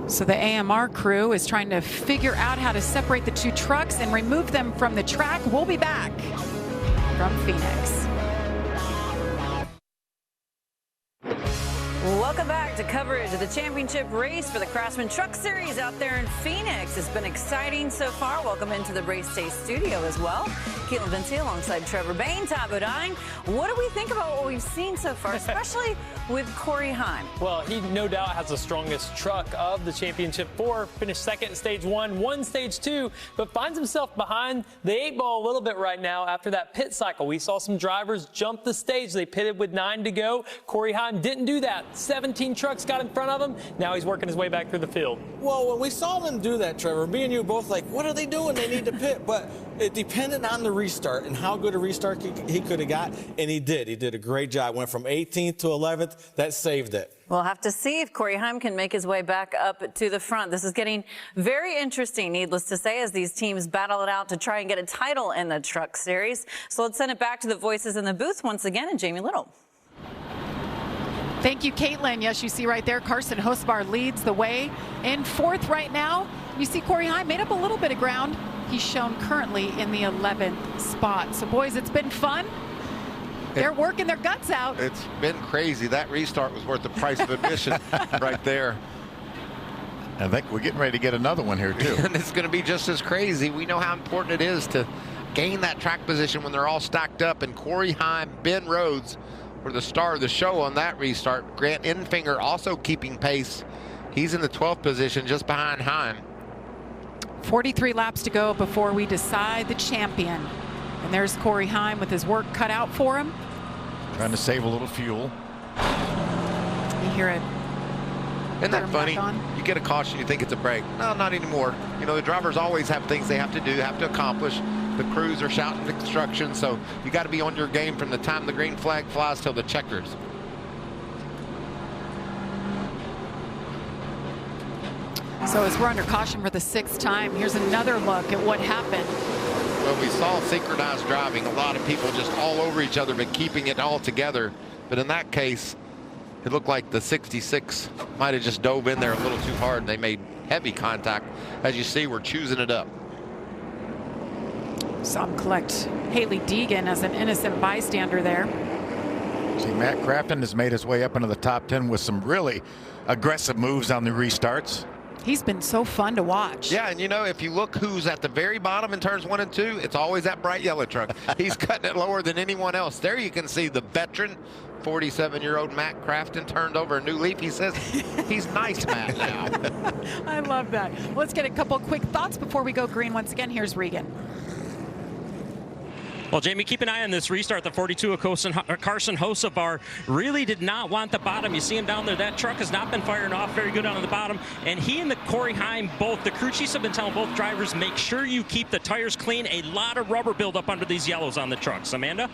So the AMR crew is trying to figure out how to separate the two trucks and remove them from the track. We'll be back from Phoenix. Welcome back to coverage of the championship race for the Craftsman Truck Series out there in Phoenix. It's been exciting so far. Welcome into the Race Day studio as well. Caitlin Vinci alongside Trevor Bain, Todd Bodine. What do we think about what we've seen so far, especially with Corey Heim? Well, he no doubt has the strongest truck of the championship 4. Finished second in stage 1, won stage 2, but finds himself behind the 8 ball a little bit right now after that pit cycle. We saw some drivers jump the stage. They pitted with 9 to go. Corey Heim didn't do that. 17 trucks got in front of him. Now he's working his way back through the field. Well, when we saw them do that, Trevor, me and you both like, what are they doing? They need to pit. But it depended on the restart and how good a restart he could have got, and he did. He did a great job. Went from 18th to 11th. That saved it. We'll have to see if Corey Heim can make his way back up to the front. This is getting very interesting, needless to say, as these teams battle it out to try and get a title in the Truck Series. So let's send it back to the voices in the booth once again, and Jamie Little. Thank you, Caitlin. Yes, you see right there, Carson Hosbar leads the way in 4th right now. You see Corey Heim made up a little bit of ground. He's shown currently in the 11th spot. So, boys, it's been fun. They're working their guts out. It's been crazy. That restart was worth the price of admission right there. I think we're getting ready to get another one here, too. And it's going to be just as crazy. We know how important it is to gain that track position when they're all stacked up. And Corey Heim, Ben Rhodes were the star of the show on that restart. Grant Enfinger also keeping pace. He's in the 12th position just behind Heim. 43 laps to go before we decide the champion. And there's Corey Heim with his work cut out for him. Trying to save a little fuel. You hear it. Isn't that funny? You get a caution, you think it's a break. No, not anymore. You know, the drivers always have things they have to do, have to accomplish. The crews are shouting instructions, so you got to be on your game from the time the green flag flies till the checkers. So as we're under caution for the 6th time, here's another look at what happened. Well, we saw synchronized driving. A lot of people just all over each other, but keeping it all together. But in that case, It looked like the 66 might have just dove in there a little too hard, and they made heavy contact. As you see, we're choosing it up. Saw him collect Haley Deegan as an innocent bystander there. See, Matt Craftsman has made his way up into the top 10 with some really aggressive moves on the restarts. He's been so fun to watch. Yeah, and you know, if you look who's at the very bottom in turns 1 and 2, it's always that bright yellow truck. He's cutting it lower than anyone else. There you can see the veteran 47-year-old Matt Craftsman turned over a new leaf. He says he's nice, Matt, now. I love that. Let's get a couple quick thoughts before we go green. Once again, here's Regan. Well, Jamie, keep an eye on this restart. The 42 of Carson Hocevar really did not want the bottom. You see him down there. That truck has not been firing off very good on the bottom. And he and the Corey Heim, both, the crew chiefs have been telling both drivers, make sure you keep the tires clean. A lot of rubber buildup under these yellows on the trucks. Amanda?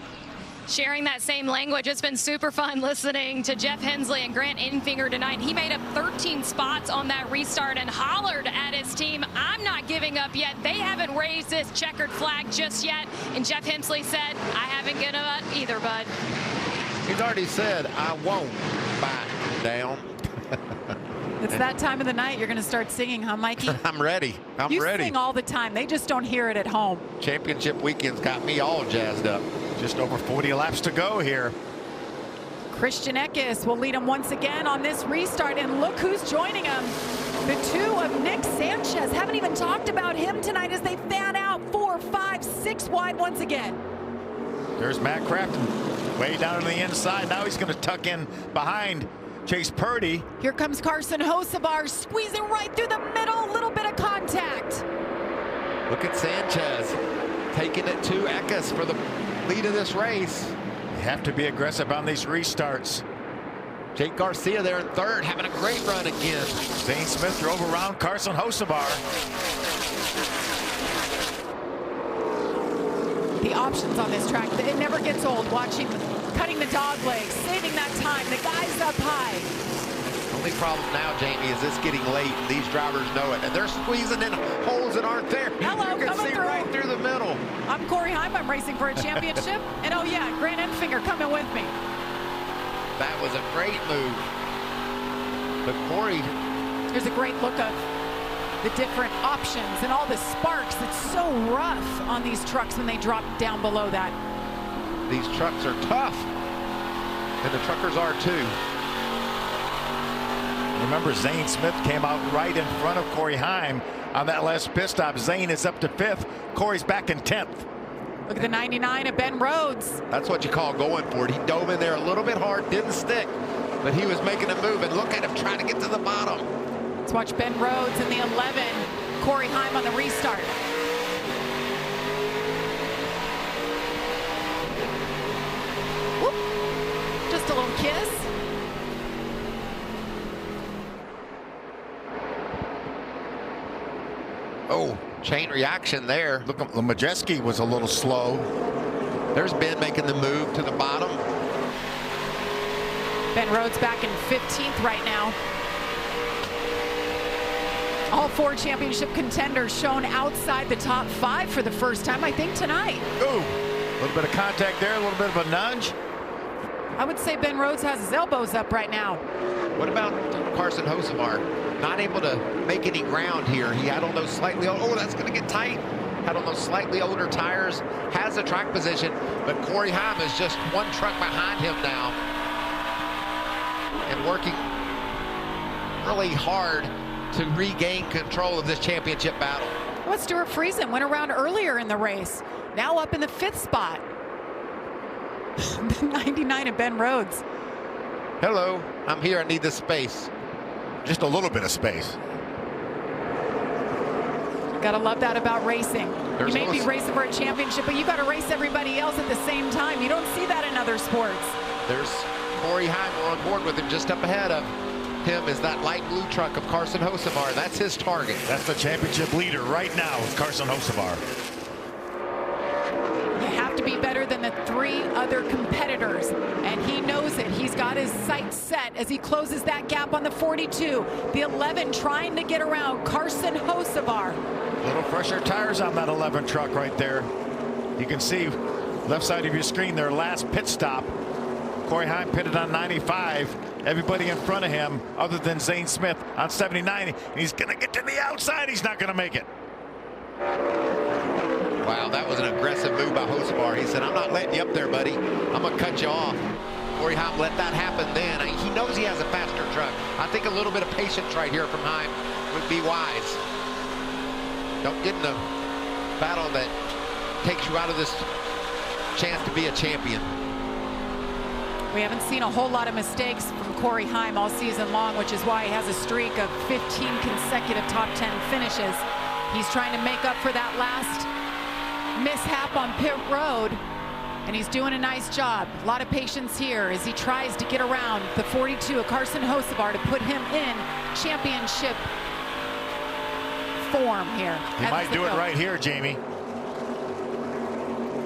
Sharing that same language. It's been super fun listening to Jeff Hensley and Grant Enfinger tonight. He made up 13 spots on that restart and hollered at his team, I'm not giving up yet. They haven't raised this checkered flag just yet. And Jeff Hensley said, I haven't given up either, bud. He's already said, I won't back down. It's that time of the night. You're going to start singing, huh, Mikey? I'm ready. I'm ready. You sing all the time. They just don't hear it at home. Championship weekend's got me all jazzed up. Just over 40 laps to go here. Christian Eckes will lead him once again on this restart. And look who's joining him. The two of Nick Sanchez. Haven't even talked about him tonight as they fan out 4, 5, 6 wide once again. There's Matt Craftsman way down to the inside. Now he's going to tuck in behind Chase Purdy. Here comes Carson Hocevar squeezing right through the middle. A little bit of contact. Look at Sanchez taking it to Eckes for the lead of this race. You have to be aggressive on these restarts. Jake Garcia there in third, having a great run again. Zane Smith drove around Carson Hocevar. The options on this track, it never gets old. Watching, cutting the dog legs, saving that time. The guy's up high. Only problem now, Jamie, is this getting late. These drivers know it, and they're squeezing in holes that aren't there. Hello, you can see through. Right through the middle. I'm Corey Heim. I'm racing for a championship. And oh yeah, Grant Enfinger coming with me. That was a great move. But Corey. Here's a great look of the different options and all the sparks. It's so rough on these trucks when they drop down below that. These trucks are tough. And the truckers are too. Remember, Zane Smith came out right in front of Corey Heim on that last pit stop. Zane is up to 5th. Corey's back in 10th. Look at the 99 of Ben Rhodes. That's what you call going for it. He dove in there a little bit hard, didn't stick, but he was making a move, and look at him trying to get to the bottom. Let's watch Ben Rhodes in the 11. Corey Heim on the restart. Whoop. Just a little kiss. Oh, chain reaction there. Look, Majeski was a little slow. There's Ben making the move to the bottom. Ben Rhodes back in 15th right now. All 4 championship contenders shown outside the top 5 for the first time, I think, tonight. Ooh, a little bit of contact there, a little bit of a nudge. I would say Ben Rhodes has his elbows up right now. What about Carson Hocevar? Not able to make any ground here. He had on those slightly old, oh, that's going to get tight. Had on those slightly older tires, has a track position, but Corey Heim is just one truck behind him now. And working really hard to regain control of this championship battle. Well, Stuart Friesen went around earlier in the race. Now up in the 5th spot. The 99 of Ben Rhodes. Hello, I'm here. I need the space. Just a little bit of space. Gotta love that about racing. There's you may be racing for a championship, but you gotta race everybody else at the same time. You don't see that in other sports. There's Corey Heim. We're on board with him. Just up ahead of him is that light blue truck of Carson Hocevar. That's his target. That's the championship leader right now is Carson Hocevar. You have to be better than the 3 other competitors, and he knows it. He's got his sights set as he closes that gap on the 42. The 11 trying to get around Carson Hocevar. Little fresher tires on that 11 truck right there. You can see left side of your screen their last pit stop. Corey Heim pitted on 95. Everybody in front of him, other than Zane Smith, on 79. He's going to get to the outside. He's not going to make it. Wow, that was an aggressive move by Hocevar. He said, I'm not letting you up there, buddy. I'm going to cut you off. Corey Heim let that happen then. He knows he has a faster truck. I think a little bit of patience right here from Heim would be wise. Don't get in a battle that takes you out of this chance to be a champion. We haven't seen a whole lot of mistakes from Corey Heim all season long, which is why he has a streak of 15 consecutive top 10 finishes. He's trying to make up for that last mishap on pit road, and he's doing a nice job. A lot of patience here as he tries to get around the 42 of Carson Hocevar to put him in championship form here. He might do it right here, Jamie.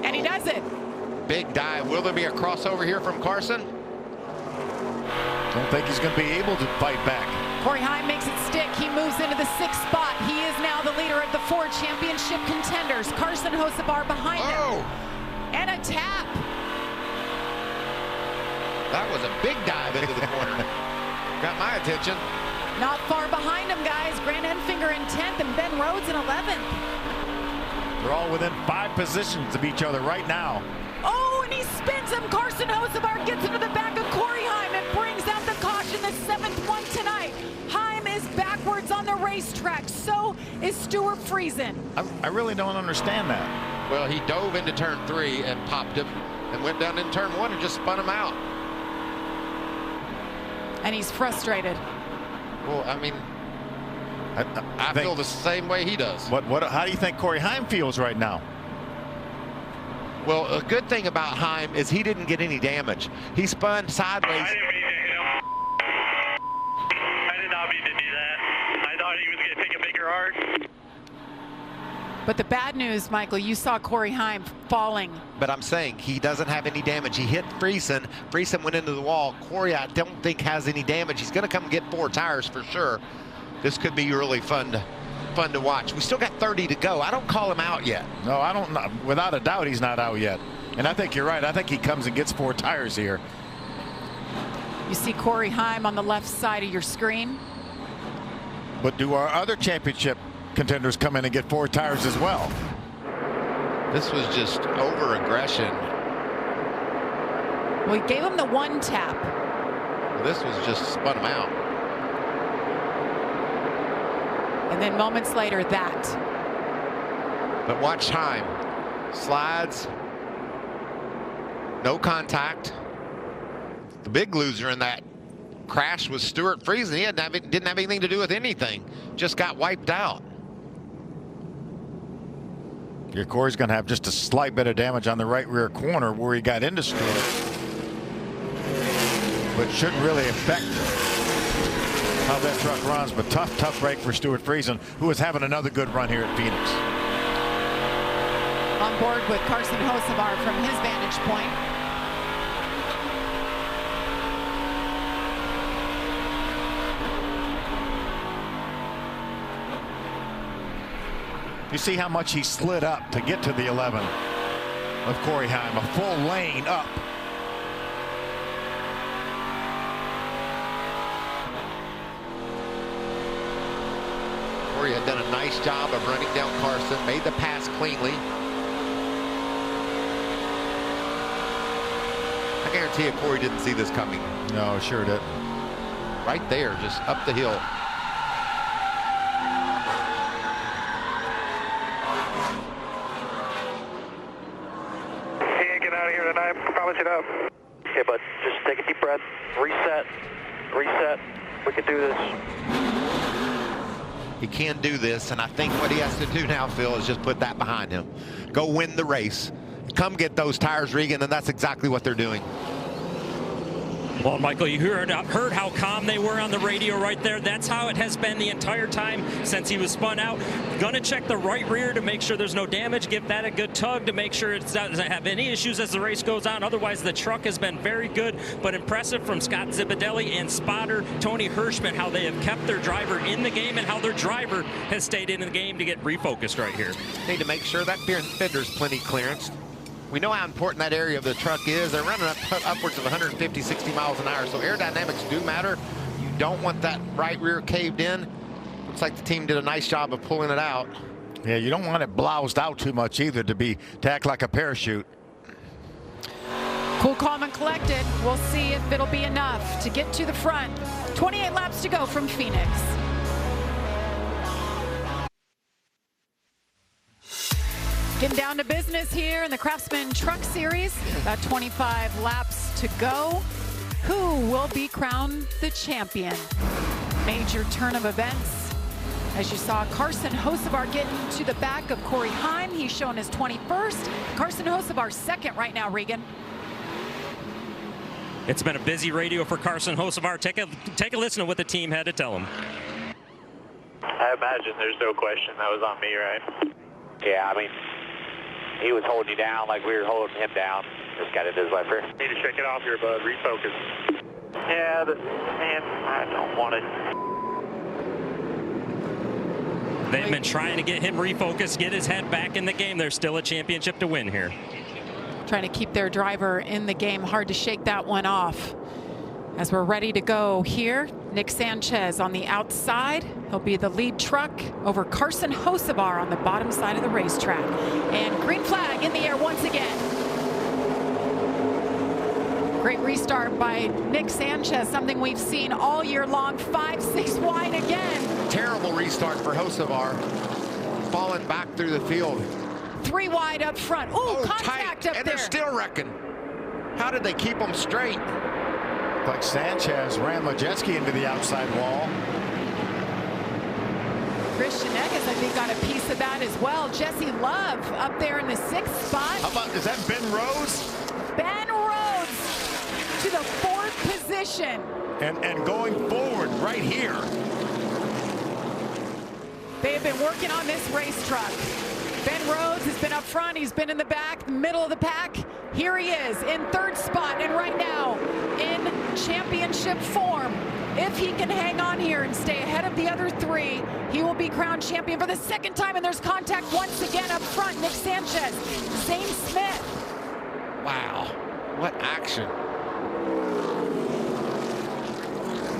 And he does it. Big dive. Will there be a crossover here from Carson? Don't think he's going to be able to fight back. Corey Heim makes it stick. He moves into the 6th spot. He is now the leader of the Ford Championship contenders. Carson Hocevar behind him. And a tap. That was a big dive into the corner. Got my attention. Not far behind him, guys. Grant Enfinger in 10th and Ben Rhodes in 11th. They're all within 5 positions of each other right now. Oh, and he spins him. Carson Hocevar gets into the back of Corey Heim and brings out the caution, the 7th one tonight. Heim is backwards on the racetrack. So is Stuart Friesen. I really don't understand that. Well, he dove into turn 3 and popped him and went down in turn 1 and just spun him out. And he's frustrated. Well, I mean, I feel the same way he does. How do you think Corey Heim feels right now? Well, a good thing about Heim is he didn't get any damage. He spun sideways. I did not mean to do that. I thought he was going to take a bigger arc. But the bad news, Michael, you saw Corey Heim falling. But I'm saying he doesn't have any damage. He hit Friesen. Friesen went into the wall. Corey, I don't think has any damage. He's going to come and get 4 tires for sure. This could be really fun to watch. We still got 30 to go. I don't call him out yet. No, I don't. Without a doubt, he's not out yet. And I think you're right. I think he comes and gets 4 tires here. You see Corey Heim on the left side of your screen. But do our other championship contenders come in and get 4 tires as well? This was just over aggression. We gave him the 1 tap. This was just spun him out. And then moments later, that. But watch Heim. Slides. No contact. The big loser in that crash was Stuart Friesen. He didn't have anything to do with anything. Just got wiped out. Your Corey's going to have just a slight bit of damage on the right rear corner where he got into Stuart. But shouldn't really affect how that truck runs. But tough break for Stuart Friesen, who is having another good run here at Phoenix. On board with Carson Hocevar from his vantage point. You see how much he slid up to get to the 11 of Corey Heim, a full lane up. Corey had done a nice job of running down Carson, made the pass cleanly. I guarantee you Corey didn't see this coming. No, sure did. Right there, just up the hill. Can't get out of here tonight. Promise it up. Okay, bud. Just take a deep breath. Reset. Reset. We can do this. He can do this, and I think what he has to do now, Phil, is just put that behind him. Go win the race. Come get those tires, Regan, and that's exactly what they're doing. Well, Michael, you heard how calm they were on the radio right there. That's how it has been the entire time since he was spun out. Gonna check the right rear to make sure there's no damage. Give that a good tug to make sure it doesn't have any issues as the race goes on. Otherwise, the truck has been very good, but impressive from Scott Zipadelli and spotter Tony Hirschman, how they have kept their driver in the game and how their driver has stayed in the game to get refocused right here. Need to make sure that fender's plenty clearance. We know how important that area of the truck is. They're running upwards of 150, 60 miles an hour, so aerodynamics do matter. You don't want that right rear caved in. Looks like the team did a nice job of pulling it out. Yeah, you don't want it bloused out too much either to act like a parachute. Cool, calm, and collected. We'll see if it'll be enough to get to the front. 28 laps to go from Phoenix. Getting down to business here in the Craftsman Truck Series. About 25 laps to go. Who will be crowned the champion? Major turn of events. As you saw, Carson Hocevar getting to the back of Corey Heim. He's showing his 21st. Carson Hocevar second right now, Regan. It's been a busy radio for Carson Hocevar. Take a listen to what the team had to tell him. I imagine there's no question that was on me, right? Yeah, I mean, he was holding you down like we were holding him down. Just got it this way first. Need to shake it off here, bud. Refocus. Yeah, man, I don't want it. They've been trying to get him refocused, get his head back in the game. There's still a championship to win here. Trying to keep their driver in the game. Hard to shake that one off. As we're ready to go here, Nick Sanchez on the outside. He'll be the lead truck over Carson Hocevar on the bottom side of the racetrack. And green flag in the air once again. Great restart by Nick Sanchez, something we've seen all year long. 5-6 wide again. Terrible restart for Hocevar. Falling back through the field. 3 wide up front. Ooh, contact tight. up and there. They're still wrecking. How did they keep them straight? Like Sanchez ran Majeski into the outside wall. Christian Eggers, I think, got a piece of that as well. Jesse Love up there in the 6th spot. How about, is that Ben Rhodes? Ben Rhodes to the 4th position. And going forward right here. They have been working on this race truck. Ben Rhodes has been up front. He's been in the back, middle of the pack. Here he is in 3rd spot, and right now in championship form. If he can hang on here and stay ahead of the other 3, he will be crowned champion for the 2nd time. And there's contact once again up front. Nick Sanchez, Zane Smith. Wow, what action.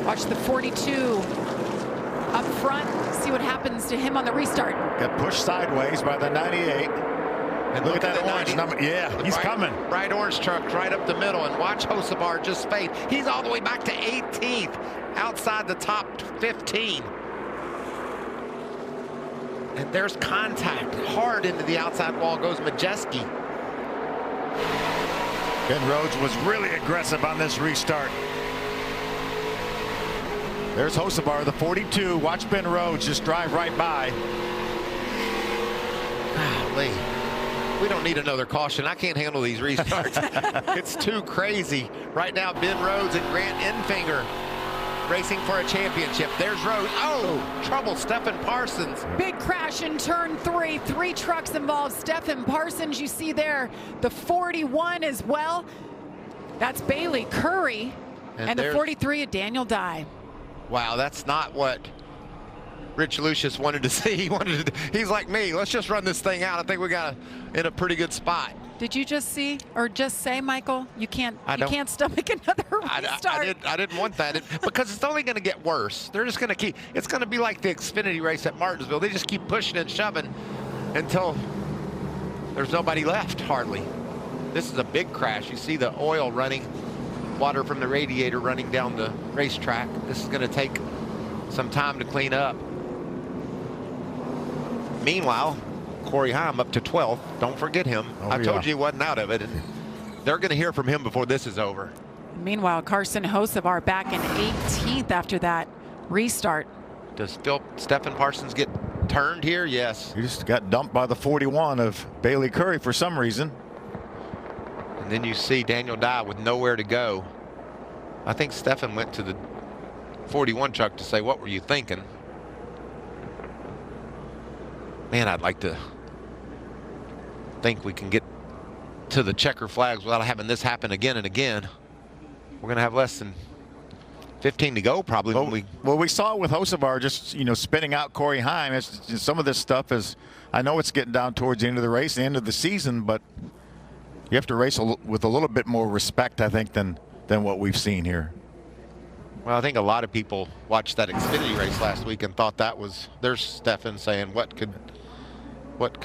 Watch the 42 up front. See what happens to him on the restart. Got pushed sideways by the 98. And look at that orange number. Yeah, he's coming. Bright orange truck right up the middle. And watch Hocevar just fade. He's all the way back to 18th, outside the top 15. And there's contact. Hard into the outside wall goes Majeski. Ben Rhodes was really aggressive on this restart. There's Hocevar, the 42. Watch Ben Rhodes just drive right by. Golly. We don't need another caution. I can't handle these restarts. It's too crazy. Right now, Ben Rhodes and Grant Enfinger racing for a championship. There's Rhodes. Oh, trouble, Stephen Parsons. Big crash in turn 3. 3 trucks involved. Stephen Parsons, you see there, the 41 as well. That's Bailey Curry. And the 43 of Daniel Dye. Wow, that's not what Rich Lucius wanted to see. He's like me. Let's just run this thing out. I think we got in a pretty good spot. Did you just see or just say, Michael, you can't stomach another restart? I didn't want that because it's only going to get worse. They're just going to keep. It's going to be like the Xfinity race at Martinsville. They just keep pushing and shoving until there's nobody left hardly. This is a big crash. You see the oil running, water from the radiator running down the racetrack. This is going to take some time to clean up. Meanwhile, Corey Heim up to 12th. Don't forget him. I told you he wasn't out of it. And they're going to hear from him before this is over. Meanwhile, Carson Hocevar back in 18th after that restart. Does Stephen Parsons get turned here? Yes. He just got dumped by the 41 of Bailey Curry for some reason. And then you see Daniel Dye with nowhere to go. I think Stephen went to the 41 truck to say, what were you thinking? Man, I'd like to think we can get to the checker flags without having this happen again and again. We're going to have less than 15 to go probably. Well, we saw it with Hocevar just, spinning out Corey Heim. Some of this stuff is, I know it's getting down towards the end of the race, the end of the season, but You have to race with a little bit more respect, I think, than what we've seen here. Well, I think a lot of people watched that Xfinity race last week and thought that was, there's Stefan saying, what could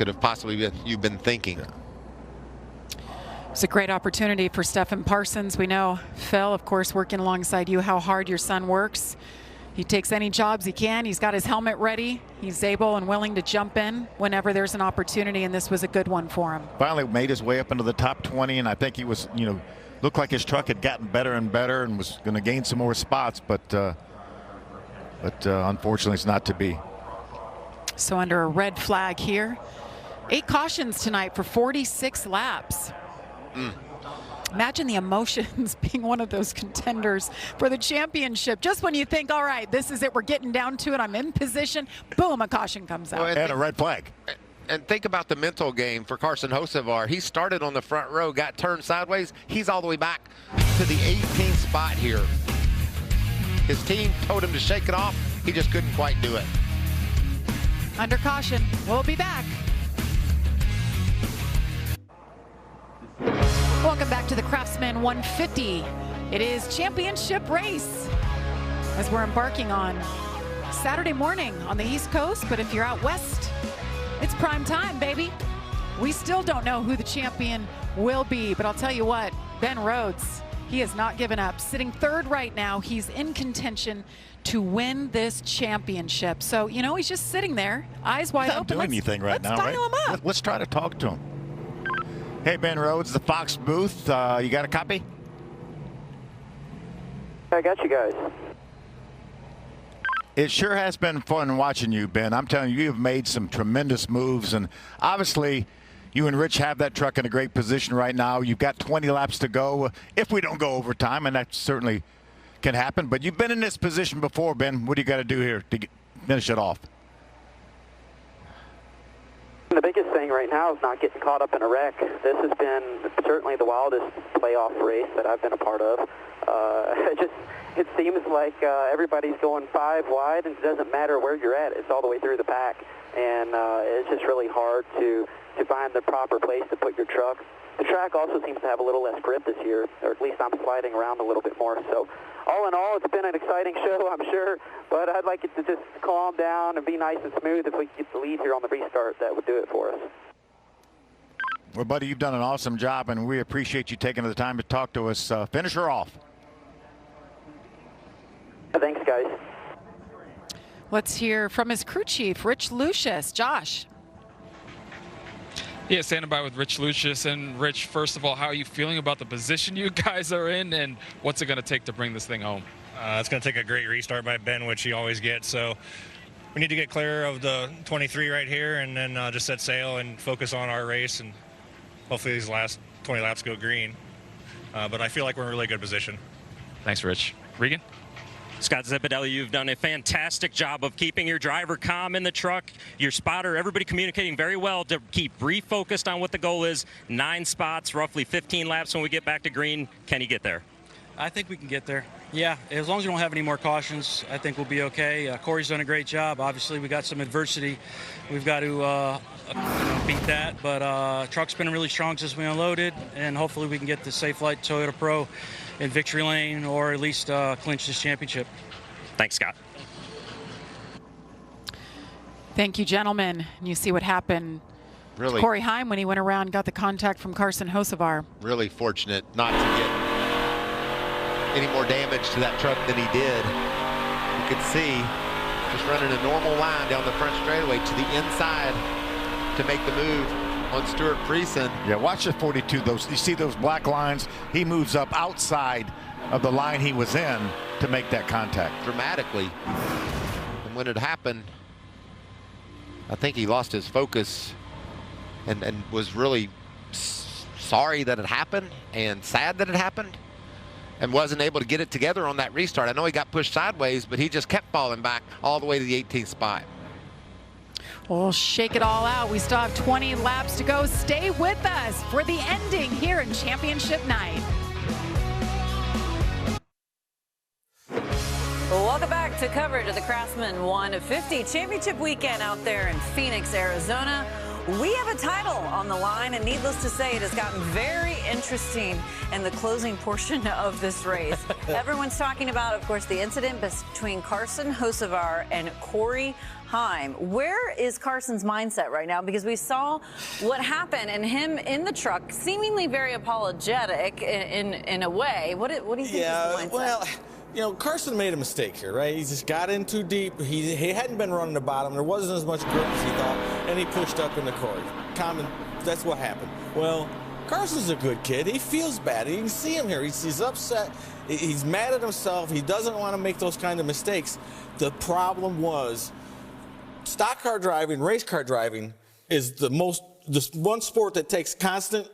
have possibly been you've been thinking? It's a great opportunity for Stefan Parsons. We know, Phil, of course, working alongside you, how hard your son works. He takes any jobs he can. He's got his helmet ready. He's able and willing to jump in whenever there's an opportunity, and this was a good one for him. Finally made his way up into the top 20, and I think he was, looked like his truck had gotten better and better and was going to gain some more spots, but unfortunately it's not to be. So under a red flag here. 8 cautions tonight for 46 laps. Imagine the emotions being one of those contenders for the championship. Just when you think, all right, this is it, we're getting down to it, I'm in position, boom, a caution comes out. Well, and a red flag. And think about the mental game for Carson Hocevar. He started on the front row, got turned sideways. He's all the way back to the 18th spot here. His team told him to shake it off. He just couldn't quite do it. Under caution. We'll be back. Welcome back to the Craftsman 150. It is championship race as we're embarking on Saturday morning on the East Coast, but if you're out west, it's prime time, baby. We still don't know who the champion will be, but I'll tell you what, Ben Rhodes, he has not given up. Sitting third right now, he's in contention to win this championship. So, he's just sitting there, eyes wide open. He's not doing anything right now, right? Let's dial him up. Let's try to talk to him. Hey, Ben Rhodes, the Fox booth. You got a copy? I got you guys. It sure has been fun watching you, Ben. I'm telling you, you've made some tremendous moves, and obviously you and Rich have that truck in a great position right now. You've got 20 laps to go if we don't go overtime, and that certainly can happen. But you've been in this position before, Ben. What do you got to do here to finish it off? The biggest thing right now is not getting caught up in a wreck. This has been certainly the wildest playoff race that I've been a part of. It seems like everybody's going 5 wide, and it doesn't matter where you're at. It's all the way through the pack, and it's just really hard to find the proper place to put your truck. The track also seems to have a little less grip this year, or at least I'm sliding around a little bit more. So all in all, it's been an exciting show, I'm sure, but I'd like it to just calm down and be nice and smooth. If we could get the lead here on the restart, that would do it for us. Well, buddy, you've done an awesome job, and we appreciate you taking the time to talk to us. Finish her off. Thanks, guys. Let's hear from his crew chief, Rich Lucius. Josh. Yeah, standing by with Rich Lucius. And Rich, first of all, how are you feeling about the position you guys are in, and what's it going to take to bring this thing home? It's going to take a great restart by Ben, which he always gets. So we need to get clear of the 23 right here, and then just set sail and focus on our race, and hopefully these last 20 laps go green. But I feel like we're in a really good position. Thanks, Rich. Regan? Scott Zipadelli, you've done a fantastic job of keeping your driver calm in the truck, your spotter, everybody communicating very well to keep refocused on what the goal is. 9 spots, roughly 15 laps when we get back to green. Can you get there? I think we can get there. Yeah, as long as we don't have any more cautions, I think we'll be okay. Corey's done a great job. Obviously, we got some adversity. We've got to beat that, but truck's been really strong since we unloaded, and hopefully we can get the Safe Light Toyota Pro in victory lane, or at least clinch this championship. Thanks, Scott. Thank you, gentlemen. You see what happened to Corey Heim when he went around and got the contact from Carson Hocevar. Really fortunate not to get any more damage to that truck than he did. You could see just running a normal line down the front straightaway to the inside to make the move on Stuart Friesen. Yeah, watch the 42. You see those black lines? He moves up outside of the line he was in to make that contact. Dramatically. And when it happened, I think he lost his focus and was really sorry that it happened and sad that it happened, and wasn't able to get it together on that restart. I know he got pushed sideways, but he just kept falling back all the way to the 18th spot. We'll shake it all out. We still have 20 laps to go. Stay with us for the ending here in championship night. Welcome back to coverage of the Craftsman 150 Championship weekend out there in Phoenix, Arizona. We have a title on the line, and needless to say, it has gotten very interesting in the closing portion of this race. Everyone's talking about, of course, the incident between Carson Hocevar and Corey Heim. Where is Carson's mindset right now? Because we saw what happened and him in the truck, seemingly very apologetic in a way. What do you think is the mindset? Well, you know, Carson made a mistake here, right? He just got in too deep. He hadn't been running the bottom. There wasn't as much grip as he thought, and he pushed up into Corey. That's what happened. Well, Carson's a good kid. He feels bad. You can see him here. He's upset. He's mad at himself. He doesn't want to make those kind of mistakes. The problem was stock car driving, race car driving is the one sport that takes constant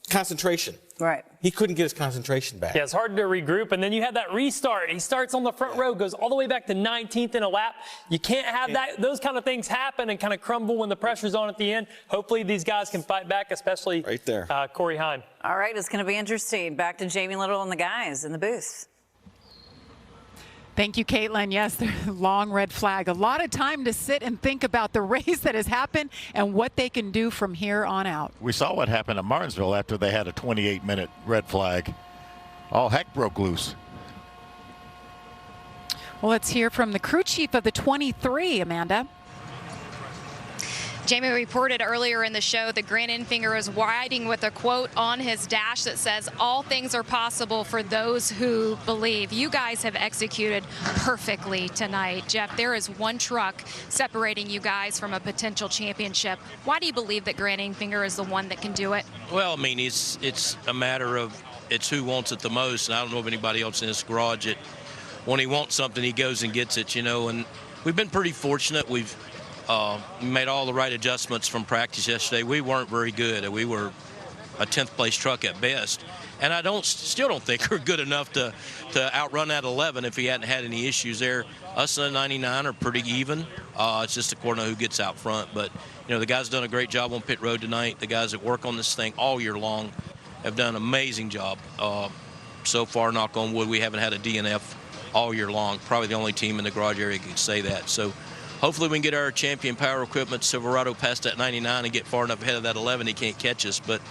concentration. Right. He couldn't get his concentration back. Yeah, it's hard to regroup. And then you have that restart. He starts on the front row, goes all the way back to 19th in a lap. You can't have those kind of things happen and kind of crumble when the pressure's on at the end. Hopefully these guys can fight back, especially right there. Corey Heim. All right, it's going to be interesting. Back to Jamie Little and the guys in the booth. Thank you, Caitlin. Yes, the long red flag. A lot of time to sit and think about the race that has happened and what they can do from here on out. We saw what happened at Martinsville after they had a 28-minute red flag. All heck broke loose. Well, let's hear from the crew chief of the 23, Amanda. Jamie reported earlier in the show that Grant Enfinger is riding with a quote on his dash that says, "All things are possible for those who believe." You guys have executed perfectly tonight. Jeff, there is one truck separating you guys from a potential championship. Why do you believe that Grant Enfinger is the one that can do it? Well, I mean, it's a matter of it's who wants it the most. And I don't know of anybody else in this garage that when he wants something, he goes and gets it, you know. And we've been pretty fortunate. We've made all the right adjustments from practice yesterday. We weren't very good. We were a 10th place truck at best. And I still don't think we're good enough to outrun that 11 if he hadn't had any issues there. Us and the 99 are pretty even. It's just according to who gets out front. But, you know, the guys done a great job on pit road tonight. The guys that work on this thing all year long have done an amazing job. So far, knock on wood, we haven't had a DNF all year long. Probably the only team in the garage area could say that. So hopefully we can get our champion power equipment Silverado past that 99 and get far enough ahead of that 11 he can't catch us. But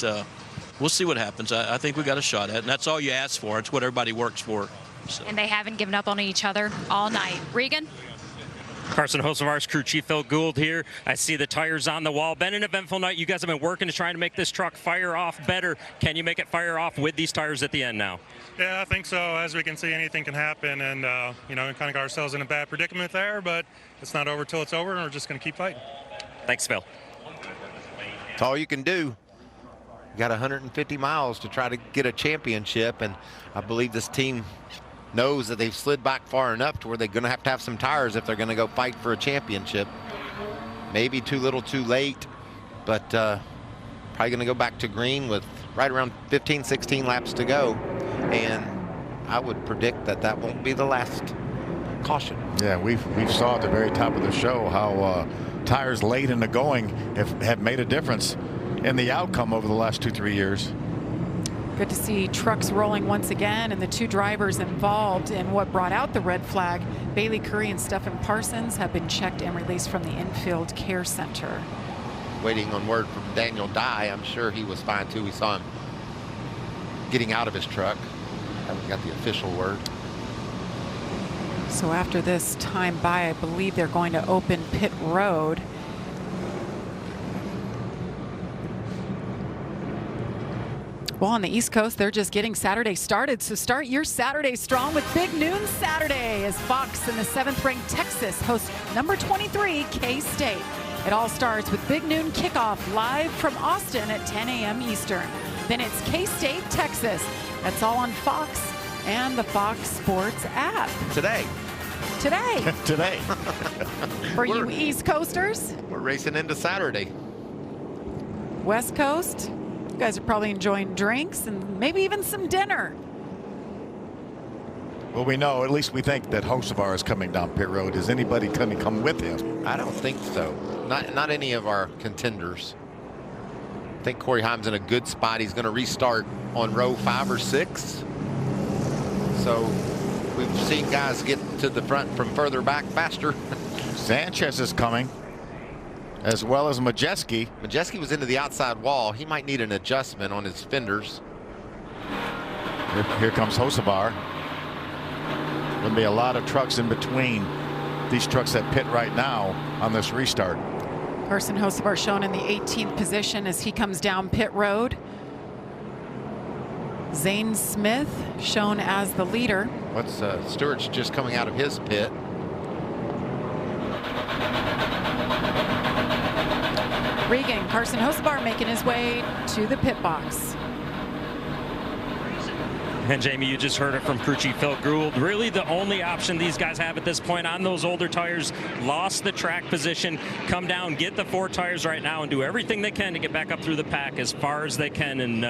we'll see what happens. I think we got a shot at it, and that's all you ask for. It's what everybody works for. So. And they haven't given up on each other all night. Regan? Carson Hocevar's crew chief Phil Gould here. I see the tires on the wall. Been an eventful night. You guys have been working to try to make this truck fire off better. Can you make it fire off with these tires at the end now? Yeah, I think so. As we can see, anything can happen, and you know, we kind of got ourselves in a bad predicament there, but it's not over till it's over, and we're just going to keep fighting. Thanks, Phil. It's all you can do. You got 150 miles to try to get a championship, and I believe this team knows that they've slid back far enough to where they're going to have some tires if they're going to go fight for a championship. Maybe too little too late, but probably going to go back to green with right around 15, 16 laps to go. And I would predict that that won't be the last caution. Yeah, we saw at the very top of the show how tires late in the going have made a difference in the outcome over the last 2-3 years. Good to see trucks rolling once again, and the two drivers involved in what brought out the red flag, Bailey Curry and Stephen Parsons, have been checked and released from the infield care center. Waiting on word from Daniel Dye. I'm sure he was fine too. We saw him getting out of his truck. Haven't got the official word. So after this time by, I believe they're going to open pit road. Well, on the East Coast, they're just getting Saturday started. So start your Saturday strong with Big Noon Saturday as Fox and the 7th-ranked Texas host number 23, K-State. It all starts with Big Noon kickoff live from Austin at 10 a.m. Eastern. Then it's K-State, Texas. That's all on Fox and the Fox Sports app. Today. Today. For you East Coasters. We're racing into Saturday. West Coast. You guys are probably enjoying drinks and maybe even some dinner. Well, we know, at least we think that Hocevar is coming down pit road. Is anybody going to come with him? I don't think so. Not any of our contenders. I think Corey Heim's in a good spot. He's going to restart on row 5 or 6. So we've seen guys get to the front from further back faster. Sanchez is coming. as well as Majeski. Majeski was into the outside wall. He might need an adjustment on his fenders. Here comes Hocevar. There'll be a lot of trucks in between these trucks that pit right now on this restart. Carson Hocevar shown in the 18th position as he comes down pit road. Zane Smith shown as the leader. What's Stewart's just coming out of his pit. Regan, Carson Hocevar making his way to the pit box. And Jamie, you just heard it from crew chief Phil Gould. Really the only option these guys have at this point on those older tires. Lost the track position. Come down, get the 4 tires right now, and do everything they can to get back up through the pack as far as they can. And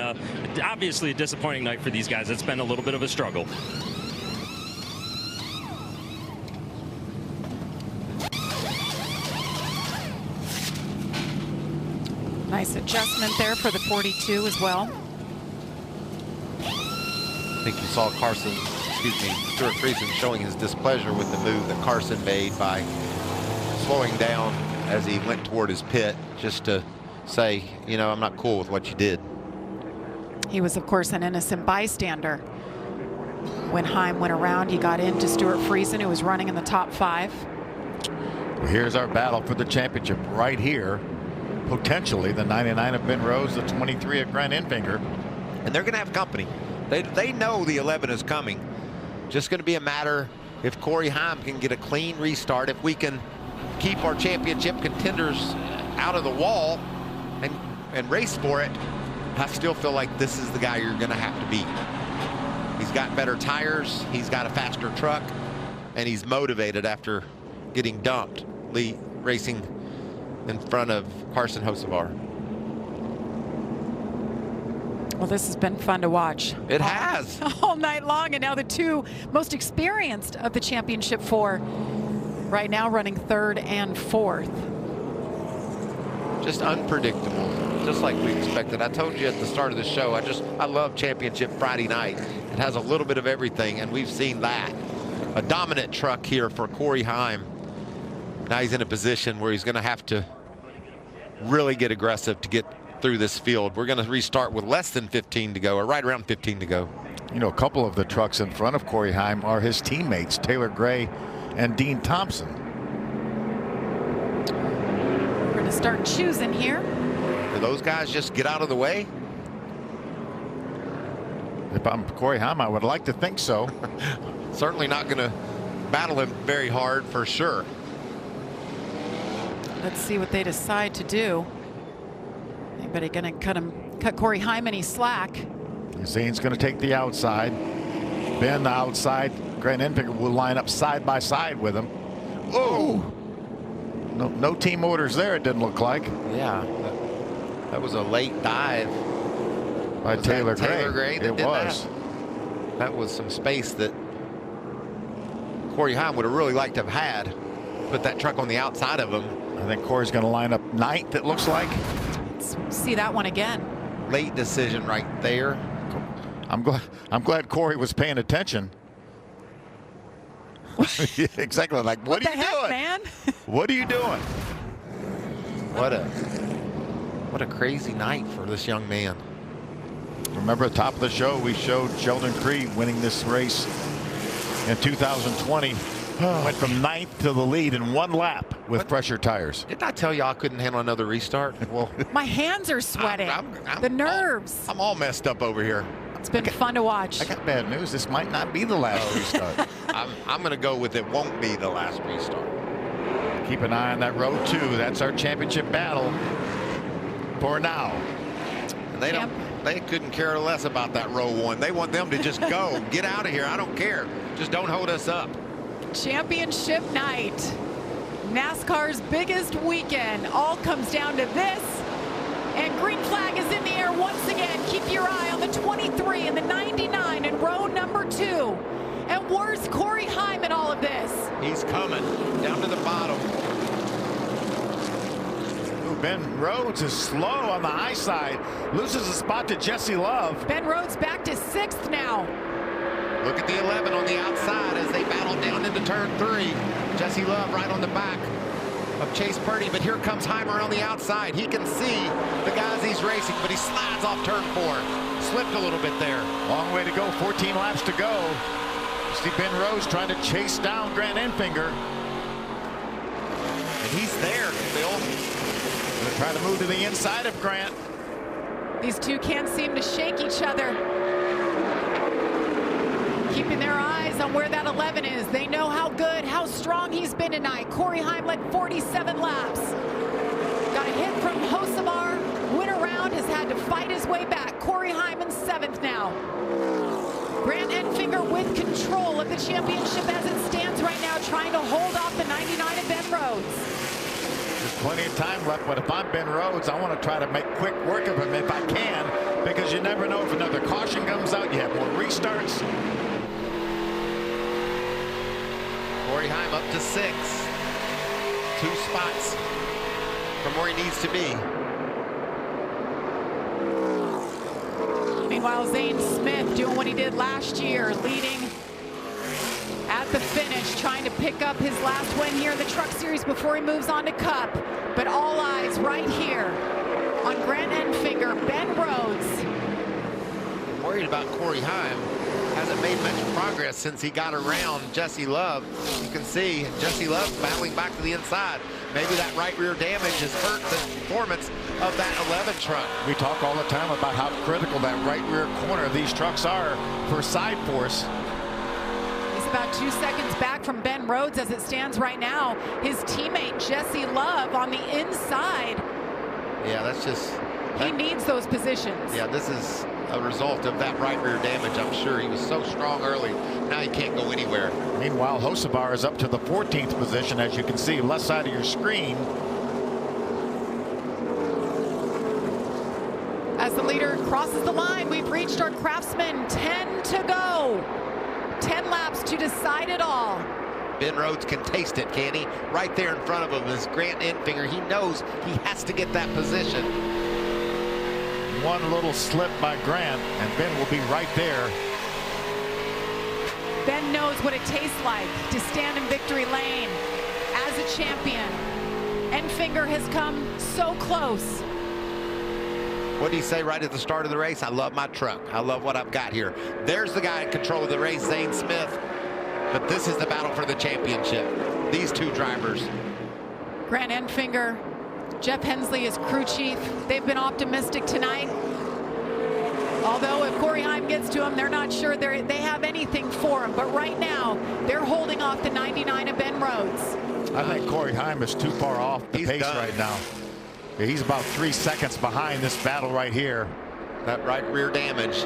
obviously a disappointing night for these guys. It's been a little bit of a struggle. Nice adjustment there for the 42 as well. I think you saw Stuart Friesen showing his displeasure with the move that Carson made by slowing down as he went toward his pit, just to say, you know, I'm not cool with what you did. He was, of course, an innocent bystander. When Heim went around, he got into Stuart Friesen, who was running in the top 5. Here's our battle for the championship right here. Potentially the 99 of Ben Rhodes, the 23 of Grant Enfinger. And they're going to have company. They know the 11 is coming. Just going to be a matter if Corey Heim can get a clean restart, if we can keep our championship contenders out of the wall and race for it. I still feel like this is the guy you're going to have to beat. He's got better tires, he's got a faster truck, and he's motivated after getting dumped racing in front of Carson Hocevar. Well, this has been fun to watch. It has. All night long, and now the 2 most experienced of the championship 4 right now running 3rd and 4th. Just unpredictable, just like we expected. I told you at the start of the show, I love Championship Friday night. It has a little bit of everything, and we've seen that. A dominant truck here for Corey Heim. Now he's in a position where he's going to have to really get aggressive to get through this field. We're going to restart with less than 15 to go, or right around 15 to go. You know, a couple of the trucks in front of Corey Heim are his teammates, Taylor Gray and Dean Thompson. We're going to start choosing here. Do those guys just get out of the way? If I'm Corey Heim, I would like to think so. Certainly not going to battle him very hard for sure. Let's see what they decide to do. Anybody going to cut Corey Heim any slack? Zane's going to take the outside. Ben the outside. Grant Enfinger will line up side by side with him. Oh! No team orders there, it didn't look like. Yeah. That was a late dive. By Taylor Gray. Taylor Gray that did was. That was some space that Corey Heim would have really liked to have had. Put that truck on the outside of him. I think Corey's going to line up 9th, it looks like. Let's see that one again. Late decision right there. I'm glad Corey was paying attention. Exactly. Like, what are you doing, man? What are you doing? What a crazy night for this young man. Remember at the top of the show, we showed Sheldon Creed winning this race in 2020. Went from 9th to the lead in 1 lap with pressure tires. Didn't I tell you I couldn't handle another restart? Well, my hands are sweating. The nerves. I'm all messed up over here. It's been fun to watch. I got bad news. This might not be the last restart. I'm going to go with it won't be the last restart. Keep an eye on that row 2. That's our championship battle for now. And they couldn't care less about that row 1. They want them to just go. Get out of here. I don't care. Just don't hold us up. Championship night. NASCAR's biggest weekend. All comes down to this. And green flag is in the air once again. Keep your eye on the 23 and the 99 in row number 2. And where's Corey Heim in all of this? He's coming down to the bottom. Ooh, Ben Rhodes is slow on the high side. Loses a spot to Jesse Love. Ben Rhodes back to 6th now. Look at the 11 on the outside as they battle down into turn 3. Jesse Love right on the back of Chase Purdy, but here comes Heimer on the outside. He can see the guys he's racing, but he slides off turn 4. Slipped a little bit there. Long way to go, 14 laps to go. See Ben Rhodes trying to chase down Grant Enfinger. And he's there, Bill. Gonna try to move to the inside of Grant. These two can't seem to shake each other. Keeping their eyes on where that 11 is. They know how good, how strong he's been tonight. Corey Heim led 47 laps. Got a hit from Hocevar. Went around, has had to fight his way back. Corey Heim in 7th now. Grant Enfinger with control of the championship as it stands right now, trying to hold off the 99 of Ben Rhodes. There's plenty of time left, but if I'm Ben Rhodes, I want to try to make quick work of him if I can, because you never know if another caution comes out, you have more restarts. Corey Heim up to 6. 2 spots from where he needs to be. Meanwhile, Zane Smith doing what he did last year, leading at the finish, trying to pick up his last win here in the Truck Series before he moves on to Cup. But all eyes right here on Grant Enfinger, Ben Rhodes. I'm worried about Corey Heim. Hasn't made much progress since he got around Jesse Love. You can see Jesse Love battling back to the inside. Maybe that right rear damage has hurt the performance of that 11 truck. We talk all the time about how critical that right rear corner of these trucks are for side force. He's about 2 seconds back from Ben Rhodes as it stands right now. His teammate Jesse Love on the inside. Yeah, that's just... He needs those positions. Yeah, this is a result of that right rear damage, I'm sure. He was so strong early. Now he can't go anywhere. Meanwhile, Hocevar is up to the 14th position, as you can see, left side of your screen. As the leader crosses the line, we've reached our Craftsman. 10 to go. 10 laps to decide it all. Ben Rhodes can taste it, can he? Right there in front of him is Grant Enfinger. He knows he has to get that position. One little slip by Grant, and Ben will be right there. Ben knows what it tastes like to stand in victory lane as a champion. Enfinger has come so close. What did he say right at the start of the race? I love my truck. I love what I've got here. There's the guy in control of the race, Zane Smith. But this is the battle for the championship. These two drivers. Grant Enfinger, Jeff Hensley is crew chief. They've been optimistic tonight. Although if Corey Heim gets to him, they're not sure they have anything for him. But right now, they're holding off the 99 of Ben Rhodes. I think Corey Heim is too far off the pace right now. Yeah, he's about 3 seconds behind this battle right here. That right rear damage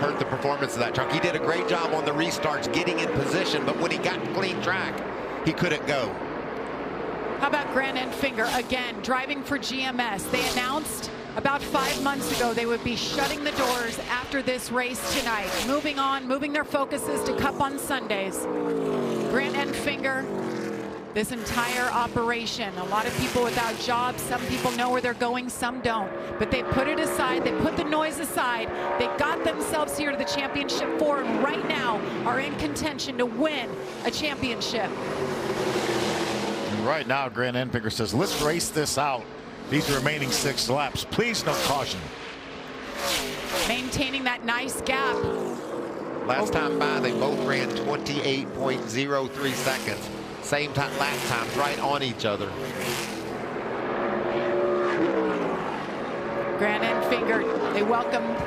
hurt the performance of that truck. He did a great job on the restarts getting in position, but when he got clean track, he couldn't go. How about Grant Enfinger again driving for GMS? They announced about 5 months ago they would be shutting the doors after this race tonight. Moving on, moving their focuses to Cup on Sundays. Grant Enfinger, this entire operation, a lot of people without jobs, some people know where they're going, some don't. But they put it aside, they put the noise aside, they got themselves here to the championship 4 and right now are in contention to win a championship. Right now, Grant Enfinger says, let's race this out. These remaining 6 laps. Please, no caution. Maintaining that nice gap. Last time by, they both ran 28.03 seconds. Same time, lap times right on each other. Grant Enfinger, they welcomed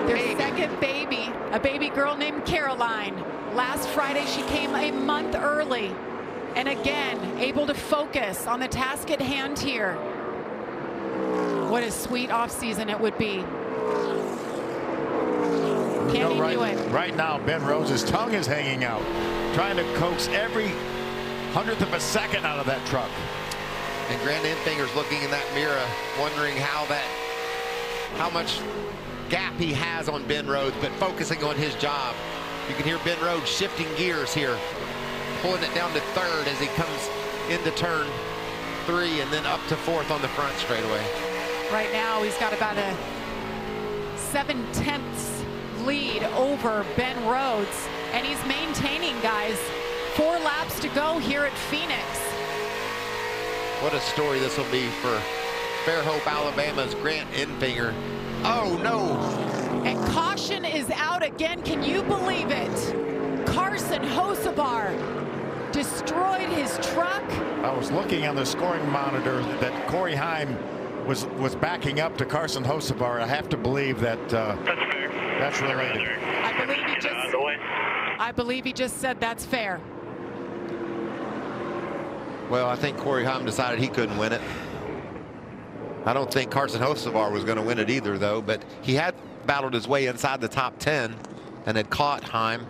their second baby, a baby girl named Caroline. Last Friday, she came a month early. And again, able to focus on the task at hand here. What a sweet offseason it would be. Can he do it? Right now, Ben Rhodes' tongue is hanging out, trying to coax every 100th of a second out of that truck. And Grant Enfinger's looking in that mirror, wondering how much gap he has on Ben Rhodes, but focusing on his job. You can hear Ben Rhodes shifting gears here, pulling it down to 3rd as he comes into turn 3 and then up to 4th on the front straightaway. Right now, he's got about a 7/10 lead over Ben Rhodes, and he's maintaining, guys. 4 laps to go here at Phoenix. What a story this will be for Fairhope, Alabama's Grant Enfinger. Oh, no. And caution is out again. Can you believe it? Carson Hocevar destroyed his truck. I was looking on the scoring monitor that Corey Heim was backing up to Carson Hocevar. I have to believe that that's related. I believe he just said that's fair. Well, I think Corey Heim decided he couldn't win it. I don't think Carson Hocevar was going to win it either, though, but he had battled his way inside the top 10 and had caught Heim.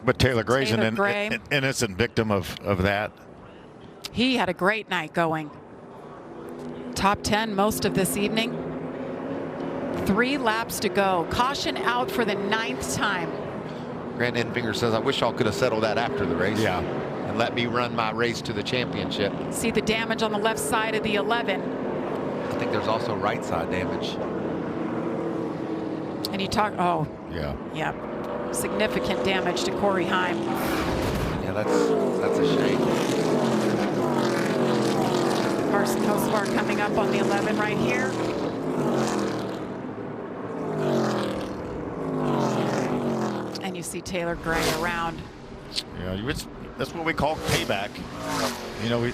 But Taylor Gray's an Gray. innocent victim of that. He had a great night going. Top 10 most of this evening. 3 laps to go. Caution out for the 9th time. Grant Enfinger says, I wish y'all could have settled that after the race. Yeah. And let me run my race to the championship. See the damage on the left side of the 11. I think there's also right side damage. And you talk, oh. Yeah. Yeah. Significant damage to Corey Heim. Yeah, that's a shame. Carson Hocevar coming up on the 11 right here. And you see Taylor Gray around. Yeah, that's what we call payback. You know,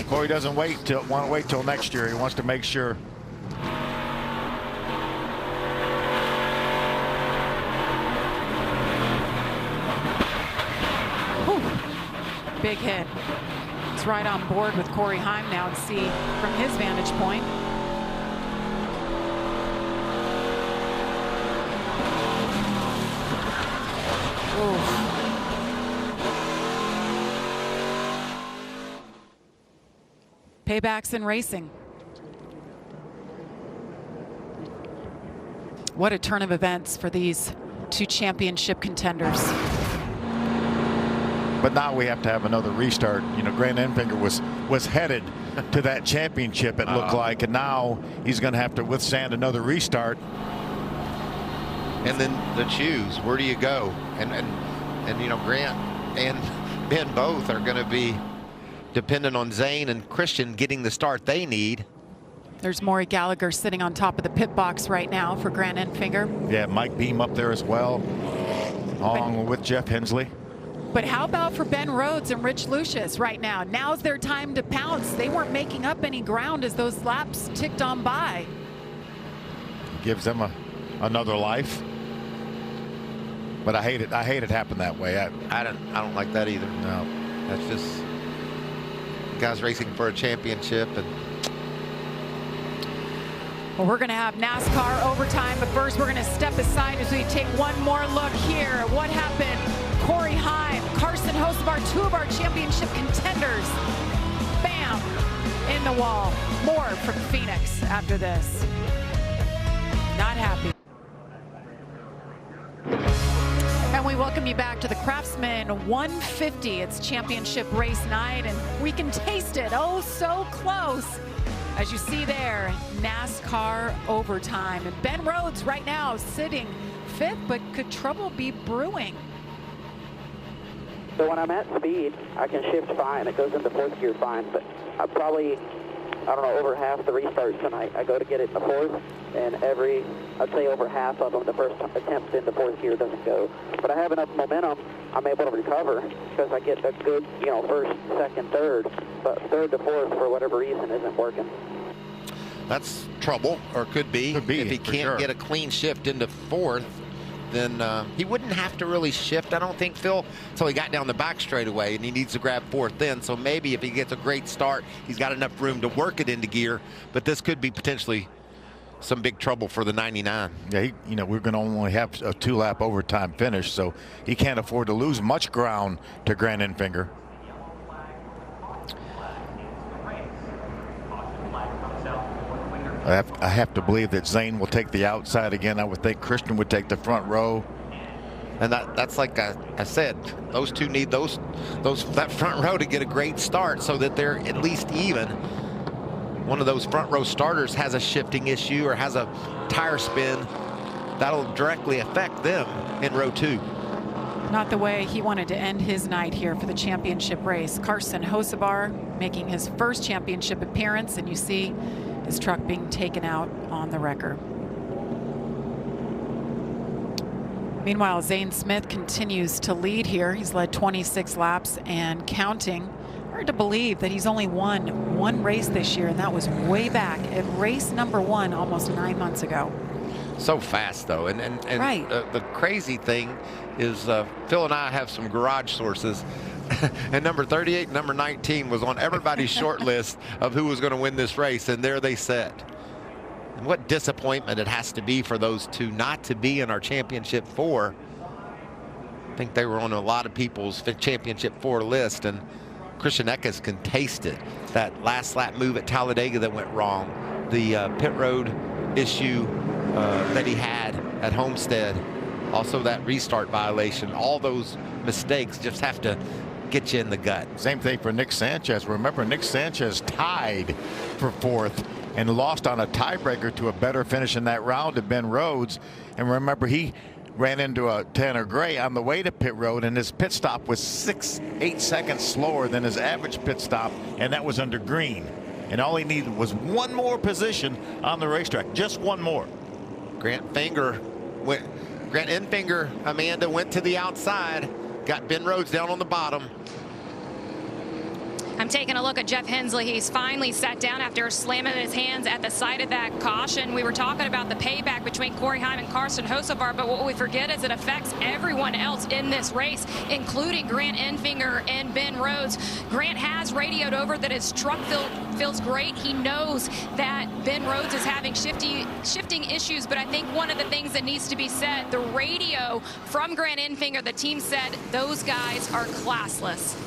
Corey doesn't want to wait till next year. He wants to make sure. Big hit. He's right on board with Corey Heim now and see from his vantage point. Paybacks in racing. What a turn of events for these 2 championship contenders. But now we have to have another restart. You know, Grant Enfinger was headed to that championship, it looked like, and now he's going to have to withstand another restart. And then the choose, where do you go? And you know, Grant and Ben both are going to be dependent on Zane and Christian getting the start they need. There's Maury Gallagher sitting on top of the pit box right now for Grant Enfinger. Yeah, Mike Beam up there as well, along with Jeff Hensley. But how about for Ben Rhodes and Rich Lucius right now? Now's their time to pounce. They weren't making up any ground as those laps ticked on by. Gives them another life. But I hate it. I hate it happen that way. I don't like that either. No, that's just guys racing for a championship. And well, we're going to have NASCAR overtime, but first we're going to step aside as we take one more look here at what happened. Corey Heim, Carson Hocevar, 2 of our championship contenders. Bam! In the wall. More from Phoenix after this. Not happy. And we welcome you back to the Craftsman 150. It's championship race night, and we can taste it. Oh, so close. As you see there, NASCAR overtime. And Ben Rhodes right now sitting 5th, but could trouble be brewing? So when I'm at speed, I can shift fine. It goes into 4th gear fine, but I probably, I don't know, over half the restarts tonight, I go to get it in the 4th, and I'd say over half of them, the first attempt in the 4th gear doesn't go. But I have enough momentum, I'm able to recover because I get a good, you know, 1st, 2nd, 3rd, but 3rd to 4th, for whatever reason, isn't working. That's trouble, or could be. If he can't get a clean shift into 4th, then he wouldn't have to really shift, I don't think, Phil, until he got down the back straightaway, and he needs to grab 4th then. So maybe if he gets a great start, he's got enough room to work it into gear. But this could be potentially some big trouble for the 99. Yeah, you know, we're going to only have a 2-lap overtime finish, so he can't afford to lose much ground to Grant Enfinger. I have to believe that Zane will take the outside again. I would think Christian would take the front row. And that's like I said, those two need that front row to get a great start so that they're at least even. One of those front row starters has a shifting issue or has a tire spin, that'll directly affect them in row 2. Not the way he wanted to end his night here for the championship race. Carson Hocevar making his first championship appearance, and you see his truck being taken out on the wrecker. Meanwhile, Zane Smith continues to lead here. He's led 26 laps and counting. Hard to believe that he's only won one race this year, and that was way back at race number 1 almost 9 months ago. So fast, though. And right. The crazy thing is Phil and I have some garage sources. And number 38 and number 19 was on everybody's short list of who was going to win this race, and there they sat. And what disappointment it has to be for those two not to be in our championship 4. I think they were on a lot of people's championship 4 list, and Christian Eckes can taste it. That last lap move at Talladega that went wrong, the pit road issue that he had at Homestead, also that restart violation, all those mistakes just have to get you in the gut. Same thing for Nick Sanchez. Remember, Nick Sanchez tied for 4th and lost on a tiebreaker to a better finish in that round to Ben Rhodes. And remember, he ran into a Tanner Gray on the way to pit road, and his pit stop was 6-8 seconds slower than his average pit stop, and that was under green. And all he needed was one more position on the racetrack, just one more. Grant Enfinger, Amanda, went to the outside, got Ben Rhodes down on the bottom. I'm taking a look at Jeff Hensley. He's finally sat down after slamming his hands at the side of that caution. We were talking about the payback between Corey Heim and Carson Hocevar, but what we forget is it affects everyone else in this race, including Grant Enfinger and Ben Rhodes. Grant has radioed over that his truck feels great. He knows that Ben Rhodes is having shifting issues, but I think one of the things that needs to be said, the radio from Grant Enfinger, the team said those guys are classless.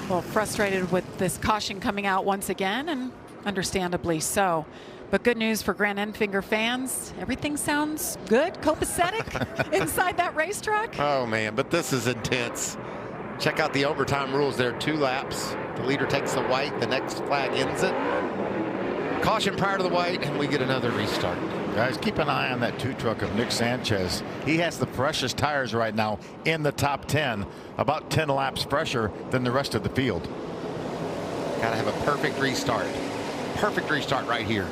Well, frustrated with this caution coming out once again, and understandably so. But good news for Grant Enfinger fans. Everything sounds good, copacetic inside that racetrack. Oh, man, but this is intense. Check out the overtime rules there. 2 laps. The leader takes the white. The next flag ends it. Caution prior to the white, and we get another restart. Guys, keep an eye on that 2 truck of Nick Sanchez. He has the freshest tires right now in the top 10, about 10 laps fresher than the rest of the field. Got to have a perfect restart. Perfect restart right here.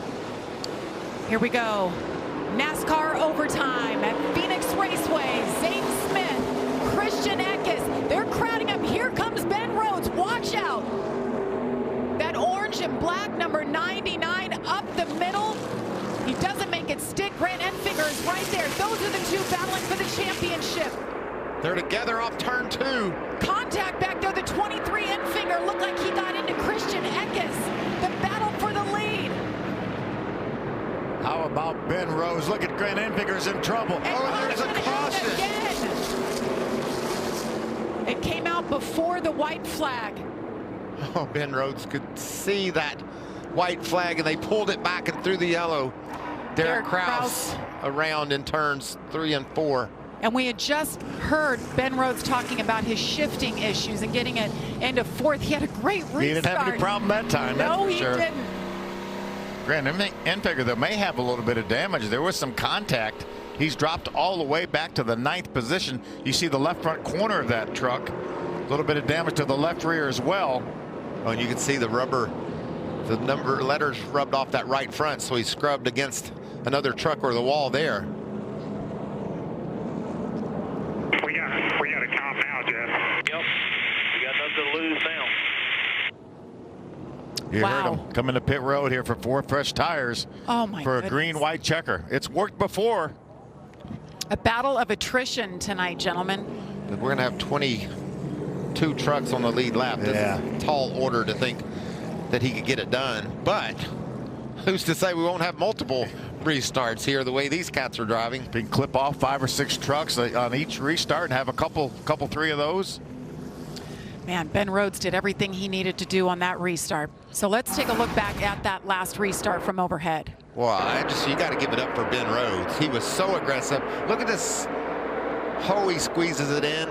Here we go. NASCAR overtime at Phoenix Raceway. Zane Smith, Christian Eckes, they're crowding up. Here comes Ben Rhodes. Watch out. That orange and black number 99 up the middle. He doesn't make it stick. Grant Enfinger is right there. Those are the 2 battling for the championship. They're together off turn 2. Contact back there. The 23 Enfinger looked like he got into Christian Eckes. The battle for the lead. How about Ben Rhodes? Look at Grant Enfinger's in trouble. And there's a caution. Again. It came out before the white flag. Oh, Ben Rhodes could see that white flag, and they pulled it back and threw the yellow. Derek Kraus around in turns 3 and 4. And we had just heard Ben Rhodes talking about his shifting issues and getting it into 4th. He had a great restart. He didn't have any problem that time. No, he didn't. Grant Enfinger, though, may have a little bit of damage. There was some contact. He's dropped all the way back to the 9th position. You see the left front corner of that truck. A little bit of damage to the left rear as well. Oh, and you can see the rubber, the number letters rubbed off that right front, so he scrubbed against another truck or the wall there. We got a count now, Jeff. Yep. We got nothing to lose now. You heard him coming to pit road here for 4 fresh tires. Oh my for goodness. A green-white checker. It's worked before. A battle of attrition tonight, gentlemen. We're going to have 22 trucks on the lead lap. This is a tall order to think that he could get it done. But who's to say we won't have multiple restarts here the way these cats are driving? We can clip off 5 or 6 trucks on each restart and have a couple 3 of those. Man, Ben Rhodes did everything he needed to do on that restart. So let's take a look back at that last restart from overhead. Well, you got to give it up for Ben Rhodes. He was so aggressive. Look at this. He squeezes it in.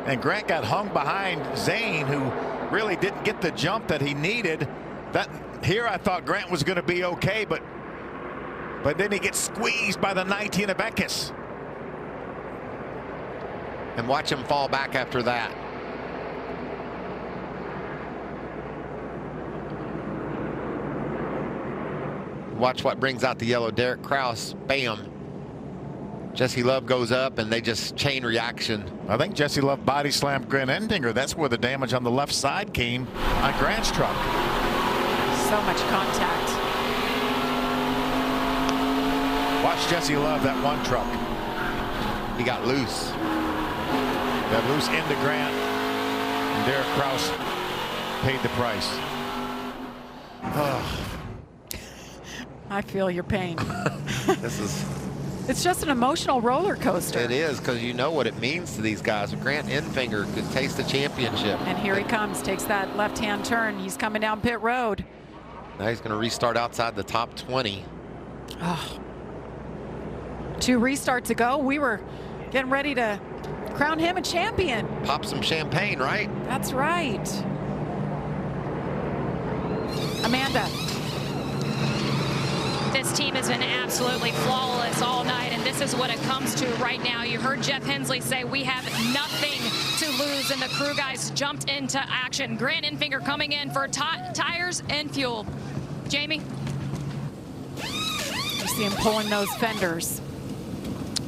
And Grant got hung behind Zane, who really didn't get the jump that he needed. Here I thought Grant was going to be okay, but then he gets squeezed by the 19 of Eckes. and watch him fall back after that. Watch what brings out the yellow. Derek Kraus, bam. Jesse Love goes up, and they just chain reaction. I think Jesse Love body slammed Grant Enfinger. That's where the damage on the left side came on Grant's truck. So much contact. Watch Jesse Love, that one truck. He got loose. Got loose into Grant, and Derek Kraus paid the price. Oh. I feel your pain. It's just an emotional roller coaster. It is, because you know what it means to these guys. Grant Enfinger could taste the championship. And here he comes, takes that left-hand turn. He's coming down pit road. Now he's going to restart outside the top 20. Oh. 2 restarts ago, we were getting ready to crown him a champion. Pop some champagne, right? That's right. Amanda. This team has been absolutely flawless all night, and this is what it comes to right now. You heard Jeff Hensley say we have nothing to lose, and the crew guys jumped into action. Grant Enfinger coming in for tires and fuel. Jamie? You see him pulling those fenders.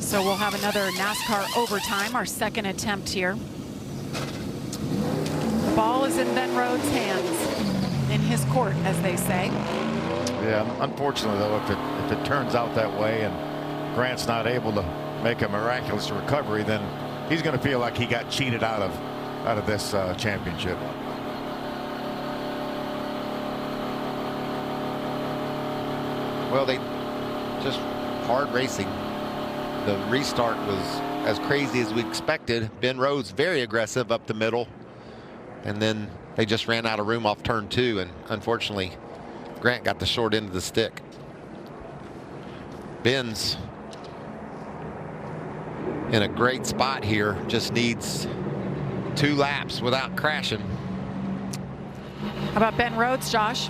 So we'll have another NASCAR overtime, our second attempt here. The ball is in Ben Rhodes' hands, in his court, as they say. Yeah, unfortunately, though, if it turns out that way and Grant's not able to make a miraculous recovery, then he's going to feel like he got cheated out of this championship. Well, they just hard racing. The restart was as crazy as we expected. Ben Rhodes very aggressive up the middle, and then they just ran out of room off turn 2, and unfortunately Grant got the short end of the stick. Ben's in a great spot here, just needs 2 laps without crashing. How about Ben Rhodes, Josh?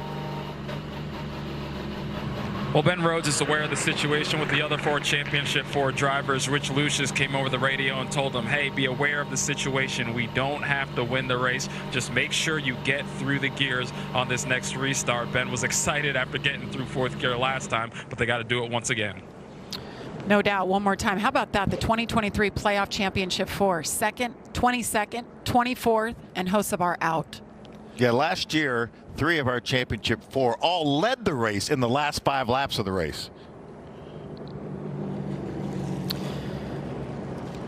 Well, Ben Rhodes is aware of the situation with the other 4 championship 4 drivers. Rich Lucius came over the radio and told them, hey, be aware of the situation. We don't have to win the race. Just make sure you get through the gears on this next restart. Ben was excited after getting through 4th gear last time, but they got to do it once again. No doubt. One more time. How about that? The 2023 playoff championship 4, 2nd, 22nd, 24th, and Hocevar out. Yeah, last year, 3 of our championship 4 all led the race in the last 5 laps of the race.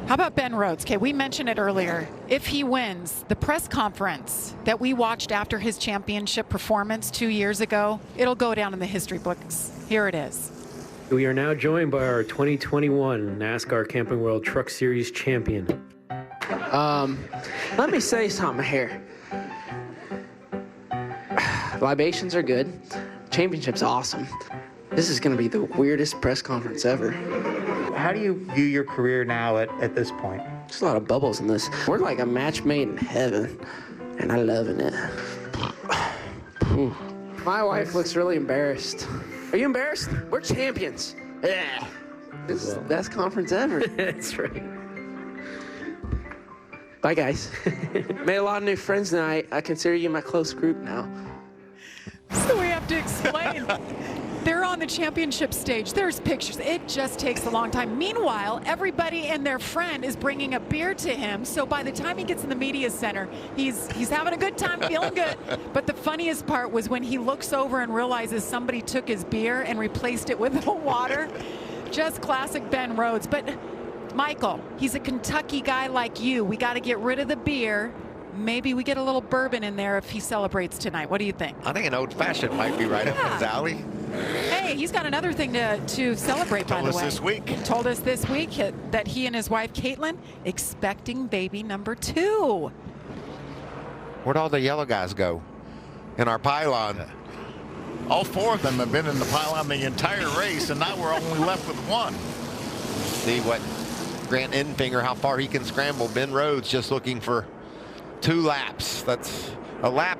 How about Ben Rhodes? Okay, we mentioned it earlier. If he wins, the press conference that we watched after his championship performance 2 years ago, it'll go down in the history books. Here it is. We are now joined by our 2021 NASCAR Camping World Truck Series champion. Let me say something here. Libations are good. Championship's awesome. This is going to be the weirdest press conference ever. How do you view your career now at this point? There's a lot of bubbles in this. We're like a match made in heaven, and I'm loving it. My wife looks really embarrassed. Are you embarrassed? We're champions. Yeah. This is the best conference ever. That's right. Bye, guys. Made a lot of new friends tonight. I consider you my close group now. So we have to explain. They're on the championship stage. There's pictures. It just takes a long time. Meanwhile, everybody and their friend is bringing a beer to him. So by the time he gets in the media center, he's having a good time, feeling good. But the funniest part was when he looks over and realizes somebody took his beer and replaced it with water. Just classic Ben Rhodes. But Michael, he's a Kentucky guy like you. We got to get rid of the beer. Maybe we get a little bourbon in there if he celebrates tonight. What do you think? I think an old-fashioned might be right up his alley. Hey, he's got another thing to celebrate, by the way. Told us this week. Told us this week that he and his wife, Caitlin, expecting baby number 2. Where'd all the yellow guys go in our pylon? All 4 of them have been in the pylon the entire race, and now we're only left with 1. See what Grant Enfinger, how far he can scramble. Ben Rhodes just looking for 2 laps. That's a lap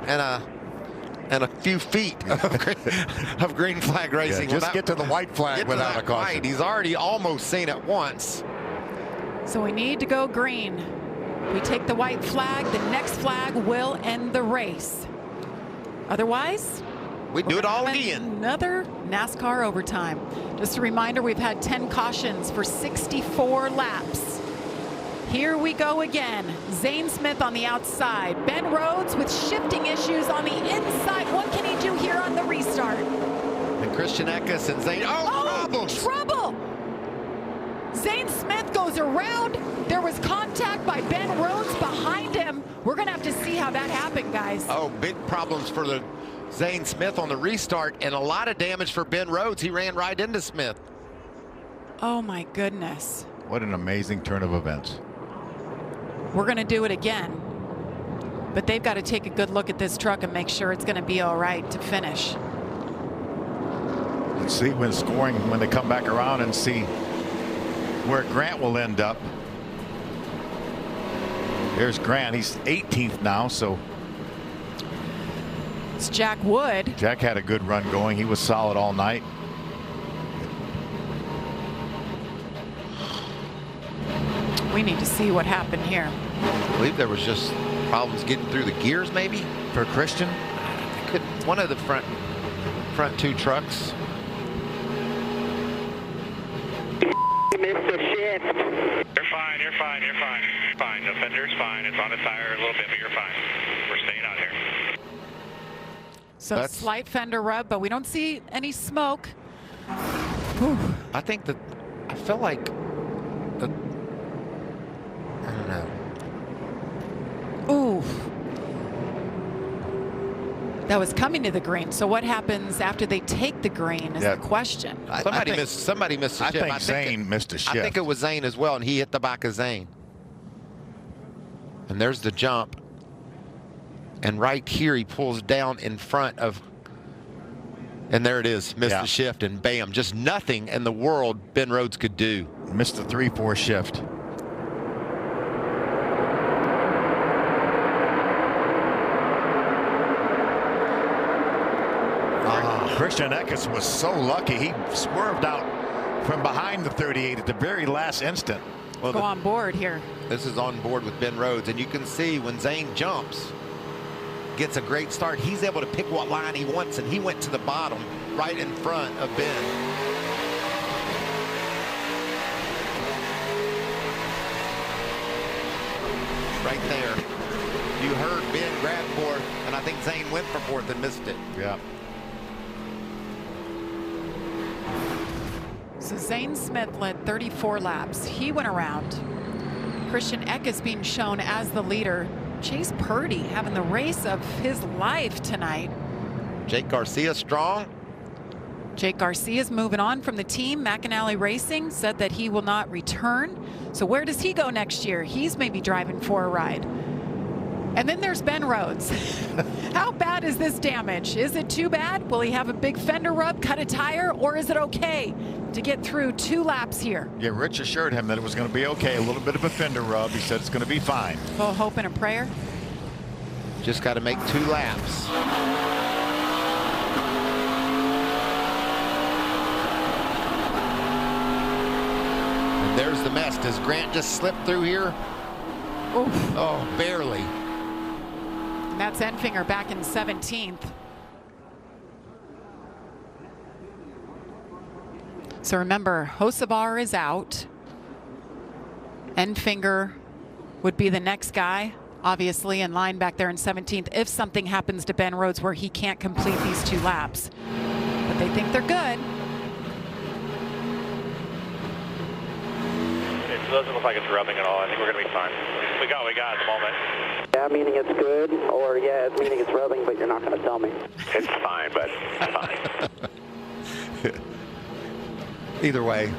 and a few feet of green flag racing. Yeah, just get to the white flag without a caution. He's already almost seen it once. So we need to go green. We take the white flag, the next flag will end the race. Otherwise, we do it all again. Another NASCAR overtime. Just a reminder, we've had 10 cautions for 64 laps. Here we go again. Zane Smith on the outside. Ben Rhodes with shifting issues on the inside. What can he do here on the restart? And Christian Eckes and Zane. Oh, trouble! Zane Smith goes around. There was contact by Ben Rhodes behind him. We're going to have to see how that happened, guys. Oh, big problems for the Zane Smith on the restart, and a lot of damage for Ben Rhodes. He ran right into Smith. Oh, my goodness. What an amazing turn of events. We're going to do it again. But they've got to take a good look at this truck and make sure it's going to be all right to finish. Let's see when scoring, when they come back around and see where Grant will end up. There's Grant. He's 18th now, so. It's Jack Wood. Jack had a good run going. He was solid all night. We need to see what happened here. I believe there was just problems getting through the gears, maybe, for Christian. One of the front two trucks. Missed the shift. You're fine. You're fine. You're fine. Fine. The fender's fine. It's on the tire a little bit, but you're fine. We're staying out here. So slight fender rub, but we don't see any smoke. Whew. I think that I feel like the. I don't know. Ooh. That was coming to the green. So what happens after they take the green is the question. Somebody missed a shift. I think Zane missed a shift. I think it was Zane as well, and he hit the back of Zane. And there's the jump. And right here, he pulls down in front of. And there it is. Missed the shift, and bam. Just nothing in the world Ben Rhodes could do. Missed the 3-4 shift. Christian Eckes was so lucky. He swerved out from behind the 38 at the very last instant. Well, go on board here. This is on board with Ben Rhodes, and you can see when Zane jumps, gets a great start, he's able to pick what line he wants, and he went to the bottom right in front of Ben. Right there. You heard Ben grab fourth, and I think Zane went for fourth and missed it. Yeah. So Zane Smith led 34 laps. He went around. Christian Eckes being shown as the leader. Chase Purdy having the race of his life tonight. Jake Garcia strong. Jake Garcia's moving on from the team. McAnally Racing said that he will not return. So where does he go next year? He's maybe driving for a ride. And then there's Ben Rhodes. How bad is this damage? Is it too bad? Will he have a big fender rub, cut a tire, or is it okay to get through 2 laps here? Yeah, Rich assured him that it was going to be okay. A little bit of a fender rub. He said it's going to be fine. Oh, hope and a prayer. Just got to make 2 laps. And there's the mess. Does Grant just slip through here? Oof. Oh, barely. And that's Enfinger back in 17th. So remember, Hocevar is out. Enfinger would be the next guy, obviously, in line back there in 17th, if something happens to Ben Rhodes where he can't complete these 2 laps. But they think they're good. It doesn't look like it's rubbing at all. I think we're going to be fine. We got at the moment. Yeah, meaning it's good, or yeah, meaning it's rubbing, but you're not going to tell me. It's fine, but fine. Either way,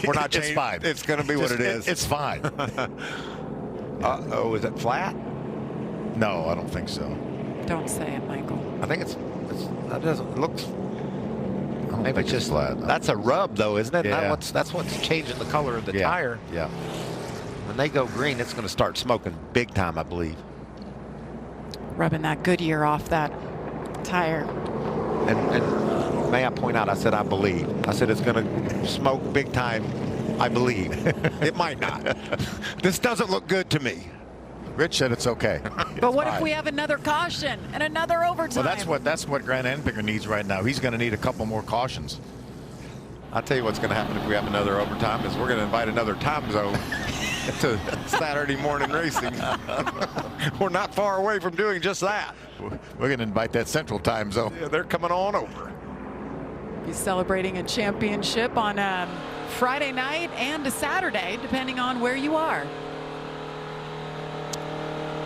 we're not changing. It's fine. It's going to be what it is. It's fine. Uh-oh, is it flat? No, I don't think so. Don't say it, Michael. I think that doesn't look. Maybe it's just flat. That's a rub, though, isn't it? Yeah. That's what's changing the color of the tire. Yeah. When they go green, it's going to start smoking big time, I believe. Rubbing that Goodyear off that tire. And may I point out, I said I believe. I said it's going to smoke big time I believe. It might not. This doesn't look good to me. Rich said it's okay. But what if we have another caution and another overtime? Well, that's what Grant Enfinger needs right now. He's going to need a couple more cautions. I'll tell you what's going to happen if we have another overtime is we're going to invite another time zone to Saturday morning racing. We're not far away from doing just that. We're going to invite that Central Time Zone. Yeah, they're coming on over. He's celebrating a championship on a Friday night and a Saturday, depending on where you are.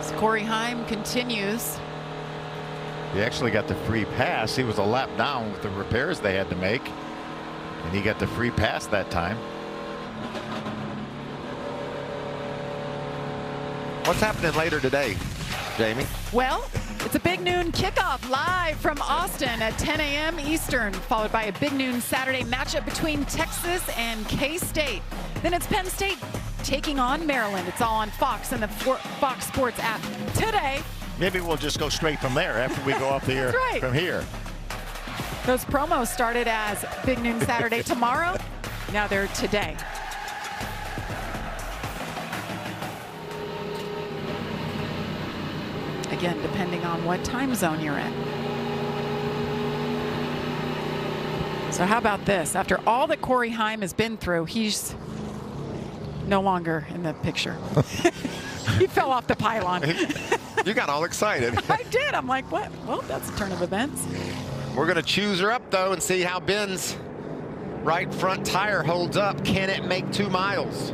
So Corey Heim continues. He actually got the free pass. He was a lap down with the repairs they had to make, and he got the free pass that time. What's happening later today, Jamie? Well, it's a big noon kickoff live from Austin at 10 a.m. Eastern, followed by a big noon Saturday matchup between Texas and K-State. Then it's Penn State taking on Maryland. It's all on Fox and the Fox Sports app today. Maybe we'll just go straight from there after we go up the air right. from here. Those promos started as Big Noon Saturday tomorrow. Now they're today. Again, depending on what time zone you're in. So how about this? After all that Corey Heim has been through, he's no longer in the picture. He fell off the pylon. You got all excited. I did. I'm like, what? Well, that's a turn of events. We're going to choose her up, though, and see how Ben's right front tire holds up. Can it make 2 miles?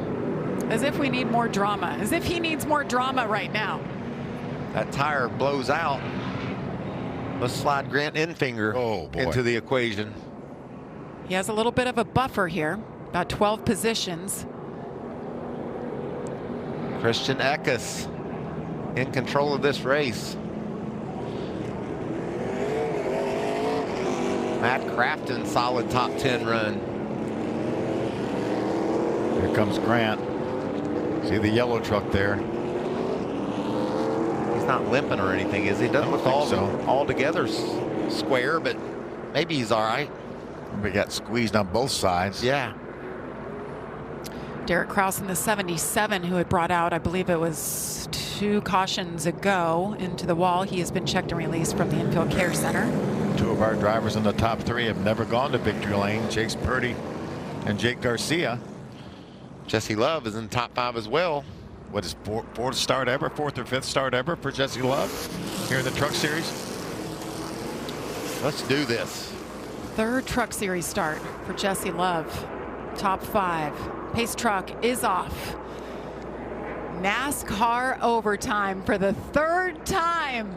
As if we need more drama. As if he needs more drama right now. That tire blows out. Let's slide Grant Enfinger into the equation. He has a little bit of a buffer here, about 12 positions. Christian Eckes in control of this race. Matt Crafton, solid top 10 run. Here comes Grant. See the yellow truck there. He's not limping or anything, is he? Doesn't look all together square, but maybe he's all right. We got squeezed on both sides. Yeah. Derek Kraus in the 77, who had brought out, I believe it was 2 cautions ago into the wall. He has been checked and released from the Infield Care Center. 2 of our drivers in the top 3 have never gone to victory lane. Chase Purdy and Jake Garcia. Jesse Love is in the top 5 as well. What is fourth start ever, 4th or 5th start ever for Jesse Love here in the Truck Series? Let's do this. 3rd Truck Series start for Jesse Love. Top 5. Pace truck is off. NASCAR overtime for the 3rd time.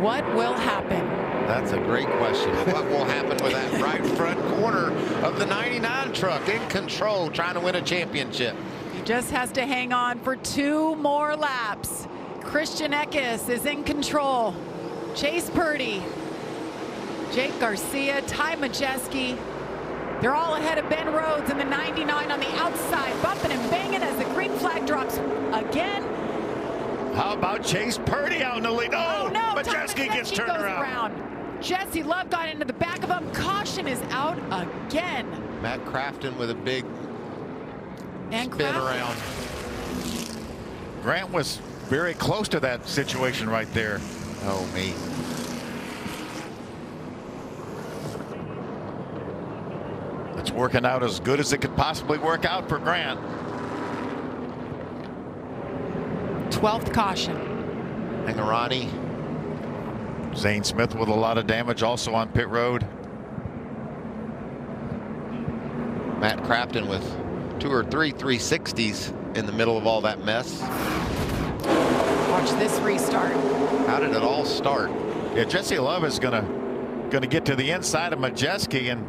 What will happen? That's a great question. What will happen with that right front corner of the 99 truck in control, trying to win a championship? He just has to hang on for 2 more laps. Christian Eckes is in control. Chase Purdy, Jake Garcia, Ty Majeski. They're all ahead of Ben Rhodes in the 99 on the outside, bumping and banging as the green flag drops again. How about Chase Purdy out in the lead? Oh, no, Majeski gets turned around. Jesse Love got into the back of him. Caution is out again. Matt Crafton with a big spin around. Grant was very close to that situation right there. Oh, me. It's working out as good as it could possibly work out for Grant. 12th caution. Angarani. Zane Smith with a lot of damage also on pit road. Matt Crafton with 2 or 3 360s in the middle of all that mess. Watch this restart. How did it all start? Yeah, Jesse Love is gonna get to the inside of Majeski and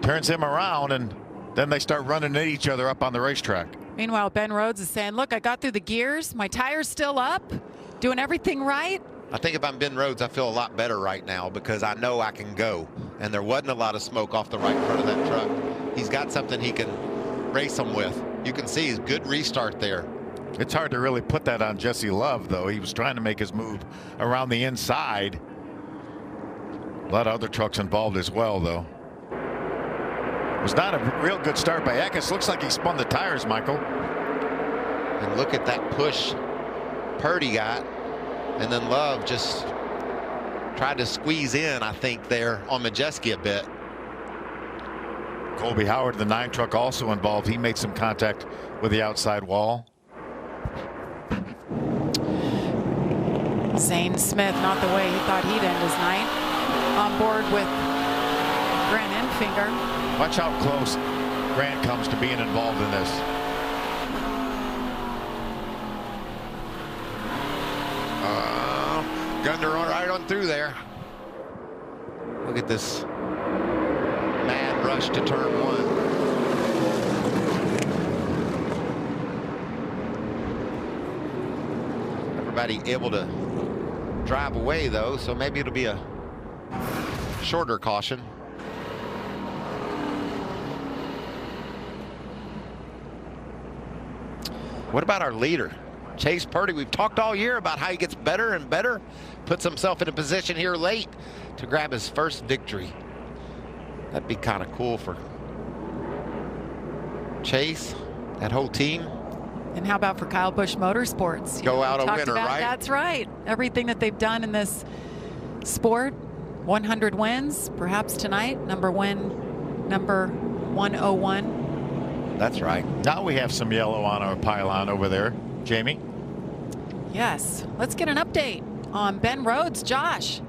turns him around, and then they start running at each other up on the racetrack. Meanwhile, Ben Rhodes is saying, look, I got through the gears. My tire's still up. Doing everything right. I think if I'm Ben Rhodes, I feel a lot better right now because I know I can go. And there wasn't a lot of smoke off the right front of that truck. He's got something he can race them with. You can see his good restart there. It's hard to really put that on Jesse Love, though. He was trying to make his move around the inside. A lot of other trucks involved as well, though. was not a real good start by Eckes. Looks like he spun the tires, Michael. And look at that push Purdy got. And then Love just tried to squeeze in, I think, there on Majeski a bit. Colby Howard, the 9 truck, also involved. He made some contact with the outside wall. Zane Smith, not the way he thought he'd end his night. On board with Grant Enfinger. Watch how close Grant comes to being involved in this. Gunned her right on through there. Look at this mad rush to turn 1. Everybody able to drive away though, so maybe it'll be a shorter caution. What about our leader, Chase Purdy? We've talked all year about how he gets better and better, puts himself in a position here late to grab his first victory. That'd be kind of cool for Chase, that whole team. And how about for Kyle Busch Motorsports? Go out a winner, right? That's right. Everything that they've done in this sport, 100 wins, perhaps tonight, number 101. That's right. Now we have some yellow on our pylon over there. Jamie? Yes. Let's get an update on Ben Rhodes. Josh.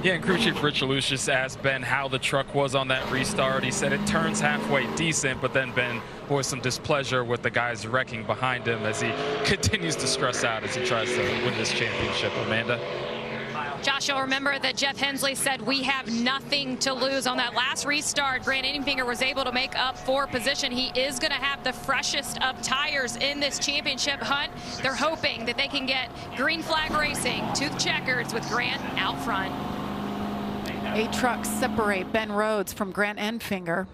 Yeah, and crew chief Rich Lucius asked Ben how the truck was on that restart. He said it turns halfway decent, but then Ben voiced some displeasure with the guys wrecking behind him as he continues to stress out as he tries to win this championship. Amanda? Josh, you'll remember that Jeff Hensley said we have nothing to lose on that last restart. Grant Enfinger was able to make up for position. He is going to have the freshest of tires in this championship hunt. They're hoping that they can get green flag racing to the checkers with Grant out front. 8 trucks separate Ben Rhodes from Grant Enfinger.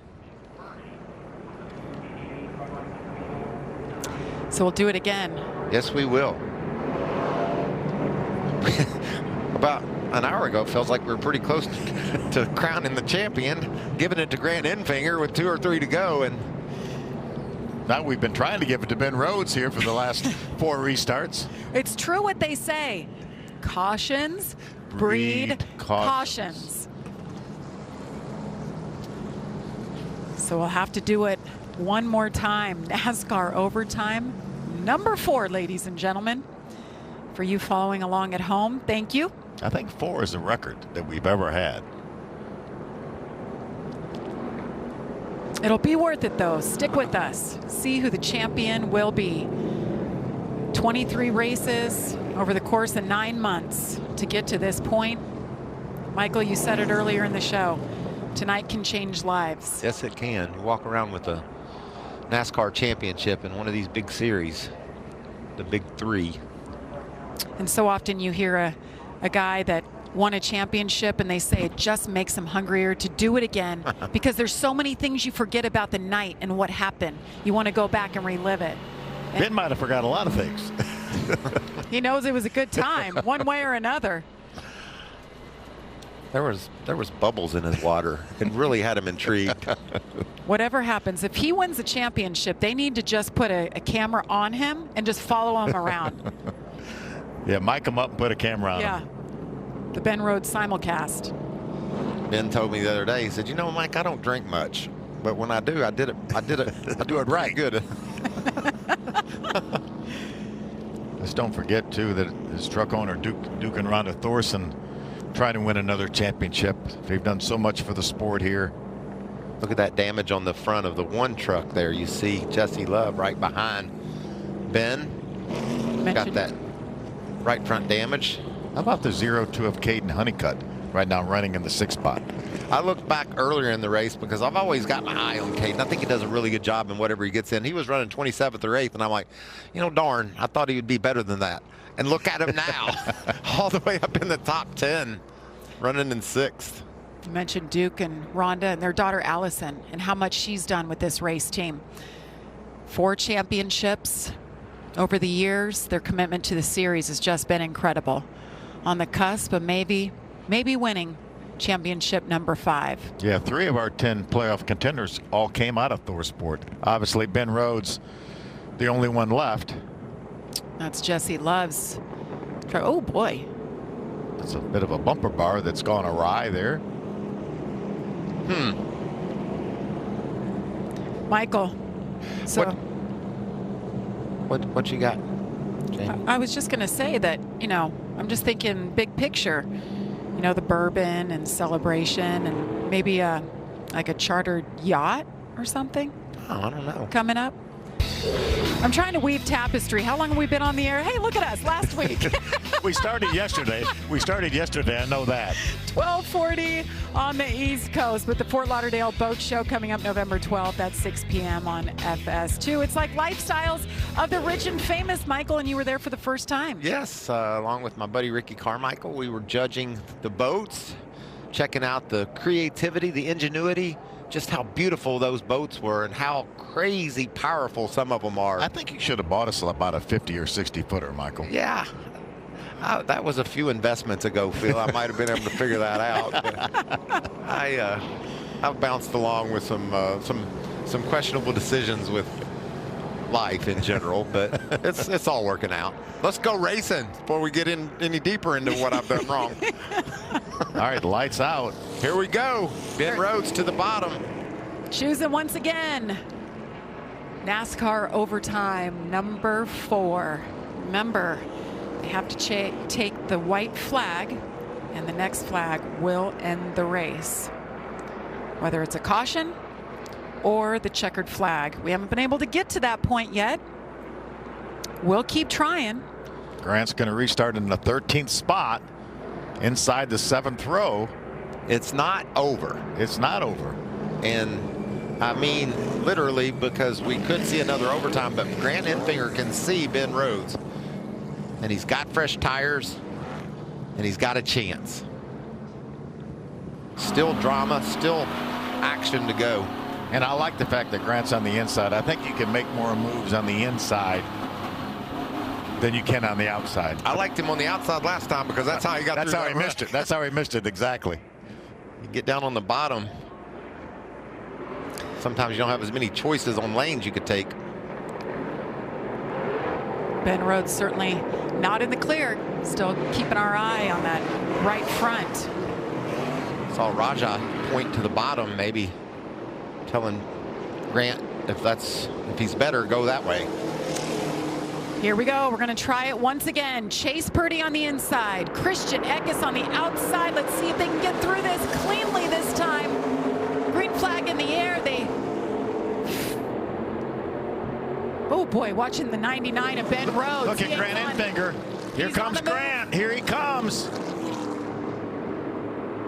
So we'll do it again. Yes, we will. About an hour ago, it feels like we were pretty close to crowning the champion, giving it to Grant Enfinger with 2 or 3 to go, and now we've been trying to give it to Ben Rhodes here for the last 4 restarts. It's true what they say. Cautions breed cautions. So we'll have to do it one more time. NASCAR overtime number 4, ladies and gentlemen. For you following along at home, thank you. I think 4 is a record that we've ever had. It'll be worth it, though. Stick with us. See who the champion will be. 23 races over the course of 9 months to get to this point. Michael, you said it earlier in the show. Tonight can change lives. yes, it can. You walk around with a NASCAR championship in one of these big series, the big 3. And so often you hear a guy that won a championship and they say it just makes them hungrier to do it again because there's so many things you forget about the night and what happened. You want to go back and relive it. And Ben might have forgot a lot of things. he knows it was a good time, one way or another. There was bubbles in his water. It really had him intrigued. Whatever happens, if he wins the championship, they need to just put a camera on him and just follow him around. Yeah, mic him up and put a camera on him. The Ben Rhodes simulcast. Ben told me the other day, he said, you know, Mike, I don't drink much, but when I do, I do it right good. Just don't forget, too, that his truck owner, Duke and Rhonda Thorson, trying to win another championship. They've done so much for the sport here. Look at that damage on the front of the 1 truck there. You see Jesse Love right behind Ben. Got that right front damage. How about the 0-2 of Caden Honeycutt right now running in the 6th spot? I looked back earlier in the race because I've always got my eye on Caden. I think he does a really good job in whatever he gets in. He was running 27th or 8th, and I'm like, you know, darn, I thought he would be better than that. And look at him now, all the way up in the top 10, running in 6th. You mentioned Duke and Rhonda and their daughter Allison and how much she's done with this race team. 4 championships over the years. Their commitment to the series has just been incredible. On the cusp of maybe winning championship number 5. Yeah, 3 of our 10 playoff contenders all came out of Thor Sport. Obviously, Ben Rhodes, the only one left. That's Jesse Love's. Oh, boy. That's a bit of a bumper bar that's gone awry there. Michael, so what you got, Jamie? I was just going to say that, you know, I'm just thinking big picture. You know, the bourbon and celebration and maybe like a chartered yacht or something. Oh, I don't know. Coming up. I'm trying to weave tapestry. How long have we been on the air? Hey, look at us. Last week. We started yesterday. I know that. 12:40 on the East Coast with the Fort Lauderdale Boat Show coming up November 12th at 6 p.m. on FS2. It's like Lifestyles of the Rich and Famous, Michael, and you were there for the first time. Yes, along with my buddy Ricky Carmichael, we were judging the boats, checking out the creativity, the ingenuity, just how beautiful those boats were and how crazy powerful some of them are. I think you should have bought us about a 50 or 60 footer, Michael. Yeah. That was a few investments ago, Phil. I might have been able to figure that out. But I've bounced along with some questionable decisions with life in general, but it's all working out. Let's go racing before we get in any deeper into what I've done wrong. All right, lights out. Here we go. Ben Rhodes to the bottom. Choosing once again. NASCAR overtime number 4. Remember, they have to take the white flag, and the next flag will end the race. Whether it's a caution or the checkered flag. We haven't been able to get to that point yet. We'll keep trying. Grant's going to restart in the 13th spot inside the 7th row. It's not over. It's not over. And I mean, literally, because we could see another overtime, but Grant Enfinger can see Ben Rhodes. And he's got fresh tires, and he's got a chance. Still drama, still action to go. And I like the fact that Grant's on the inside. I think you can make more moves on the inside than you can on the outside. I liked him on the outside last time because that's how he got through. That's how he missed it. That's how he missed it, exactly. You get down on the bottom. Sometimes you don't have as many choices on lanes you could take. Ben Rhodes certainly not in the clear. Still keeping our eye on that right front. Saw Raja point to the bottom, maybe telling Grant if he's better, go that way. Here we go. We're going to try it once again. Chase Purdy on the inside. Christian Eckes on the outside. Let's see if they can get through this cleanly this time. Green flag in the air. Oh boy, watching the 99 of Ben Rhodes. Look at Grant Enfinger. Here comes Grant. Here he comes.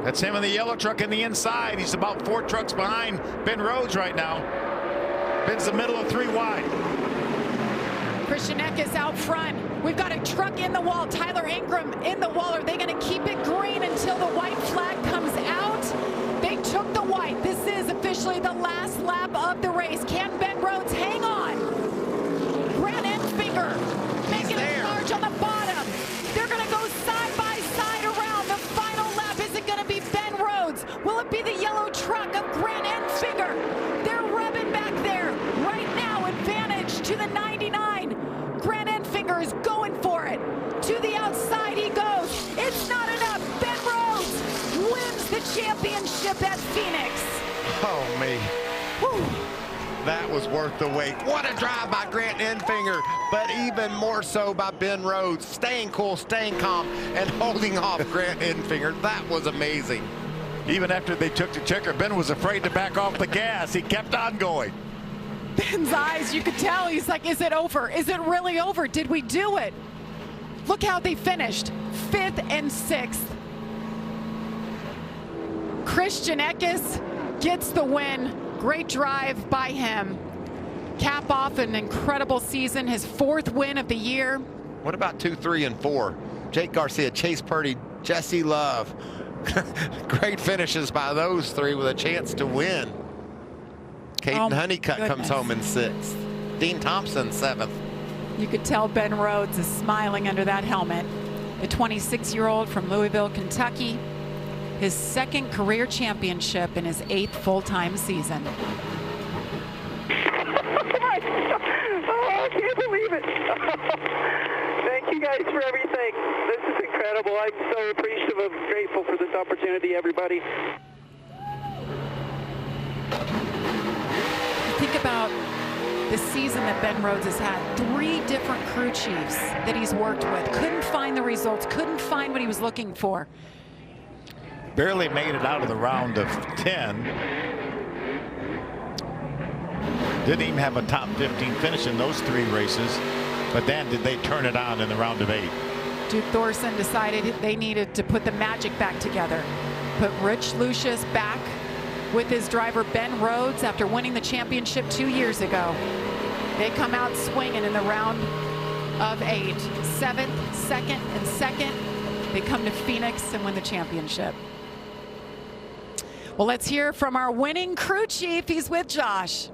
That's him in the yellow truck in the inside. He's about 4 trucks behind Ben Rhodes right now. Ben's the middle of 3 wide. Christian Eckes out front. We've got a truck in the wall. Tyler Ingram in the wall. Are they going to keep it green until the white flag comes out? They took the white. This is officially the last lap of the race. Can Ben Rhodes hang on? Grant Enfinger making a charge on the bottom. They're going to go side by side around. The final lap, is it going to be Ben Rhodes? Will it be the yellow truck of Grant Enfinger? They're rubbing back there. Right now, advantage to the 99. Grant Enfinger is going for it. To the outside he goes. It's not enough. Ben Rhodes wins the championship at Phoenix. Oh, me. Whew. That was worth the wait. What a drive by Grant Enfinger, but even more so by Ben Rhodes. Staying cool, staying calm, and holding off Grant Enfinger. That was amazing. Even after they took the checker, Ben was afraid to back off the gas. He kept on going. Ben's eyes, you could tell. He's like, is it over? Is it really over? Did we do it? Look how they finished. 5th and 6th. Christian Eckes gets the win. Great drive by him. Cap off an incredible season, his 4th win of the year. What about 2, 3, and 4? Jake Garcia, Chase Purdy, Jesse Love. Great finishes by those 3 with a chance to win. Caden Honeycutt comes home in 6th. Dean Thompson 7th. You could tell Ben Rhodes is smiling under that helmet. The 26-year-old from Louisville, Kentucky, his second career championship in his 8th full-time season. I can't believe it. Thank you guys for everything. This is incredible. I'm so appreciative and grateful for this opportunity, everybody. Think about the season that Ben Rhodes has had. 3 different crew chiefs that he's worked with. Couldn't find the results, couldn't find what he was looking for. Barely made it out of the round of 10. Didn't even have a top 15 finish in those 3 races. But then did they turn it on in the round of 8? Duke Thorson decided they needed to put the magic back together. Put Rich Lucius back with his driver Ben Rhodes after winning the championship 2 years ago. They come out swinging in the round of 8. 7th, 2nd, and 2nd. They come to Phoenix and win the championship. Well, let's hear from our winning crew chief. He's with Josh.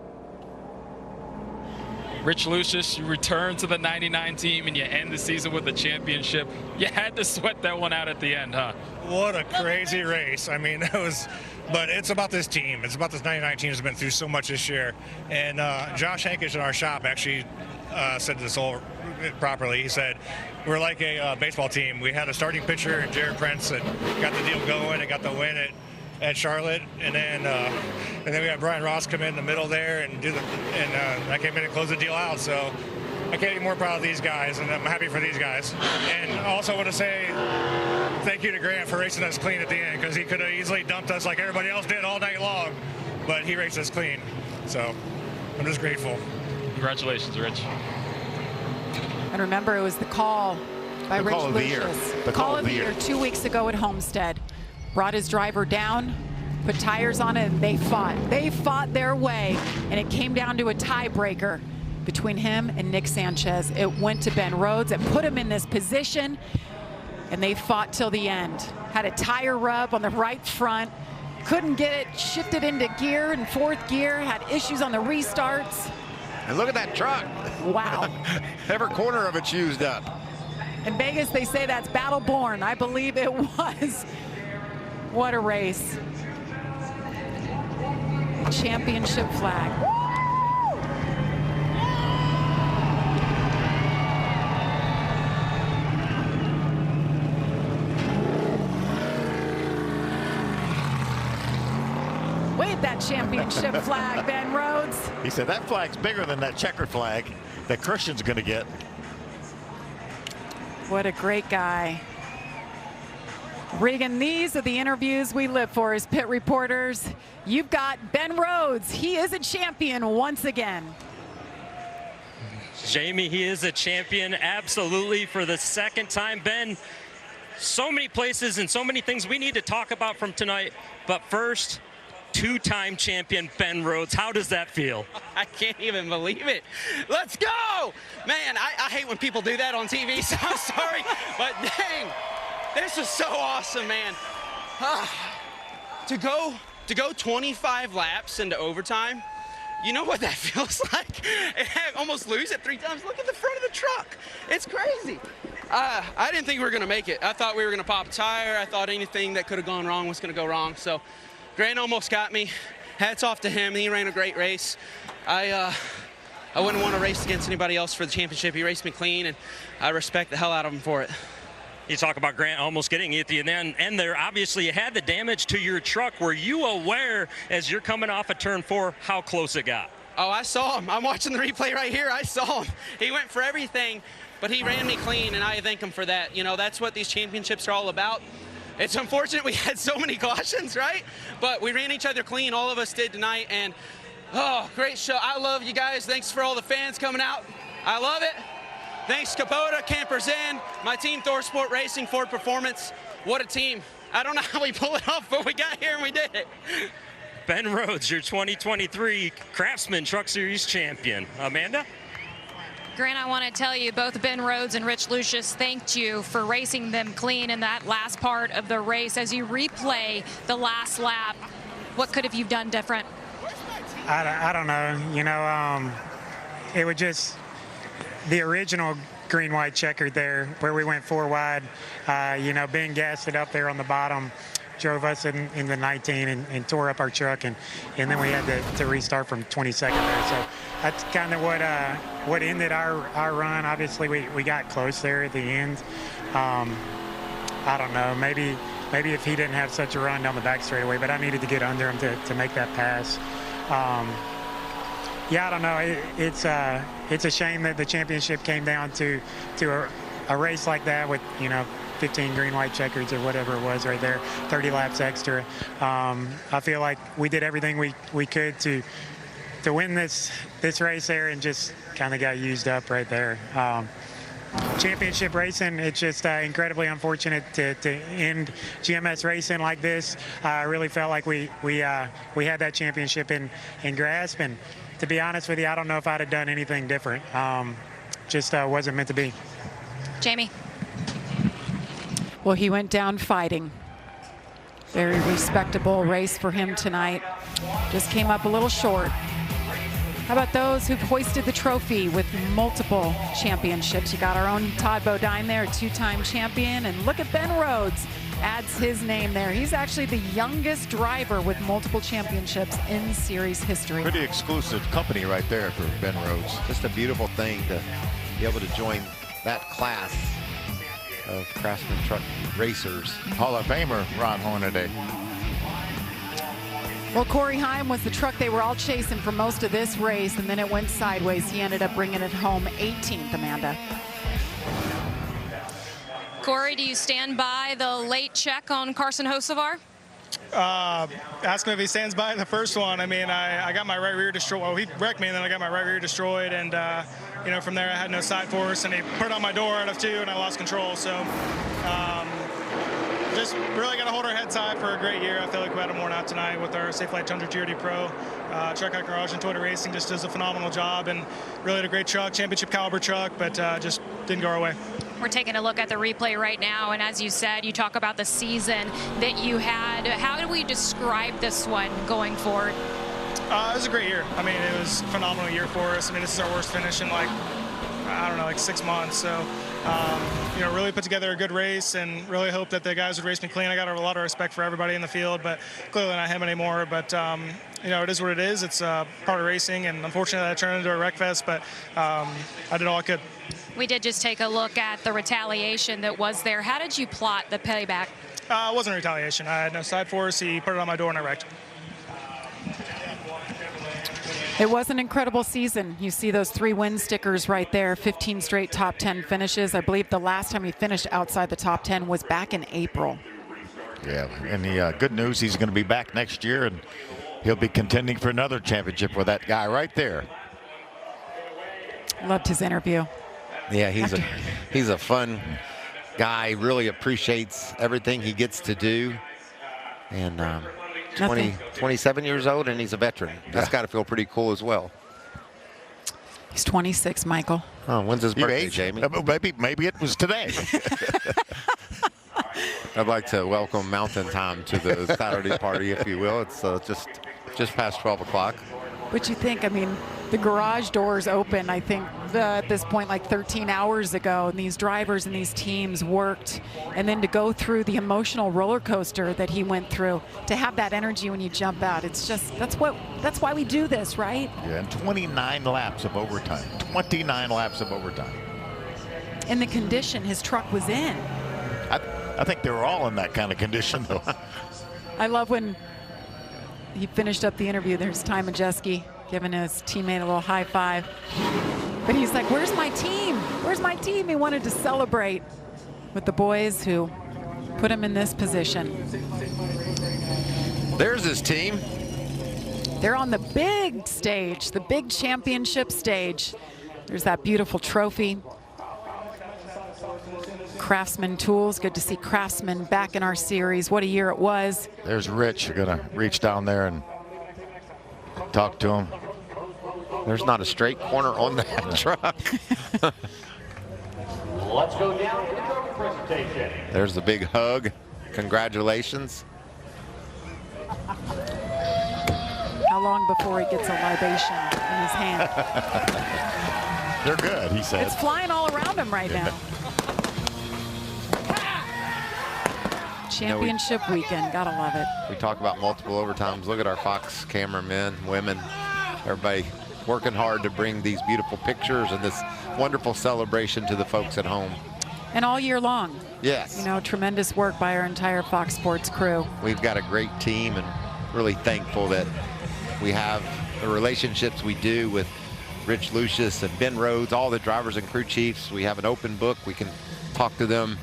Rich Lucius, you return to the 99 team and you end the season with a championship. You had to sweat that one out at the end, huh? What a crazy race. I mean, but it's about this team. It's about this 99 team that's been through so much this year. And Josh Hankish in our shop actually said this all properly. He said, we're like a baseball team. We had a starting pitcher in Jared Prince that got the deal going and got the win at Charlotte, and then we had Brian Ross come in the middle there and I came in and closed the deal out. So I can't be more proud of these guys, and I'm happy for these guys. And also want to say thank you to Grant for racing us clean at the end, because he could have easily dumped us like everybody else did all night long, but he raced us clean. So I'm just grateful. Congratulations, Rich. And remember, it was the call by Rich Lucius. The call of the year 2 weeks ago at Homestead. Brought his driver down, put tires on it, and they fought. They fought their way, and it came down to a tiebreaker between him and Nick Sanchez. It went to Ben Rhodes. It put him in this position, and they fought till the end. Had a tire rub on the right front. Couldn't get it shifted into gear in 4th gear. Had issues on the restarts. And look at that truck. Wow. Every corner of it's used up. In Vegas, they say that's battle-born. I believe it was. What a race. Championship flag. Wave that championship flag, Ben Rhodes. He said that flag's bigger than that checkered flag that Christian's going to get. What a great guy. Regan, these are the interviews we live for as pit reporters. You've got Ben Rhodes. He is a champion once again. Jamie, he is a champion, absolutely, for the 2nd time. Ben, so many places and so many things we need to talk about from tonight. But first, 2-time champion Ben Rhodes. How does that feel? I can't even believe it. Let's go! Man, I hate when people do that on TV, so I'm sorry. But dang. This is so awesome, man. To go 25 laps into overtime, you know what that feels like? Almost lose it 3 times. Look at the front of the truck. It's crazy. I didn't think we were going to make it. I thought we were going to pop a tire. I thought anything that could have gone wrong was going to go wrong. So Grant almost got me. Hats off to him. He ran a great race. I wouldn't want to race against anybody else for the championship. He raced me clean, and I respect the hell out of him for it. You talk about Grant almost getting you at the end there. Obviously, you had the damage to your truck. Were you aware, as you're coming off of turn 4, how close it got? Oh, I saw him. I'm watching the replay right here. I saw him. He went for everything, but he ran me clean, and I thank him for that. You know, that's what these championships are all about. It's unfortunate we had so many cautions, right? But we ran each other clean. All of us did tonight, and oh, great show. I love you guys. Thanks for all the fans coming out. I love it. Thanks, Kubota, Campers Inn, my team, ThorSport Racing, Ford Performance. What a team. I don't know how we pull it off, but we got here and we did it. Ben Rhodes, your 2023 Craftsman Truck Series champion. Amanda? Grant, I want to tell you, both Ben Rhodes and Rich Lucius thanked you for racing them clean in that last part of the race. As you replay the last lap, what could have you done different? I don't know. You know, it was just the original green-white checkered there where we went 4 wide. You know, being gassed up there on the bottom drove us in the 19 and tore up our truck, and then we had to restart from 22nd there. So that's kind of what ended our run. Obviously, we got close there at the end. I don't know, maybe if he didn't have such a run down the back straightaway, but I needed to get under him to make that pass. Yeah, I don't know. It's a shame that the championship came down to a race like that with 15 green white checkers or whatever it was right there, 30 laps extra. I feel like we did everything we could to win this race there, and just kind of got used up right there. Championship racing, it's just incredibly unfortunate to end GMS racing like this. I really felt like we had that championship in grasp, and to be honest with you, I don't know if I'd have done anything different. Just wasn't meant to be. Jamie. Well, he went down fighting. Very respectable race for him tonight. Just came up a little short. How about those who've hoisted the trophy with multiple championships? You got our own Todd Bodine there, a two-time champion. And look at Ben Rhodes, adds his name there. He's actually the youngest driver with multiple championships in series history. Pretty exclusive company right there for Ben Rhodes. Just a beautiful thing to be able to join that class of Craftsman truck racers. Hall of Famer Ron Hornaday. Well, Corey Heim was the truck they were all chasing for most of this race, and then it went sideways. He ended up bringing it home 18th, Amanda. Corey, do you stand by the late check on Carson Hocevar? Ask him if he stands by the first one. I mean, I got my right rear destroyed. Well, he wrecked me, and then I got my right rear destroyed, and from there I had no side force, and he put it on my door out of 2, and I lost control. So just really got to hold our heads high for a great year. I feel like we had them worn out tonight with our Safe Flight Tundra GRD Pro. Truck Out Garage and Toyota Racing just does a phenomenal job, and really had a great truck, championship caliber truck, but just didn't go our way. We're taking a look at the replay right now, and as you said, you talk about the season that you had. How do we describe this one going forward? It was a great year. I mean, it was a phenomenal year for us. I mean, this is our worst finish in like 6 months. So, really put together a good race, and really hope that the guys would race me clean. I got a lot of respect for everybody in the field, but clearly not him anymore. But, it is what it is. It's part of racing, and unfortunately that turned into a wreck fest, but I did all I could. We did just take a look at the retaliation that was there. How did you plot the payback? It wasn't retaliation. I had no side force. He put it on my door and I wrecked. It was an incredible season. You see those 3 win stickers right there, 15 straight top 10 finishes. I believe the last time he finished outside the top 10 was back in April. Yeah, and the good news, he's going to be back next year, and he'll be contending for another championship with that guy right there. Loved his interview. Yeah, he's a fun guy. Really appreciates everything he gets to do. And 27 years old, and he's a veteran. That's got to feel pretty cool as well. He's 26, Michael. Oh, when's his birthday, Jamie? Maybe it was today. I'd like to welcome Mountain Time to the Saturday party, if you will. It's just past 12 o'clock. What you think? I mean, the garage doors open, I think, at this point, like 13 hours ago, and these drivers and these teams worked. And then to go through the emotional roller coaster that he went through, to have that energy when you jump out, it's just, that's why we do this, right? Yeah, and 29 laps of overtime. 29 laps of overtime. In the condition his truck was in. I think they were all in that kind of condition, though. I love when he finished up the interview. There's Ty Majeski giving his teammate a little high five. But he's like, where's my team? Where's my team? He wanted to celebrate with the boys who put him in this position. There's his team. They're on the big stage, the big championship stage. There's that beautiful trophy. Craftsman Tools. Good to see Craftsman back in our series. What a year it was. There's Rich. You're going to reach down there and talk to him. There's not a straight corner on that truck. Let's go down to the trophy presentation. There's the big hug. Congratulations. How long before he gets a libation in his hand? They're good, he said. It's flying all around him right now. Championship weekend. Gotta love it. We talk about multiple overtimes. Look at our Fox cameramen, women, everybody working hard to bring these beautiful pictures and this wonderful celebration to the folks at home. And all year long. Yes. You know, tremendous work by our entire Fox Sports crew. We've got a great team and really thankful that we have the relationships we do with Rich Lucius and Ben Rhodes, all the drivers and crew chiefs. We have an open book. We can talk to them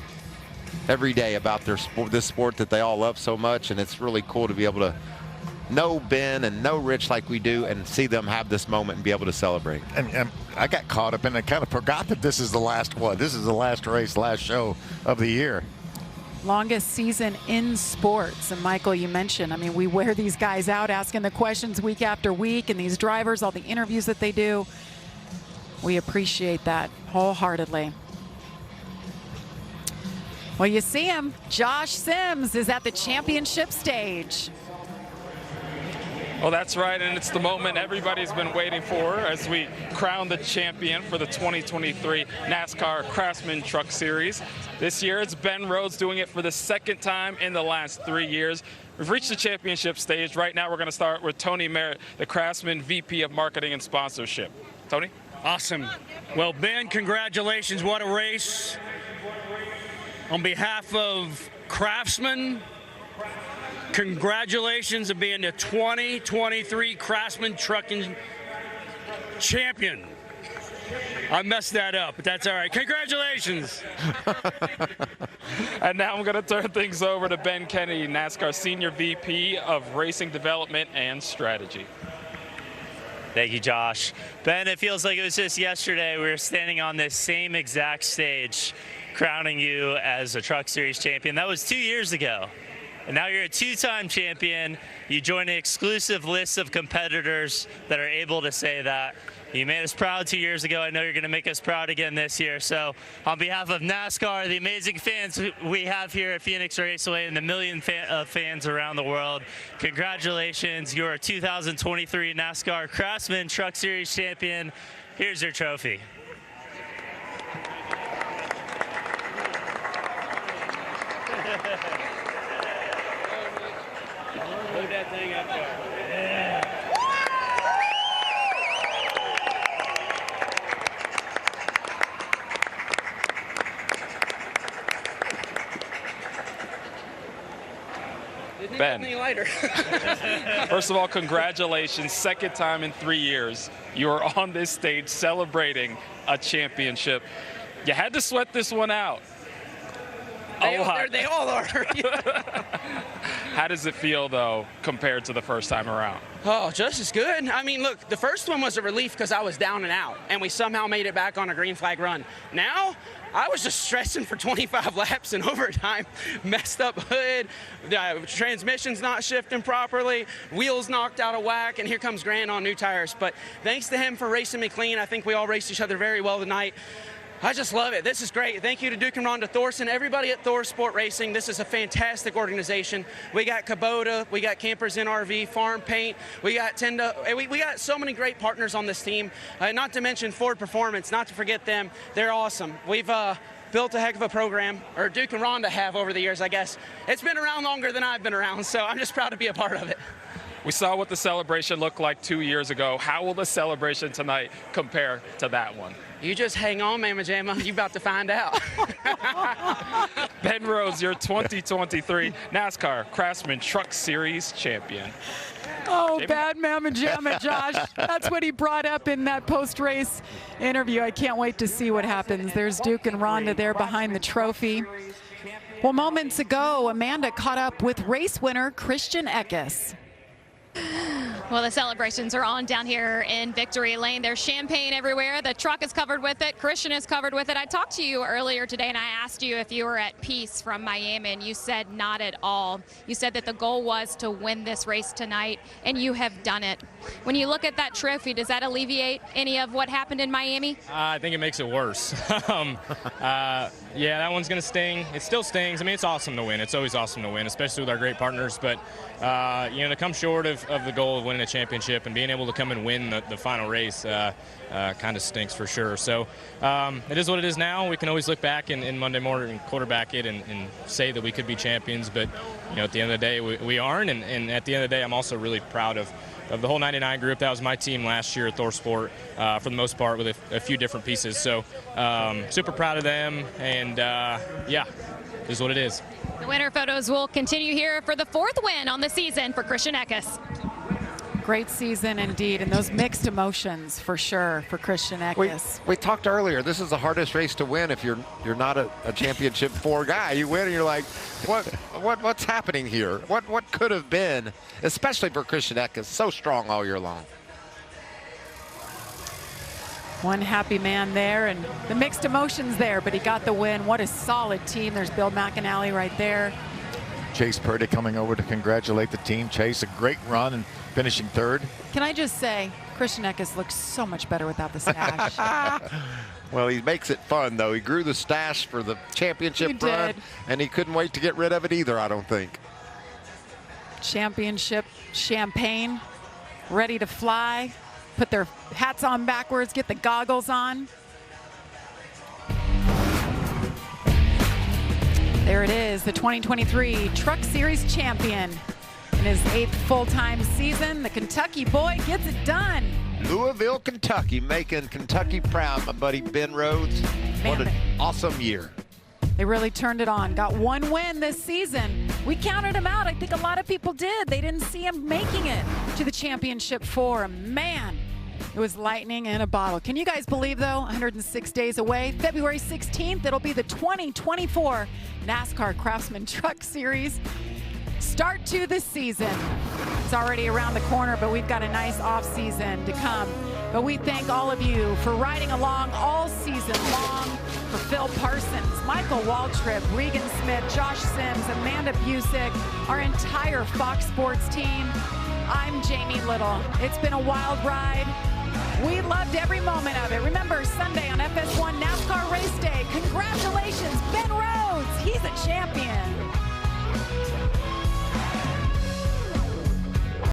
every day about their sport, this sport that they all love so much, and it's really cool to be able to know Ben and know Rich like we do and see them have this moment and be able to celebrate. And I got caught up and I kind of forgot that this is the last one. This is the last race, last show of the year. Longest season in sports. And Michael, you mentioned, I mean, we wear these guys out asking the questions week after week, and these drivers, all the interviews that they do. We appreciate that wholeheartedly. Well, you see him. Josh Sims is at the championship stage. Well, that's right, and it's the moment everybody's been waiting for as we crown the champion for the 2023 NASCAR Craftsman Truck Series. This year, it's Ben Rhodes doing it for the second time in the last 3 years. We've reached the championship stage. Right now, we're going to start with Tony Merritt, the Craftsman VP of Marketing and Sponsorship. Tony? Awesome. Well, Ben, congratulations. What a race. On behalf of Craftsman, congratulations on being the 2023 Craftsman Trucking Champion. I messed that up, but that's all right. Congratulations. And now I'm going to turn things over to Ben Kennedy, NASCAR Senior VP of Racing Development and Strategy. Thank you, Josh. Ben, it feels like it was just yesterday we were standing on this same exact stage crowning you as a Truck Series champion. That was 2 years ago. And now you're a two-time champion. You join an exclusive list of competitors that are able to say that. You made us proud 2 years ago. I know you're going to make us proud again this year. So on behalf of NASCAR, the amazing fans we have here at Phoenix Raceway and the million fans around the world, congratulations. You're a 2023 NASCAR Craftsman Truck Series champion. Here's your trophy. Look that thing up there. Yeah. Ben, first of all, congratulations. Second time in 3 years. You are on this stage celebrating a championship. You had to sweat this one out. They all are. How does it feel, though, compared to the first time around? Oh, just as good. I mean, look, the first one was a relief because I was down and out, and we somehow made it back on a green flag run. Now, I was just stressing for 25 laps in overtime. Messed up hood, the transmission's not shifting properly, wheels knocked out of whack, and here comes Grant on new tires. But thanks to him for racing me clean. I think we all raced each other very well tonight. I just love it. This is great. Thank you to Duke and Rhonda Thorson, everybody at Thor Sport Racing. This is a fantastic organization. We got Kubota, we got Campers NRV, Farm Paint, we got Tendo. We got so many great partners on this team. Not to mention Ford Performance, not to forget them. They're awesome. We've built a heck of a program, or Duke and Rhonda have over the years, I guess. It's been around longer than I've been around, so I'm just proud to be a part of it. We saw what the celebration looked like 2 years ago. How will the celebration tonight compare to that one? You just hang on, Mama Jamma. You're about to find out. Ben Rhodes, your 2023 NASCAR Craftsman Truck Series champion. Oh, bad Mama Jamma, Josh. That's what he brought up in that post-race interview. I can't wait to see what happens. There's Duke and Rhonda there behind the trophy. Well, moments ago, Amanda caught up with race winner Christian Eckes. Well, the celebrations are on down here in Victory Lane. There's champagne everywhere. The truck is covered with it. Christian is covered with it. I talked to you earlier today, and I asked you if you were at peace from Miami, and you said not at all. You said that the goal was to win this race tonight, and you have done it. When you look at that trophy, does that alleviate any of what happened in Miami? I think it makes it worse. Yeah, that one's going to sting. It still stings. I mean, it's awesome to win. It's always awesome to win, especially with our great partners. But, you know, to come short of the goal of winning winning a championship and being able to come and win the final race kind of stinks for sure. So it is what it is now. We can always look back in Monday morning and quarterback it and say that we could be champions, but at the end of the day, we aren't. And at the end of the day, I'm also really proud of the whole 99 group. That was my team last year at ThorSport for the most part, with a few different pieces. So super proud of them, and yeah, it is what it is. The winter photos will continue here for the 4th win on the season for Christian Eckes. Great season indeed, and those mixed emotions for sure for Christian Eckes. We talked earlier, this is the hardest race to win if you're not a championship 4 guy. You win and you're like, what's happening here? What could have been, especially for Christian Eckes, so strong all year long. One happy man there, and the mixed emotions there, but he got the win. What a solid team. There's Bill McAnally right there. Chase Purdy coming over to congratulate the team. Chase, a great run and finishing 3rd. Can I just say, Christian Eckes looks so much better without the stash. Well, he makes it fun, though. He grew the stash for the championship run, and he couldn't wait to get rid of it either, I don't think. Championship champagne, ready to fly. Put their hats on backwards, get the goggles on. There it is, the 2023 Truck Series champion. In his 8th full-time season, the Kentucky boy gets it done. Louisville, Kentucky, making Kentucky proud, my buddy Ben Rhodes. What an awesome year. They really turned it on. Got 1 win this season. We counted him out. I think a lot of people did. They didn't see him making it to the championship 4. Man, it was lightning in a bottle. Can you guys believe, though, 106 days away, February 16th, it'll be the 2024 NASCAR Craftsman Truck Series. Start to the season. It's already around the corner, but we've got a nice off season to come. But we thank all of you for riding along all season long. For Phil Parsons, Michael Waltrip, Regan Smith, Josh Sims, Amanda Busick, our entire Fox Sports team. I'm Jamie Little. It's been a wild ride. We loved every moment of it. Remember, Sunday on FS1 NASCAR Race Day. Congratulations, Ben Rhodes. He's a champion.